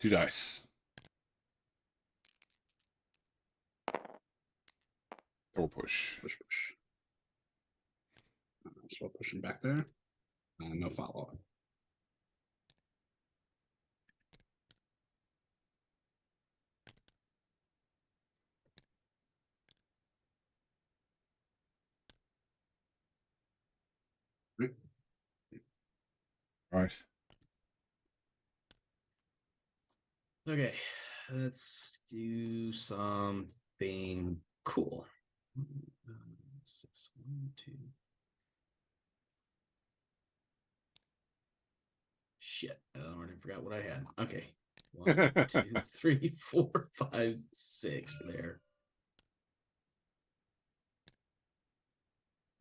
[SPEAKER 1] 2 dice. Double push.
[SPEAKER 2] Push, push. So pushing back there. No follow up.
[SPEAKER 1] Right.
[SPEAKER 3] Okay, let's do something cool. 6, 1, 2. Shit, I already forgot what I had. Okay, 1, 2, 3, 4, 5, 6 there.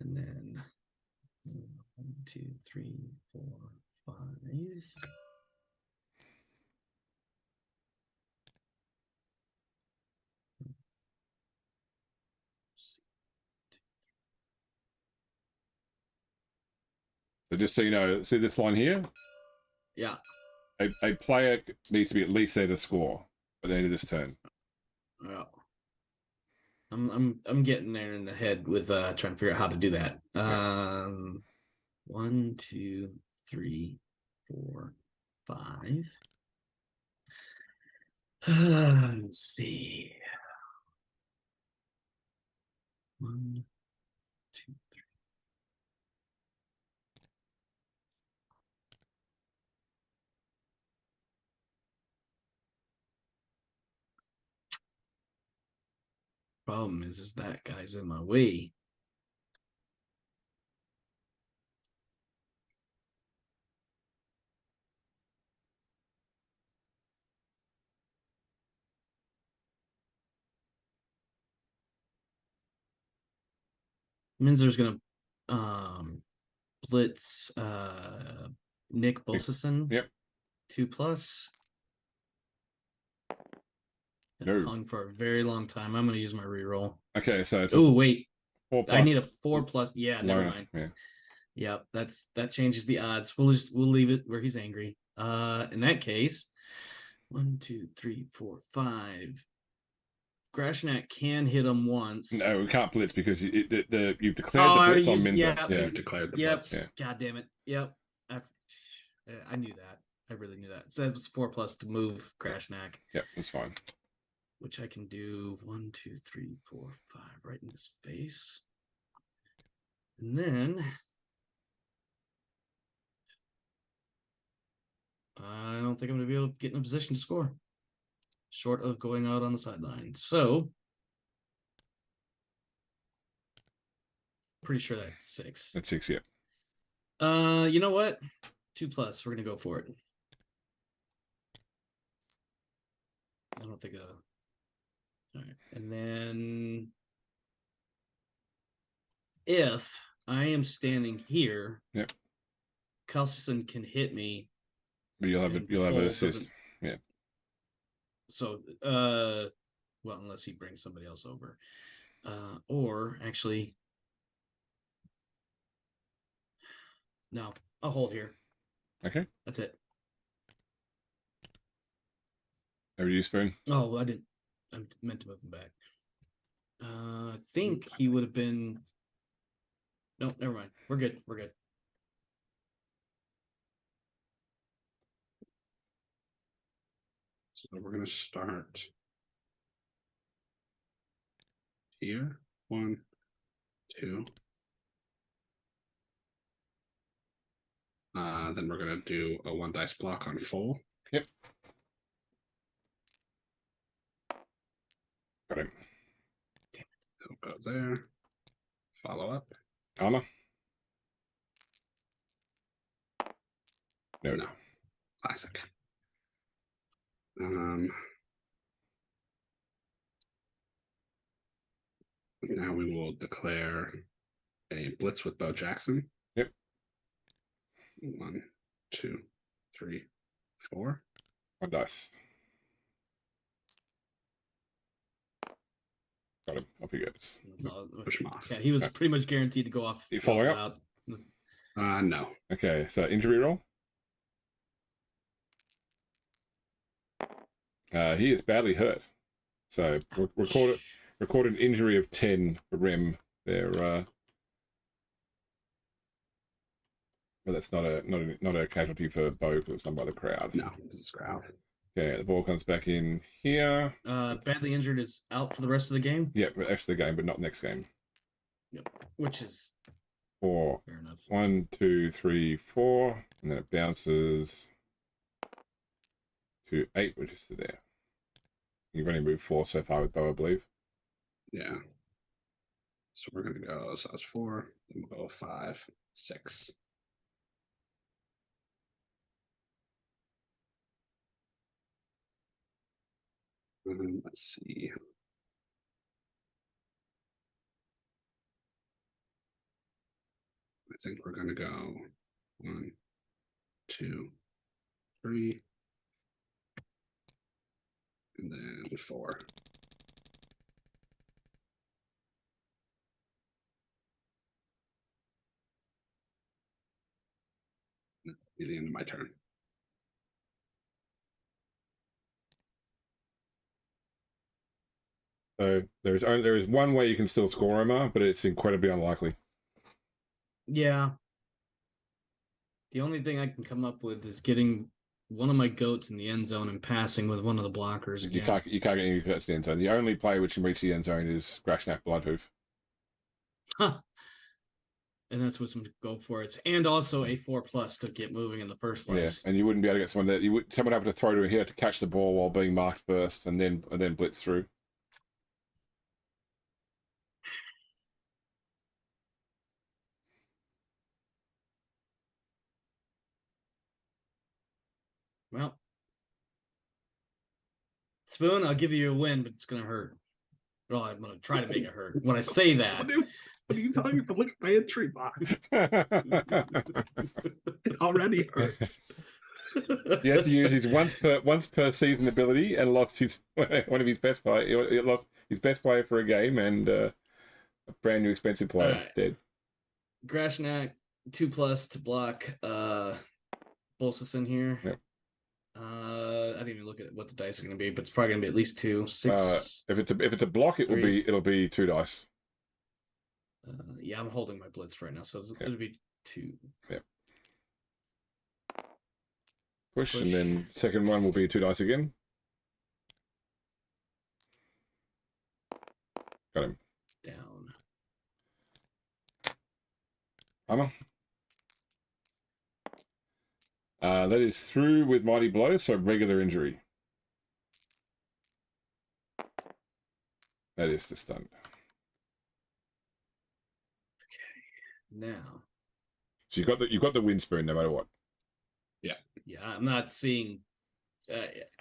[SPEAKER 3] And then 1, 2, 3, 4, 5.
[SPEAKER 1] So just so you know, see this line here?
[SPEAKER 3] Yeah.
[SPEAKER 1] A player needs to be at least there to score at the end of this turn.
[SPEAKER 3] Yeah. I'm getting there in the head with trying to figure out how to do that. 1, 2, 3, 4, 5. Let's see. 1, 2, 3. Problem is that guy's in my way. Minzer's gonna blitz Nick Bosason.
[SPEAKER 1] Yep.
[SPEAKER 3] 2 plus.
[SPEAKER 1] No.
[SPEAKER 3] Hung for a very long time. I'm gonna use my reroll.
[SPEAKER 1] Okay, so it's
[SPEAKER 3] Oh wait,
[SPEAKER 1] 4 plus.
[SPEAKER 3] I need a 4 plus. Yeah, never
[SPEAKER 1] loner.
[SPEAKER 3] mind.
[SPEAKER 1] Yeah.
[SPEAKER 3] Yep, that changes the odds. We'll leave it where he's angry. In that case, 1, 2, 3, 4, 5. Grashnak can hit him once.
[SPEAKER 1] No, we can't blitz because you've declared
[SPEAKER 3] Oh,
[SPEAKER 1] the blitz on Minzer.
[SPEAKER 3] yeah.
[SPEAKER 1] Yeah.
[SPEAKER 2] You've declared the
[SPEAKER 3] Yep.
[SPEAKER 2] blitz.
[SPEAKER 1] Yeah.
[SPEAKER 3] God damn it. Yep. I knew that. I really knew that. So that was 4 plus to move Grashnak,
[SPEAKER 1] Yep, that's fine.
[SPEAKER 3] which I can do 1, 2, 3, 4, 5 right in his face. And then I don't think I'm going to be able to get in a position to score, short of going out on the sideline. So, pretty sure that's 6.
[SPEAKER 1] That's 6, yeah.
[SPEAKER 3] You know what? 2 plus. We're going to go for it. I don't think that'll. All right. And then if I am standing here,
[SPEAKER 1] Yep.
[SPEAKER 3] Carlson can hit me.
[SPEAKER 1] But you'll have
[SPEAKER 3] and
[SPEAKER 1] you'll have an
[SPEAKER 3] Foal
[SPEAKER 1] assist.
[SPEAKER 3] doesn't-
[SPEAKER 1] Yeah.
[SPEAKER 3] So, well, unless he brings somebody else over, or actually, no, I'll hold here.
[SPEAKER 1] Okay.
[SPEAKER 3] That's it.
[SPEAKER 1] Over to you, Spoon.
[SPEAKER 3] Oh, I didn't. I meant to move him back. I think he would have been. No, never mind. We're good. We're good.
[SPEAKER 2] So we're going to start here. 1, 2. Then we're going to do a 1 dice block on Foal.
[SPEAKER 1] Yep. Got him.
[SPEAKER 2] He'll go there. Follow up.
[SPEAKER 1] Armor.
[SPEAKER 2] No. Classic. Now we will declare a blitz with Bo Jackson.
[SPEAKER 1] Yep.
[SPEAKER 2] 1, 2, 3, 4.
[SPEAKER 1] 1 dice. Got him. Off he goes.
[SPEAKER 2] Push him off.
[SPEAKER 3] Yeah, he was pretty much guaranteed to go off.
[SPEAKER 1] You following up?
[SPEAKER 2] No.
[SPEAKER 1] Okay, so injury roll. He is badly hurt. So recorded injury of 10 for Rem there. But that's not a casualty for Bo because it was done by the crowd.
[SPEAKER 2] No, this is crowd.
[SPEAKER 1] Okay, the ball comes back in here.
[SPEAKER 3] Badly injured is out for the rest of the game.
[SPEAKER 1] Yeah, rest of the game, but not next game.
[SPEAKER 3] Yep, which is
[SPEAKER 1] 4.
[SPEAKER 3] fair enough.
[SPEAKER 1] 1, 2, 3, 4, and then it bounces to 8, which is to there. You've only moved 4 so far with Bo, I believe.
[SPEAKER 2] Yeah. So we're gonna go. So that's 4. Then we'll go 5, 6. Let's see. I think we're gonna go 1, 2, 3, and then 4. That'll be the end of my turn.
[SPEAKER 1] So there is one way you can still score Omar, but it's incredibly unlikely.
[SPEAKER 3] Yeah. The only thing I can come up with is getting one of my goats in the end zone and passing with one of the blockers again.
[SPEAKER 1] You can't get any goats to the end zone. The only player which can reach the end zone is Grashnak Bloodhoof.
[SPEAKER 3] Huh. And that's what's going to go for it. And also a 4+ to get moving in the first place.
[SPEAKER 1] Yeah, and you wouldn't be able to get someone have to throw to here to catch the ball while being marked first, and then blitz through.
[SPEAKER 3] Well, Spoon, I'll give you a win, but it's going to hurt. Well, I'm going to try to make it hurt. When I say that,
[SPEAKER 2] What are you telling me? Look at my entry box. It already hurts.
[SPEAKER 1] You have to use his once per season ability, and lost one of his best player. He lost his best player for a game, and a brand new expensive player dead.
[SPEAKER 3] Grashnak 2+ to block Bolsus in here.
[SPEAKER 1] Yep.
[SPEAKER 3] I didn't even look at what the dice are going to be, but it's probably going to be at least 2, 6.
[SPEAKER 1] If it's a block, it'll be 2 dice.
[SPEAKER 3] Yeah, I'm holding my blitz right now, so it'll be 2.
[SPEAKER 1] Yep. Push, and then second one will be 2 dice again. Got him.
[SPEAKER 3] Down.
[SPEAKER 1] Hammer. That is through with Mighty Blow, so regular injury. That is the stun.
[SPEAKER 3] Now,
[SPEAKER 1] so you've got the wind spoon no matter what.
[SPEAKER 3] Yeah, I'm not seeing.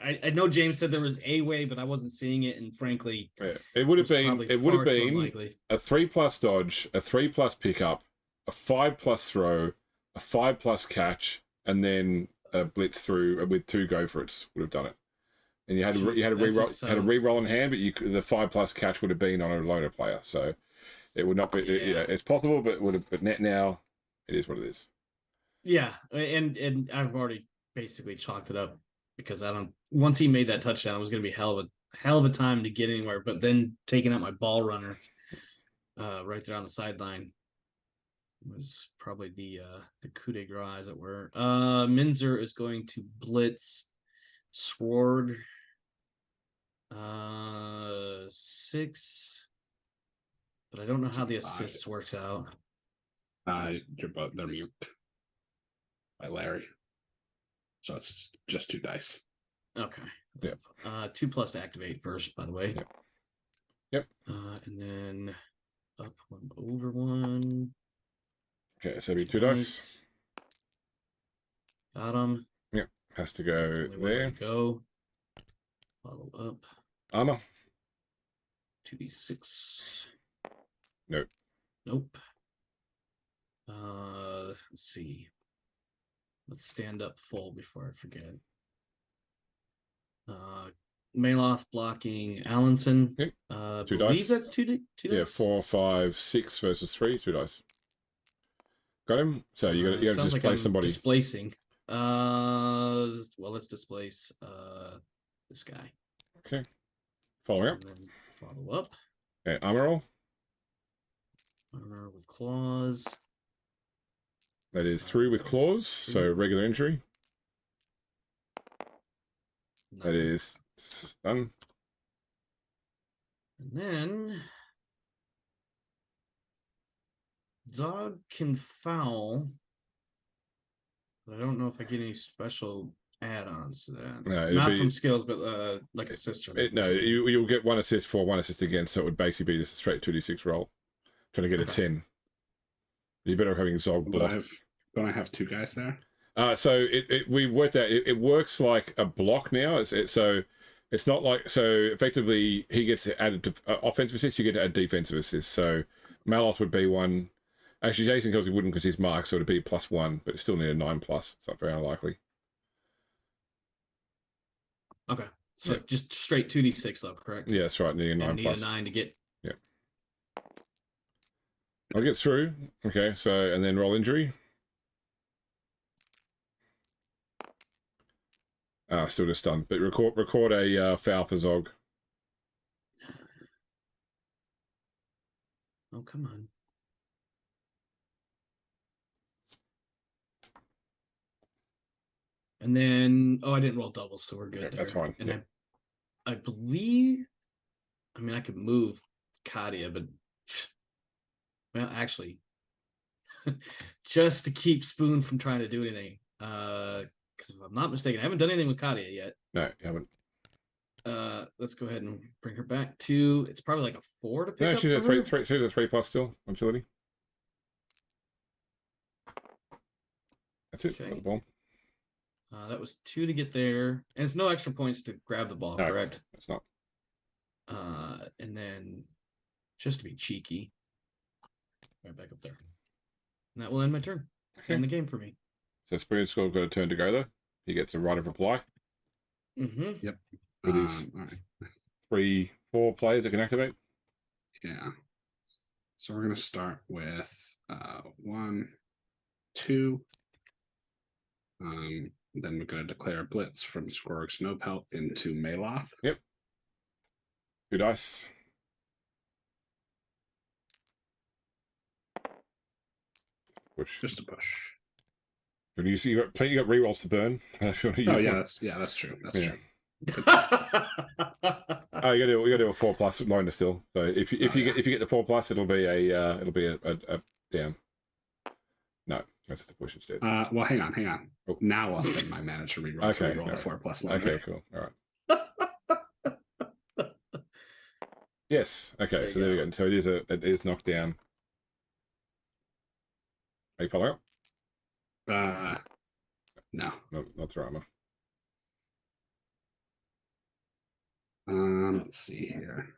[SPEAKER 3] I know James said there was a way, but I wasn't seeing it, and frankly,
[SPEAKER 1] it would have been a 3+ dodge, a 3+ pickup, a 5+ throw, a 5+ catch, and then a blitz through with 2 go for it would have done it. And you had
[SPEAKER 3] Jeez,
[SPEAKER 1] you had a
[SPEAKER 3] that
[SPEAKER 1] reroll
[SPEAKER 3] just
[SPEAKER 1] had a
[SPEAKER 3] sounds-
[SPEAKER 1] reroll in hand, but the 5+ catch would have been on a loner player, so it would not be.
[SPEAKER 3] Yeah.
[SPEAKER 1] It's possible, but it would have. But net now, it is what it is.
[SPEAKER 3] Yeah, and I've already basically chalked it up because I don't. Once he made that touchdown, it was going to be hell of a time to get anywhere. But then taking out my ball runner, right there on the sideline, was probably the coup de grace, as it were. Minzer is going to blitz Skrorg 6, but I don't know how the assists works out.
[SPEAKER 2] They're mute by Larry, so it's just 2 dice.
[SPEAKER 3] Okay.
[SPEAKER 1] Yeah.
[SPEAKER 3] 2+ to activate first, by the way.
[SPEAKER 1] Yep.
[SPEAKER 3] And then up 1 over 1.
[SPEAKER 1] Okay, so it'll be 2 dice.
[SPEAKER 3] Got him.
[SPEAKER 1] Yep, has to go there.
[SPEAKER 3] Go. Follow up.
[SPEAKER 1] Armor.
[SPEAKER 3] 2d6.
[SPEAKER 1] Nope.
[SPEAKER 3] Nope. Let's see. Let's stand up full before I forget. Maloth blocking Allenson.
[SPEAKER 1] Yep. 2
[SPEAKER 3] believe
[SPEAKER 1] dice.
[SPEAKER 3] that's 2 dice.
[SPEAKER 1] Yeah, 4, 5, 6 versus 3, 2 dice. Got him. So you got to
[SPEAKER 3] Sounds
[SPEAKER 1] displace
[SPEAKER 3] like I'm
[SPEAKER 1] somebody.
[SPEAKER 3] Displacing. Well, let's displace this guy.
[SPEAKER 1] Okay. Following up.
[SPEAKER 3] And then follow up.
[SPEAKER 1] Okay, armor roll.
[SPEAKER 3] Armor with claws.
[SPEAKER 1] That is 3 with claws, so regular injury. That
[SPEAKER 3] Nothing.
[SPEAKER 1] is stun.
[SPEAKER 3] And then dog can foul, but I don't know if I get any special add-ons to that.
[SPEAKER 1] No, it'd
[SPEAKER 3] Not
[SPEAKER 1] be-
[SPEAKER 3] from skills, but like assists.
[SPEAKER 1] No, you'll get 1 assist for 1 assist against, so it would basically be just a straight 2d6 roll. Trying to get a 10. You better having Zog block.
[SPEAKER 2] Don't I have 2 guys there?
[SPEAKER 1] So we worked out it works like a block now. So it's not like, so effectively he gets added to offensive assist, you get to add defensive assist. So Maloth would be 1. Actually, Jason Kelsey wouldn't because he's marked, so it'd be +1, but it still need a 9+. It's not very unlikely.
[SPEAKER 3] Okay, so
[SPEAKER 1] Yeah.
[SPEAKER 3] just straight 2d6 though, correct?
[SPEAKER 1] Yeah, that's right. Need a 9+.
[SPEAKER 3] Need a 9 to get.
[SPEAKER 1] Yeah. I'll get through. Okay, so and then roll injury. Still just stunned, but record a foul for Zog.
[SPEAKER 3] Oh, come on. And then, I didn't roll doubles, so we're good there.
[SPEAKER 1] That's fine.
[SPEAKER 3] And
[SPEAKER 1] Yeah.
[SPEAKER 3] I believe, I mean, I could move Katia, but well, actually, just to keep Spoon from trying to do anything. Because if I'm not mistaken, I haven't done anything with Katia yet.
[SPEAKER 1] No, you haven't.
[SPEAKER 3] Let's go ahead and bring her back to. It's probably like a 4 to pick
[SPEAKER 1] No,
[SPEAKER 3] up.
[SPEAKER 1] she's
[SPEAKER 3] for
[SPEAKER 1] at
[SPEAKER 3] her.
[SPEAKER 1] 3. She's at 3+ still. Agility. That's it.
[SPEAKER 3] Okay.
[SPEAKER 1] Got the ball.
[SPEAKER 3] That was 2 to get there, and it's no extra points to grab the ball,
[SPEAKER 1] No,
[SPEAKER 3] correct?
[SPEAKER 1] it's not.
[SPEAKER 3] And then just to be cheeky, right back up there. And that will end my turn.
[SPEAKER 1] Okay.
[SPEAKER 3] End the game for me.
[SPEAKER 1] So Spoon's got a turn to go though. He gets a right of reply.
[SPEAKER 3] Mm-hmm.
[SPEAKER 2] Yep.
[SPEAKER 1] It is
[SPEAKER 2] all right.
[SPEAKER 1] 3, 4 players that can activate.
[SPEAKER 2] Yeah. So we're gonna start with 1, 2. Then we're gonna declare a blitz from Skrorg Snowpelt into Maloth.
[SPEAKER 1] 2 dice. Push.
[SPEAKER 2] Just a push.
[SPEAKER 1] And you see, you got rerolls to burn.
[SPEAKER 2] Oh yeah, that's true. That's
[SPEAKER 1] Yeah.
[SPEAKER 2] true.
[SPEAKER 1] Oh, you gotta do a 4+ loner still. So if you get the 4+, it'll be a down. No, that's the push instead.
[SPEAKER 2] Well, hang on.
[SPEAKER 1] Oh.
[SPEAKER 2] Now I'll spend my mana to reroll.
[SPEAKER 1] Okay,
[SPEAKER 2] So reroll
[SPEAKER 1] no.
[SPEAKER 2] a 4+ loner.
[SPEAKER 1] Okay, cool. All right. Yes. Okay.
[SPEAKER 3] There
[SPEAKER 1] So
[SPEAKER 3] you
[SPEAKER 1] there we go. So it is knocked down. Are you following up?
[SPEAKER 2] No.
[SPEAKER 1] No, not through armor.
[SPEAKER 2] Let's see here.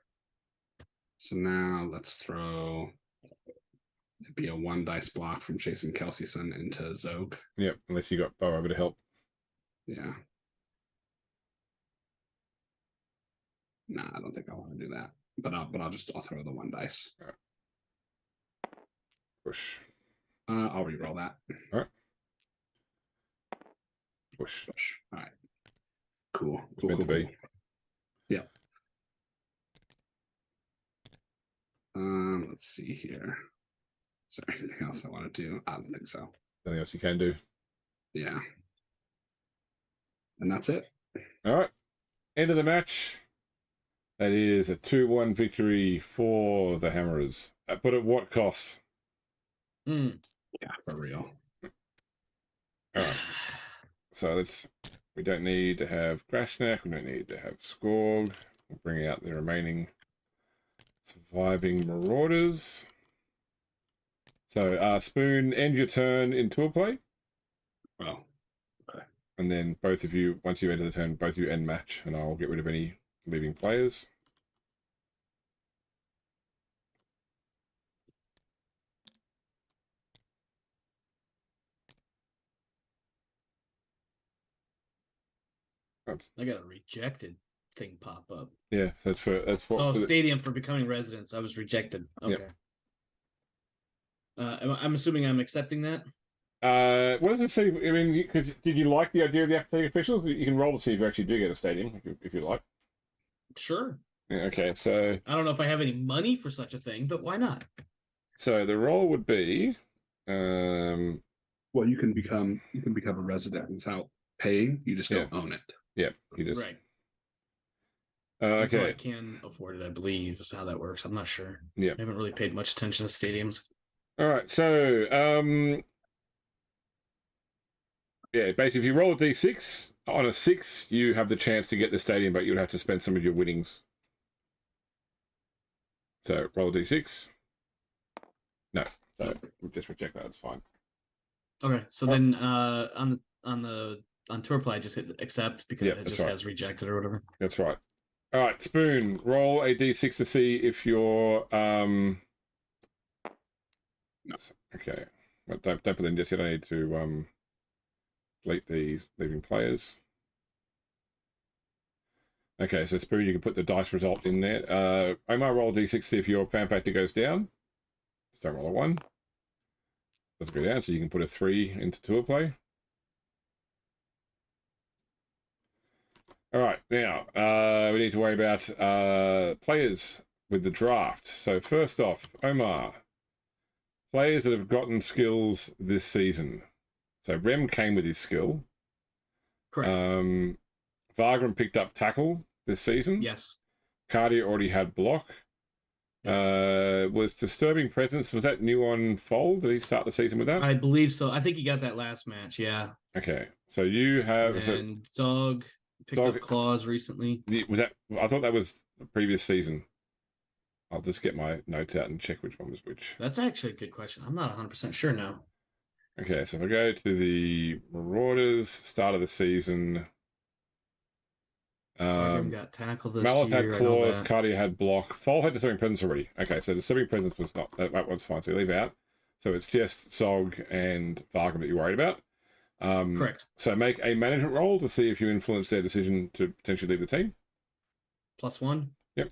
[SPEAKER 2] So now let's throw It'd be a 1 dice block from chasing Kelseyson into Zog.
[SPEAKER 1] Yep, unless you got Bo over to help.
[SPEAKER 2] Yeah. Nah, I don't think I want to do that. But I'll throw the 1 dice.
[SPEAKER 1] Right. Push.
[SPEAKER 2] I'll re-roll that.
[SPEAKER 1] All right. Push.
[SPEAKER 2] All right. Cool.
[SPEAKER 1] Meant to be.
[SPEAKER 2] Yeah. Let's see here. Is there anything else I want to do? I don't think so.
[SPEAKER 1] Nothing else you can do.
[SPEAKER 2] Yeah. And that's it.
[SPEAKER 1] All right. End of the match. That is a 2-1 victory for the Hammerers. But at what cost?
[SPEAKER 2] Yeah, for real.
[SPEAKER 1] All right. So we don't need to have Grashnak. We don't need to have Skrorg. We'll bring out the remaining surviving Marauders. So, Spoon, end your turn in tour play.
[SPEAKER 2] Well, okay.
[SPEAKER 1] And then both of you, once you enter the turn, both of you end match, and I'll get rid of any leaving players.
[SPEAKER 3] I got a rejected thing pop up.
[SPEAKER 1] Yeah, that's for
[SPEAKER 3] stadium for becoming residents. I was rejected. Okay.
[SPEAKER 1] Yep.
[SPEAKER 3] I'm assuming I'm accepting that.
[SPEAKER 1] What does it say? I mean, did you like the idea of the acting officials? You can roll to see if you actually do get a stadium, if you like.
[SPEAKER 3] Sure.
[SPEAKER 1] Yeah, okay, so
[SPEAKER 3] I don't know if I have any money for such a thing, but why not?
[SPEAKER 1] So the roll would be,
[SPEAKER 2] well, you can become a resident without paying. You just don't own it.
[SPEAKER 1] Yeah, you just
[SPEAKER 3] right.
[SPEAKER 1] Okay.
[SPEAKER 3] I can afford it, I believe, is how that works. I'm not sure.
[SPEAKER 1] Yeah,
[SPEAKER 3] I haven't really paid much attention to stadiums.
[SPEAKER 1] All right, so yeah, basically, if you roll a d6 on a 6, you have the chance to get the stadium, but you would have to spend some of your winnings. So roll a d6. No, so we'll just reject that. It's fine.
[SPEAKER 3] Okay, so then on tour play, I just hit accept because it just has rejected or whatever.
[SPEAKER 1] That's right. All right, Spoon, roll a d6 to see if you're No. Okay, well, don't put in just yet. I need to delete these leaving players. Okay, so Spoon, you can put the dice result in there. Omar, roll a d6 to see if your fan factor goes down. Just don't roll a 1. Doesn't go down, so you can put a 3 into tour play. All right, now we need to worry about players with the draft. So first off, Omar, players that have gotten skills this season. So Rem came with his skill.
[SPEAKER 3] Correct.
[SPEAKER 1] Vargrim picked up tackle this season.
[SPEAKER 3] Yes.
[SPEAKER 1] Cardia already had block. Was Disturbing Presence, was that new on Fold? Did he start the season with that?
[SPEAKER 3] I believe so. I think he got that last match, yeah.
[SPEAKER 1] Okay, so you have...
[SPEAKER 3] And Zog picked up Claws recently.
[SPEAKER 1] Was that? I thought that was the previous season. I'll just get my notes out and check which one was which.
[SPEAKER 3] That's actually a good question. I'm not 100% sure now.
[SPEAKER 1] Okay, so if I go to the Marauders, start of the season...
[SPEAKER 3] got tackle this
[SPEAKER 1] Mallet
[SPEAKER 3] year.
[SPEAKER 1] had Claws, Cardia had block. Foal had Disturbing Presence already. Okay, so Disturbing Presence was not... That one's fine, so leave out. So it's just Zog and Vargrim that you're worried about.
[SPEAKER 3] Correct.
[SPEAKER 1] So make a management roll to see if you influence their decision to potentially leave the team.
[SPEAKER 3] +1.
[SPEAKER 1] Yep.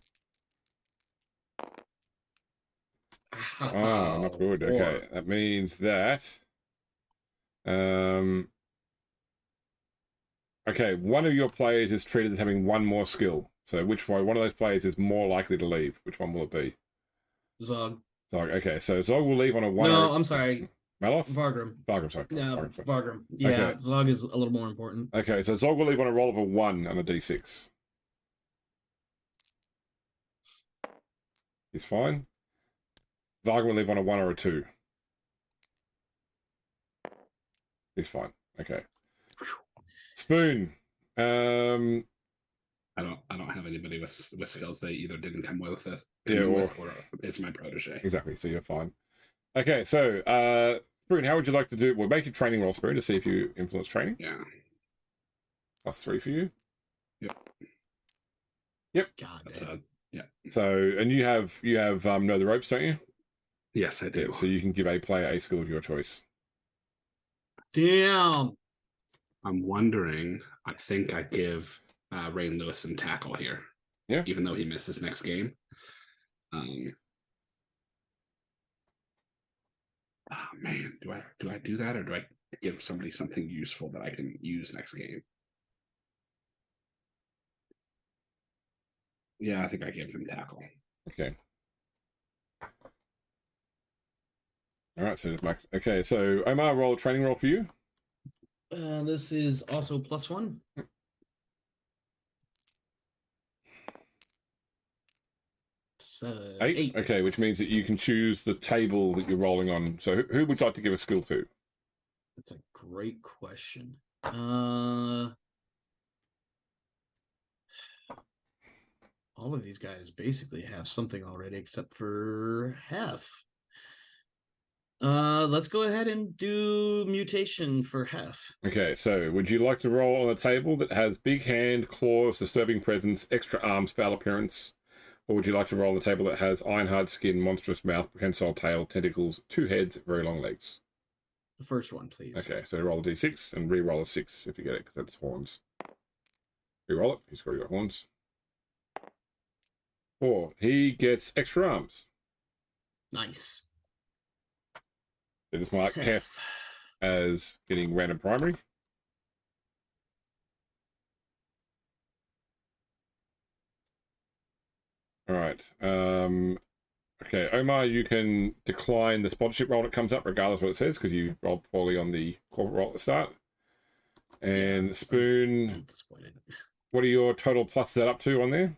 [SPEAKER 3] Oh,
[SPEAKER 1] not good. 4. Okay, that means that... Okay, one of your players is treated as having 1 more skill. So which one of those players is more likely to leave? Which one will it be?
[SPEAKER 3] Zog.
[SPEAKER 1] Zog. Okay, so Zog will leave on a 1.
[SPEAKER 3] No, I'm sorry.
[SPEAKER 1] Malos?
[SPEAKER 3] Vargrim.
[SPEAKER 1] Vargrim, sorry.
[SPEAKER 3] Yeah, Vargrim. Yeah, okay. Zog is a little more important.
[SPEAKER 1] Okay, so Zog will leave on a roll of a 1 on a d6. He's fine. Vargrim will leave on a 1 or a 2. He's fine. Okay. Spoon.
[SPEAKER 2] I don't have anybody with skills they either didn't come with or it's my protege.
[SPEAKER 1] Exactly, so you're fine. Okay, so Spoon, how would you like to do? We'll make a training roll, Spoon, to see if you influence training.
[SPEAKER 2] Yeah.
[SPEAKER 1] +3 for you.
[SPEAKER 2] Yep.
[SPEAKER 3] God
[SPEAKER 2] damn.
[SPEAKER 1] So, and you have know the ropes, don't you?
[SPEAKER 2] Yes, I do.
[SPEAKER 1] Yeah, so you can give a player a skill of your choice.
[SPEAKER 3] Damn.
[SPEAKER 2] I'm wondering, I think I give Rain Lewison tackle here.
[SPEAKER 1] Yeah.
[SPEAKER 2] Even though he misses next game. Oh man, do I do that, or do I give somebody something useful that I can use next game? Yeah, I think I give him tackle.
[SPEAKER 1] Okay. All right, so Mike. Okay, so Omar, roll a training roll for you.
[SPEAKER 3] This is also +1.
[SPEAKER 1] Eight. Okay, which means that you can choose the table that you're rolling on. So who would you like to give a skill to?
[SPEAKER 3] That's a great question. All of these guys basically have something already, except for Hef. Let's go ahead and do mutation for Hef.
[SPEAKER 1] Okay, so would you like to roll on a table that has big hand, claws, disturbing presence, extra arms, foul appearance? Or would you like to roll on a table that has iron hard skin, monstrous mouth, prehensile tail, tentacles, 2 heads, very long legs?
[SPEAKER 3] The first one, please.
[SPEAKER 1] Okay, so roll a d6 and re-roll a 6 if you get it, because that's horns. Re-roll it, he's already got horns. 4, he gets extra arms.
[SPEAKER 3] Nice.
[SPEAKER 1] So just mark Hef as getting random primary. All right. Okay, Omar, you can decline the sponsorship roll that comes up, regardless of what it says, because you rolled poorly on the corporate roll at the start. And Spoon,
[SPEAKER 3] I'm disappointed.
[SPEAKER 1] what are your total pluses up to on there?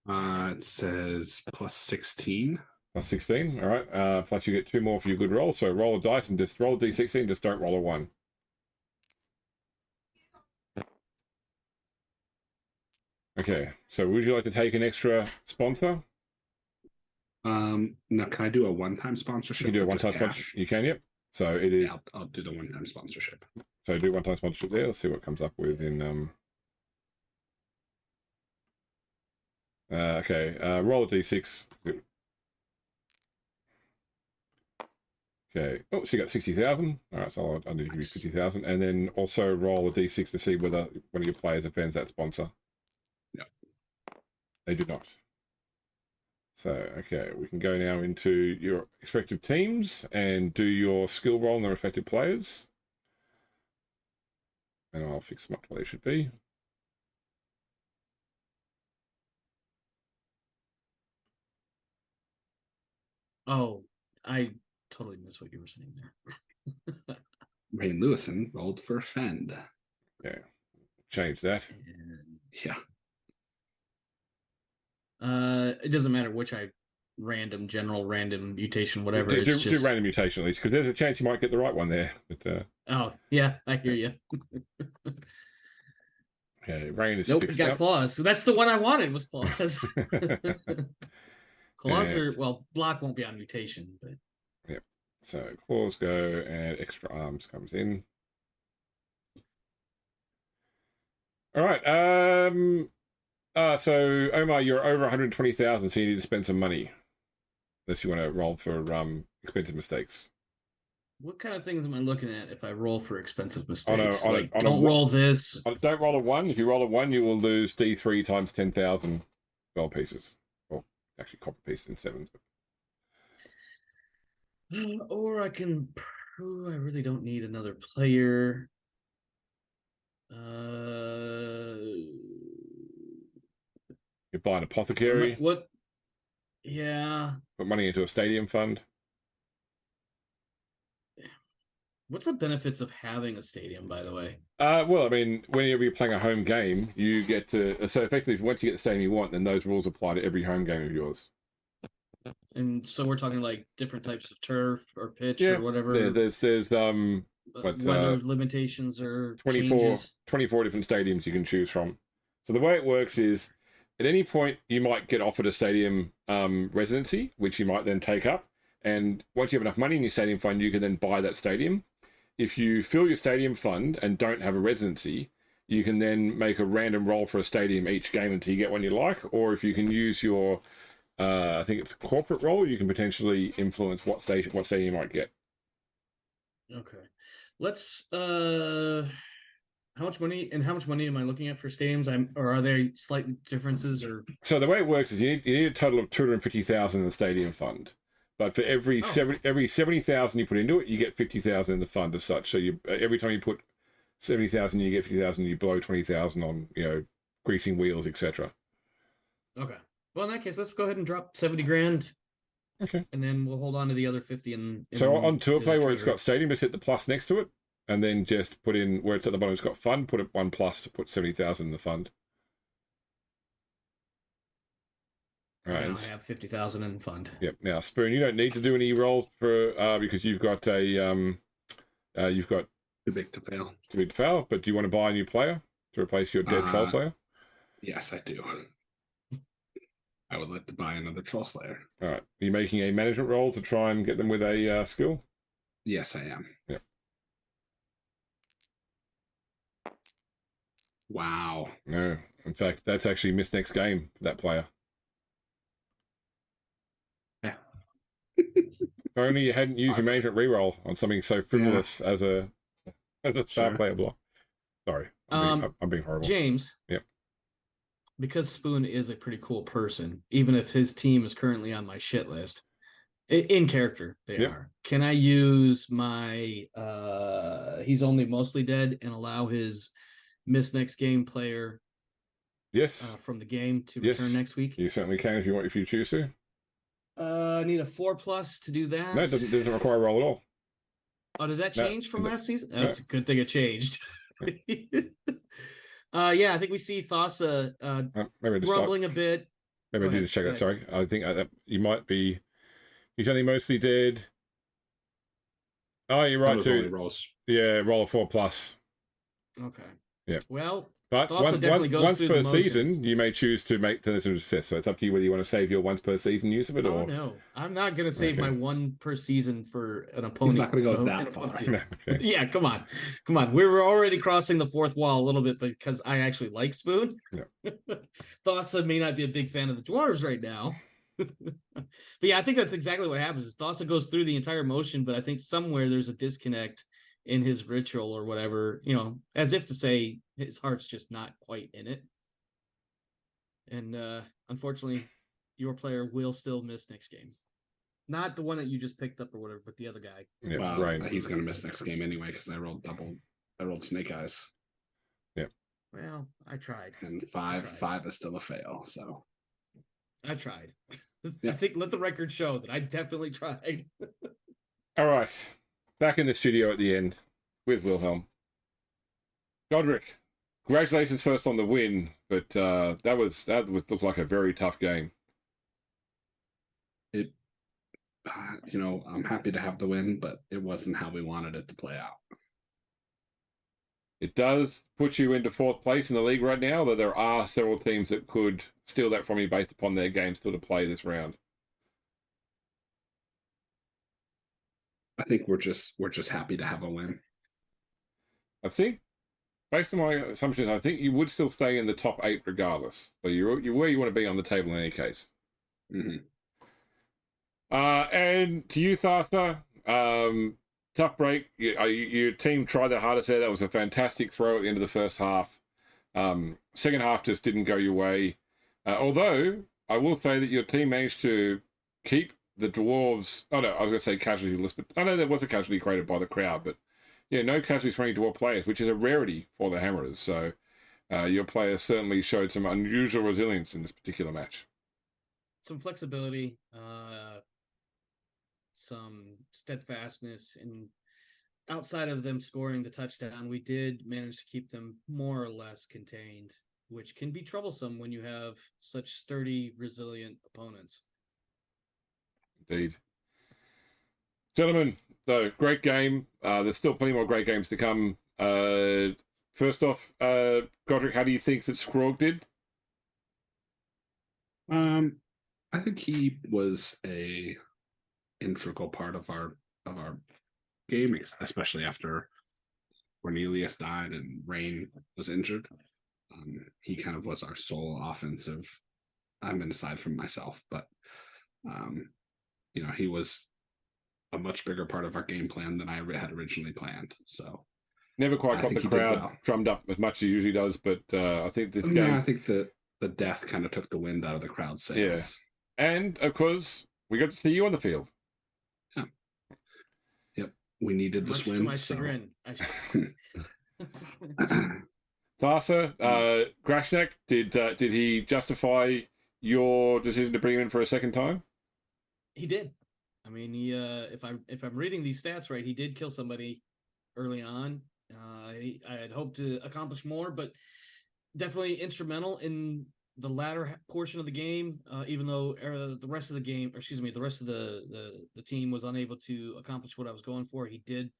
[SPEAKER 2] It says +16.
[SPEAKER 1] Plus 16. All right. Plus you get 2 more for your good roll. So roll a dice and just roll a d16. Just don't roll a 1. Okay. So would you like to take an extra sponsor?
[SPEAKER 2] No, can I do a one-time sponsorship?
[SPEAKER 1] You can do a one-time sponsorship. You can, yep. So it is.
[SPEAKER 2] Yeah, I'll do the one-time sponsorship.
[SPEAKER 1] So do one-time sponsorship there. Let's see what comes up with in. Okay. Roll a d6. Okay. Oh, so you got 60,000. All right. So I'll need to give you 50,000, and then also roll a d6 to see whether one of your players offends that sponsor.
[SPEAKER 2] Yeah.
[SPEAKER 1] They do not. So, okay, we can go now into your respective teams and do your skill roll on the respective players. And I'll fix them up to where they should be.
[SPEAKER 3] Oh, I totally missed what you were saying there.
[SPEAKER 2] Rain Lewison rolled for Fend.
[SPEAKER 1] Okay, change that.
[SPEAKER 3] And,
[SPEAKER 2] Yeah.
[SPEAKER 3] it doesn't matter which random, general, random, mutation, whatever.
[SPEAKER 1] Do random mutation at least, because there's a chance you might get the right one there. But
[SPEAKER 3] oh yeah, I hear you.
[SPEAKER 1] okay, Rain is
[SPEAKER 3] nope,
[SPEAKER 1] fixed
[SPEAKER 3] he got
[SPEAKER 1] up.
[SPEAKER 3] claws. That's the one I wanted. Was claws. Claws
[SPEAKER 1] Yeah.
[SPEAKER 3] are block won't be on mutation, but
[SPEAKER 1] yep. So claws go and extra arms comes in. All right. So Omar, you're over 120,000, so you need to spend some money. Unless you want to roll for expensive mistakes.
[SPEAKER 3] what kind of things am I looking at if I roll for expensive mistakes?
[SPEAKER 1] Don't
[SPEAKER 3] roll this.
[SPEAKER 1] Don't roll a 1. If you roll a 1, you will lose D3 times 10,000 gold pieces. Well, actually copper pieces in 7s.
[SPEAKER 3] Or I can prove I really don't need another player.
[SPEAKER 1] You buy an apothecary.
[SPEAKER 3] What? Yeah.
[SPEAKER 1] Put money into a stadium fund.
[SPEAKER 3] What's the benefits of having a stadium, by the way?
[SPEAKER 1] Well, I mean, whenever you're playing a home game, you get to... So effectively, once you get the stadium you want, then those rules apply to every home game of yours.
[SPEAKER 3] And so we're talking like different types of turf or pitch or whatever.
[SPEAKER 1] There's
[SPEAKER 3] weather limitations or
[SPEAKER 1] 24
[SPEAKER 3] changes.
[SPEAKER 1] 24 different stadiums you can choose from. So the way it works is, at any point you might get offered a stadium residency, which you might then take up. And once you have enough money in your stadium fund, you can then buy that stadium. If you fill your stadium fund and don't have a residency, you can then make a random roll for a stadium each game until you get one you like. Or if you can use your I think it's a corporate role. You can potentially influence what station you might get.
[SPEAKER 3] Okay. Let's how much money am I looking at for stadiums? Or are there slight differences or
[SPEAKER 1] So the way it works is you need a total of 250,000 in the stadium fund. But for every 70,000 you put into it, you get 50,000 in the fund as such. So you every time you put 70,000, you get 50,000. You blow 20,000 on greasing wheels, etc.
[SPEAKER 3] Okay. Well, in that case, let's go ahead and drop 70 grand.
[SPEAKER 1] Okay.
[SPEAKER 3] And then we'll hold on to the other 50 in
[SPEAKER 1] so on tour play where it's
[SPEAKER 3] treasury.
[SPEAKER 1] got stadium, just hit the plus next to it, and then just put in where it's at the bottom. It's got fund. Put it 1 plus to put 70,000 in the fund.
[SPEAKER 3] All right. I have 50,000 in the fund.
[SPEAKER 1] Yep. Now, Spoon, you don't need to do any roll for because you've got too
[SPEAKER 2] big to fail.
[SPEAKER 1] Too big to fail. But do you want to buy a new player to replace your dead Troll Slayer?
[SPEAKER 2] Yes, I do. I would like to buy another Troll Slayer.
[SPEAKER 1] All right. Are you making a management roll to try and get them with a skill?
[SPEAKER 2] Yes, I am.
[SPEAKER 1] Yep.
[SPEAKER 2] Wow.
[SPEAKER 1] No. In fact, that's actually missed next game for that player.
[SPEAKER 2] Yeah.
[SPEAKER 1] If only you hadn't used your management reroll on something so frivolous as a star player block. Sorry. I'm being horrible.
[SPEAKER 3] James.
[SPEAKER 1] Yep.
[SPEAKER 3] Because Spoon is a pretty cool person, even if his team is currently on my shit list, in character they are. Can I use my he's only mostly dead and allow his miss next game player from the game to return next week?
[SPEAKER 1] You certainly can if you choose to.
[SPEAKER 3] I need a 4+ to do that.
[SPEAKER 1] No, it doesn't require a roll at all.
[SPEAKER 3] Oh, did that change from last season? That's a good thing it changed. Yeah, I think we see Thassa rumbling a bit.
[SPEAKER 1] Maybe I need to check that. Sorry, I think you might be. He's only mostly dead. Oh, you're right too. Yeah, roll a 4+.
[SPEAKER 3] Okay.
[SPEAKER 1] Yeah.
[SPEAKER 3] Well,
[SPEAKER 1] but once per season, you may choose to make the success. So it's up to you whether you want to save your once per season use of it or.
[SPEAKER 3] No, I'm not going to save my 1 per season for an opponent.
[SPEAKER 2] He's not going to go that far.
[SPEAKER 3] No, okay. Yeah, come on. We were already crossing the fourth wall a little bit because I actually like Spoon.
[SPEAKER 1] Yeah.
[SPEAKER 3] Thassa may not be a big fan of the Dwarves right now. But yeah, I think that's exactly what happens. Is Thassa goes through the entire motion, but I think somewhere there's a disconnect in his ritual or whatever, as if to say his heart's just not quite in it. And unfortunately, your player will still miss next game. Not the one that you just picked up or whatever, but the other guy.
[SPEAKER 1] Yeah,
[SPEAKER 2] well,
[SPEAKER 1] right.
[SPEAKER 2] He's going to miss next game anyway because I rolled Snake Eyes.
[SPEAKER 1] Yeah.
[SPEAKER 3] Well, I tried.
[SPEAKER 2] And five is still a fail, so.
[SPEAKER 3] I tried. I think let the record show that I definitely tried.
[SPEAKER 1] All right. Back in the studio at the end with Wilhelm. Godric, congratulations first on the win, but that looked like a very tough game.
[SPEAKER 2] It, I'm happy to have the win, but it wasn't how we wanted it to play out.
[SPEAKER 1] It does put you into 4th place in the league right now, though there are several teams that could steal that from you based upon their game still to play this round.
[SPEAKER 2] I think we're just happy to have a win.
[SPEAKER 1] I think, based on my assumptions, I think you would still stay in the top 8 regardless. So you're where you want to be on the table in any case.
[SPEAKER 2] Mm-hmm.
[SPEAKER 1] And to you, Thassa, tough break. Your team tried their hardest there. That was a fantastic throw at the end of the first half. Second half just didn't go your way. Although, I will say that your team managed to keep the Dwarves. Oh no, I was going to say casualty list, but I know there was a casualty created by the crowd, but yeah, no casualties for any Dwarf players, which is a rarity for the Hammerers. So your players certainly showed some unusual resilience in this particular match.
[SPEAKER 3] Some flexibility, some steadfastness, and outside of them scoring the touchdown, we did manage to keep them more or less contained, which can be troublesome when you have such sturdy, resilient opponents.
[SPEAKER 1] Indeed. Gentlemen, though, great game. There's still plenty more great games to come. First off, Godric, how do you think that Skrorg did?
[SPEAKER 2] I think he was a integral part of our game, especially after Cornelius died and Rain was injured. He kind of was our sole offensive. I mean, aside from myself, but He was a much bigger part of our game plan than I had originally planned. So
[SPEAKER 1] never quite
[SPEAKER 2] I
[SPEAKER 1] got
[SPEAKER 2] think
[SPEAKER 1] the
[SPEAKER 2] he did
[SPEAKER 1] crowd
[SPEAKER 2] well.
[SPEAKER 1] drummed up as much as he usually does, but I think this
[SPEAKER 2] No,
[SPEAKER 1] game.
[SPEAKER 2] I think that the death kind of took the wind out of the crowd sails.
[SPEAKER 1] And of course, we got to see you on the field.
[SPEAKER 2] Yeah. Yep. We needed
[SPEAKER 3] Much
[SPEAKER 2] this win.
[SPEAKER 3] to my chagrin.
[SPEAKER 1] Thassa, Grashnak, did he justify your decision to bring him in for a second time?
[SPEAKER 3] He did. I mean, he if I'm reading these stats right, he did kill somebody early on. I had hoped to accomplish more, but definitely instrumental in the latter portion of the game. Even though the rest of the game, or excuse me, the rest of the team was unable to accomplish what I was going for, he did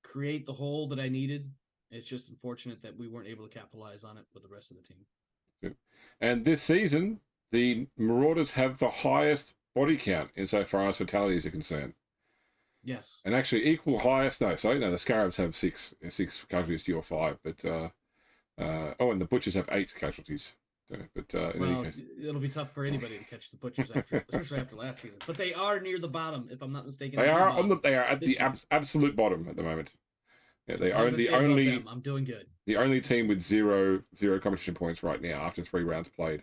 [SPEAKER 3] create the hole that I needed. It's just unfortunate that we weren't able to capitalize on it with the rest of the team.
[SPEAKER 1] And this season, the Marauders have the highest body count insofar as fatalities are concerned.
[SPEAKER 3] Yes.
[SPEAKER 1] And actually equal highest, the Scarabs have six casualties to your 5, but and the Butchers have 8 casualties. But in any case,
[SPEAKER 3] it'll be tough for anybody to catch the Butchers especially after last season. But they are near the bottom, if I'm not mistaken.
[SPEAKER 1] They are at the absolute bottom at the moment. Yeah, they are the only.
[SPEAKER 3] I'm doing good.
[SPEAKER 1] The only team with zero competition points right now after 3 rounds played.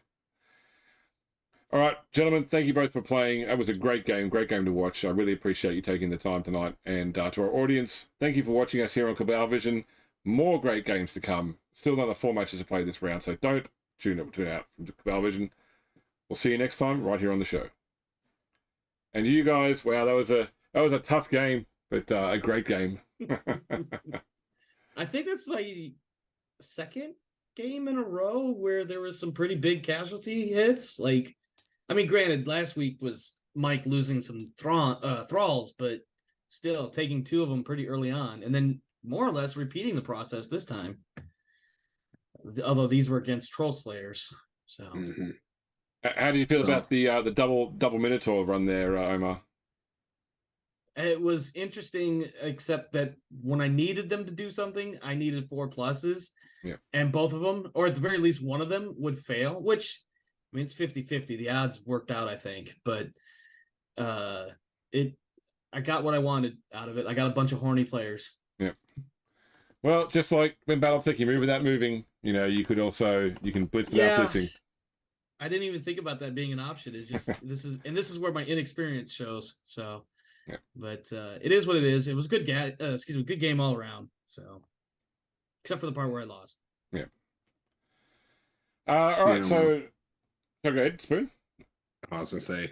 [SPEAKER 1] All right, gentlemen, thank you both for playing. It was a great game to watch. I really appreciate you taking the time tonight. And to our audience, thank you for watching us here on Cabal Vision. More great games to come. Still another 4 matches to play this round, so don't tune out from Cabal Vision. We'll see you next time right here on the show. And you guys, wow, that was a tough game, but a great game.
[SPEAKER 3] I think that's my second game in a row where there was some pretty big casualty hits. Like, I mean, granted, last week was Mike losing some thralls, but still taking 2 of them pretty early on, and then more or less repeating the process this time. Although these were against troll slayers, so.
[SPEAKER 2] Mm-hmm.
[SPEAKER 1] How do you feel about the double Minotaur run there, Omar?
[SPEAKER 3] It was interesting, except that when I needed them to do something, I needed 4 pluses.
[SPEAKER 1] Yeah.
[SPEAKER 3] And both of them, or at the very least one of them, would fail, which, I mean, it's 50-50. The odds worked out, I think. But I got what I wanted out of it. I got a bunch of horny players.
[SPEAKER 1] Yeah. Well, just like when Battletech, you move without moving, you can blitz without blitzing.
[SPEAKER 3] I didn't even think about that being an option. It's just this is where my inexperience shows. So
[SPEAKER 1] yeah.
[SPEAKER 3] But it is what it is. It was a good good game all around. So except for the part where I lost.
[SPEAKER 1] Yeah. All right, so go ahead, Spoon.
[SPEAKER 2] I was gonna say,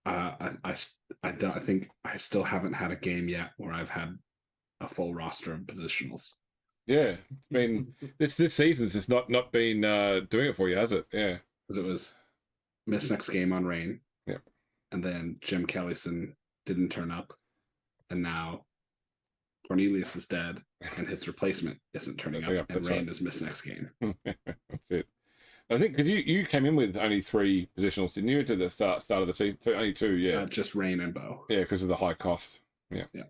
[SPEAKER 2] I think I still haven't had a game yet where I've had a full roster of positionals.
[SPEAKER 1] Yeah, I mean, this season's just not been doing it for you, has it? Yeah,
[SPEAKER 2] because it was miss next game on rain.
[SPEAKER 1] Yeah,
[SPEAKER 2] and then Jim Kellison didn't turn up, and now Cornelius is dead, and his replacement isn't turning up, and Rain is miss next game.
[SPEAKER 1] That's it. I think because you came in with only 3 positionals, didn't you, at the start of the season? Only 2, yeah.
[SPEAKER 2] Just Rain and Bo.
[SPEAKER 1] Yeah, because of the high cost. Yeah.
[SPEAKER 2] Yeah.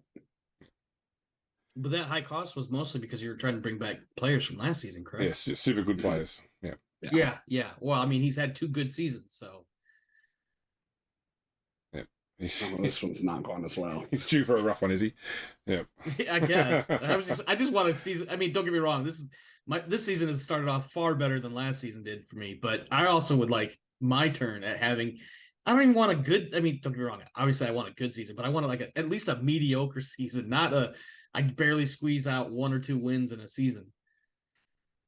[SPEAKER 3] But that high cost was mostly because you were trying to bring back players from last season, correct?
[SPEAKER 1] Yes, super good players. Yeah.
[SPEAKER 3] Yeah. Well, I mean, he's had 2 good seasons, so.
[SPEAKER 1] Yeah.
[SPEAKER 2] This one's not going as well.
[SPEAKER 1] He's due for a rough one, is he? Yeah.
[SPEAKER 3] I guess. I just wanted season. I mean, don't get me wrong. This season has started off far better than last season did for me. But I also would like my turn at having. I don't even want a good. I mean, don't get me wrong. Obviously, I want a good season, but I want at least a mediocre season, not a. I barely squeeze out 1 or 2 wins in a season.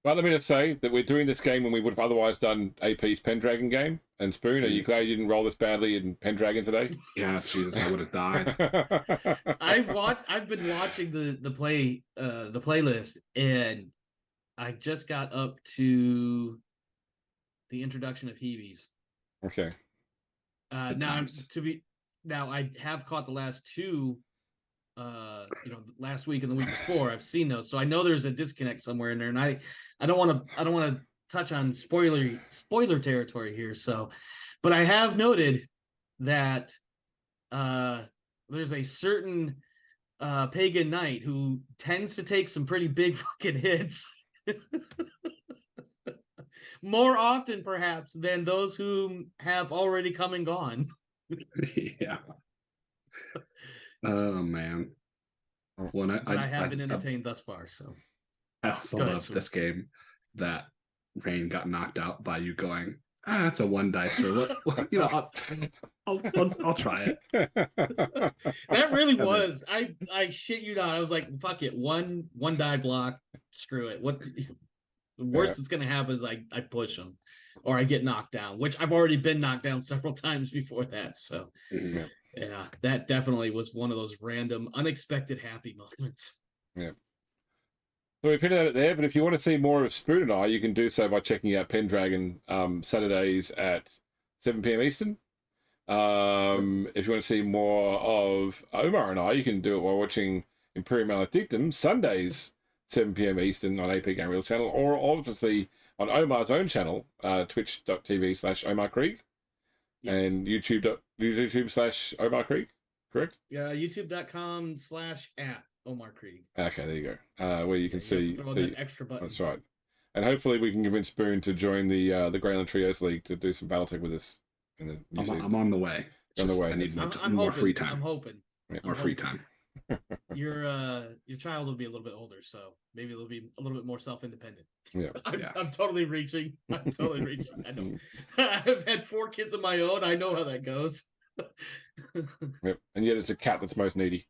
[SPEAKER 1] Well, let me just say that we're doing this game when we would have otherwise done AP's Pendragon game. And Spoon, are you glad you didn't roll this badly in Pendragon today?
[SPEAKER 2] Yeah, Jesus, I would have died.
[SPEAKER 3] I've been watching the playlist, and I just got up to the introduction of Hebe's.
[SPEAKER 1] Okay.
[SPEAKER 3] Now I have caught the last 2. Last week and the week before, I've seen those, so I know there's a disconnect somewhere in there, and I don't want to touch on spoiler territory here. So, but I have noted that there's a certain pagan knight who tends to take some pretty big fucking hits, more often perhaps than those who have already come and gone.
[SPEAKER 2] Yeah. Oh man. Well,
[SPEAKER 3] But I have been entertained thus far. So
[SPEAKER 2] I also
[SPEAKER 3] go ahead,
[SPEAKER 2] love
[SPEAKER 3] Sue.
[SPEAKER 2] this game that Rain got knocked out by you going, that's a one dicer. I'll try it.
[SPEAKER 3] That really
[SPEAKER 2] And then-
[SPEAKER 3] was. I shit you not. I was like, fuck it. One die block. Screw it. What the worst that's gonna happen is I push them or I get knocked down, which I've already been knocked down several times before that. So yeah, that definitely was one of those random, unexpected happy moments.
[SPEAKER 1] Yeah. So we printed it there, but if you want to see more of Spoon and I, you can do so by checking out Pendragon Saturdays at 7 p.m. Eastern. If you want to see more of Omar and I, you can do it while watching Imperium Maledictum Sundays, 7 p.m. Eastern on AP Game Reels channel, or obviously on Omar's own channel, twitch.tv/Omar Krieg, and YouTube.com/Omar Krieg, correct?
[SPEAKER 3] Yeah, youtube.com/@Omar Krieg.
[SPEAKER 1] Okay, there you go. Where you can see
[SPEAKER 3] that extra button.
[SPEAKER 1] That's right. And hopefully we can convince Spoon to join the Greyland Trios League to do some Battletech with us.
[SPEAKER 2] I'm on the way.
[SPEAKER 1] On the way.
[SPEAKER 2] I need
[SPEAKER 3] I'm
[SPEAKER 2] more
[SPEAKER 3] hoping,
[SPEAKER 2] free time.
[SPEAKER 3] I'm hoping.
[SPEAKER 1] Yeah.
[SPEAKER 2] More free time.
[SPEAKER 3] Your child will be a little bit older, so maybe it'll be a little bit more self-independent.
[SPEAKER 1] Yeah.
[SPEAKER 3] I'm totally reaching. I'm totally reaching. I know. I've had 4 kids of my own. I know how that goes.
[SPEAKER 1] Yep. And yet it's a cat that's most needy.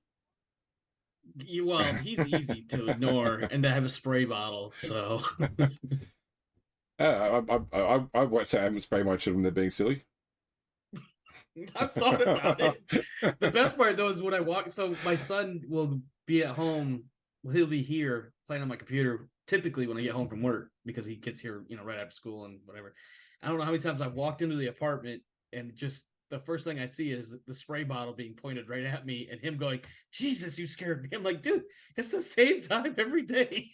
[SPEAKER 3] Well, he's easy to ignore and to have a spray bottle. So
[SPEAKER 1] I won't say I haven't sprayed my children. They're being silly.
[SPEAKER 3] I've thought about it. The best part though is when I walk. So my son will be at home. He'll be here playing on my computer. Typically when I get home from work because he gets here, right after school and whatever. I don't know how many times I've walked into the apartment and just the first thing I see is the spray bottle being pointed right at me and him going, "Jesus, you scared me." I'm like, dude, it's the same time every day.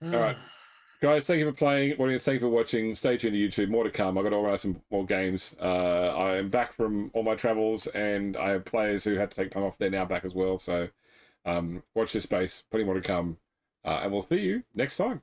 [SPEAKER 1] All right. Guys, thank you for playing. Audience, thank you for watching. Stay tuned to YouTube. More to come. I've got to organize some more games. I am back from all my travels, and I have players who had to take time off. They're now back as well. So watch this space. Plenty more to come. And we'll see you next time.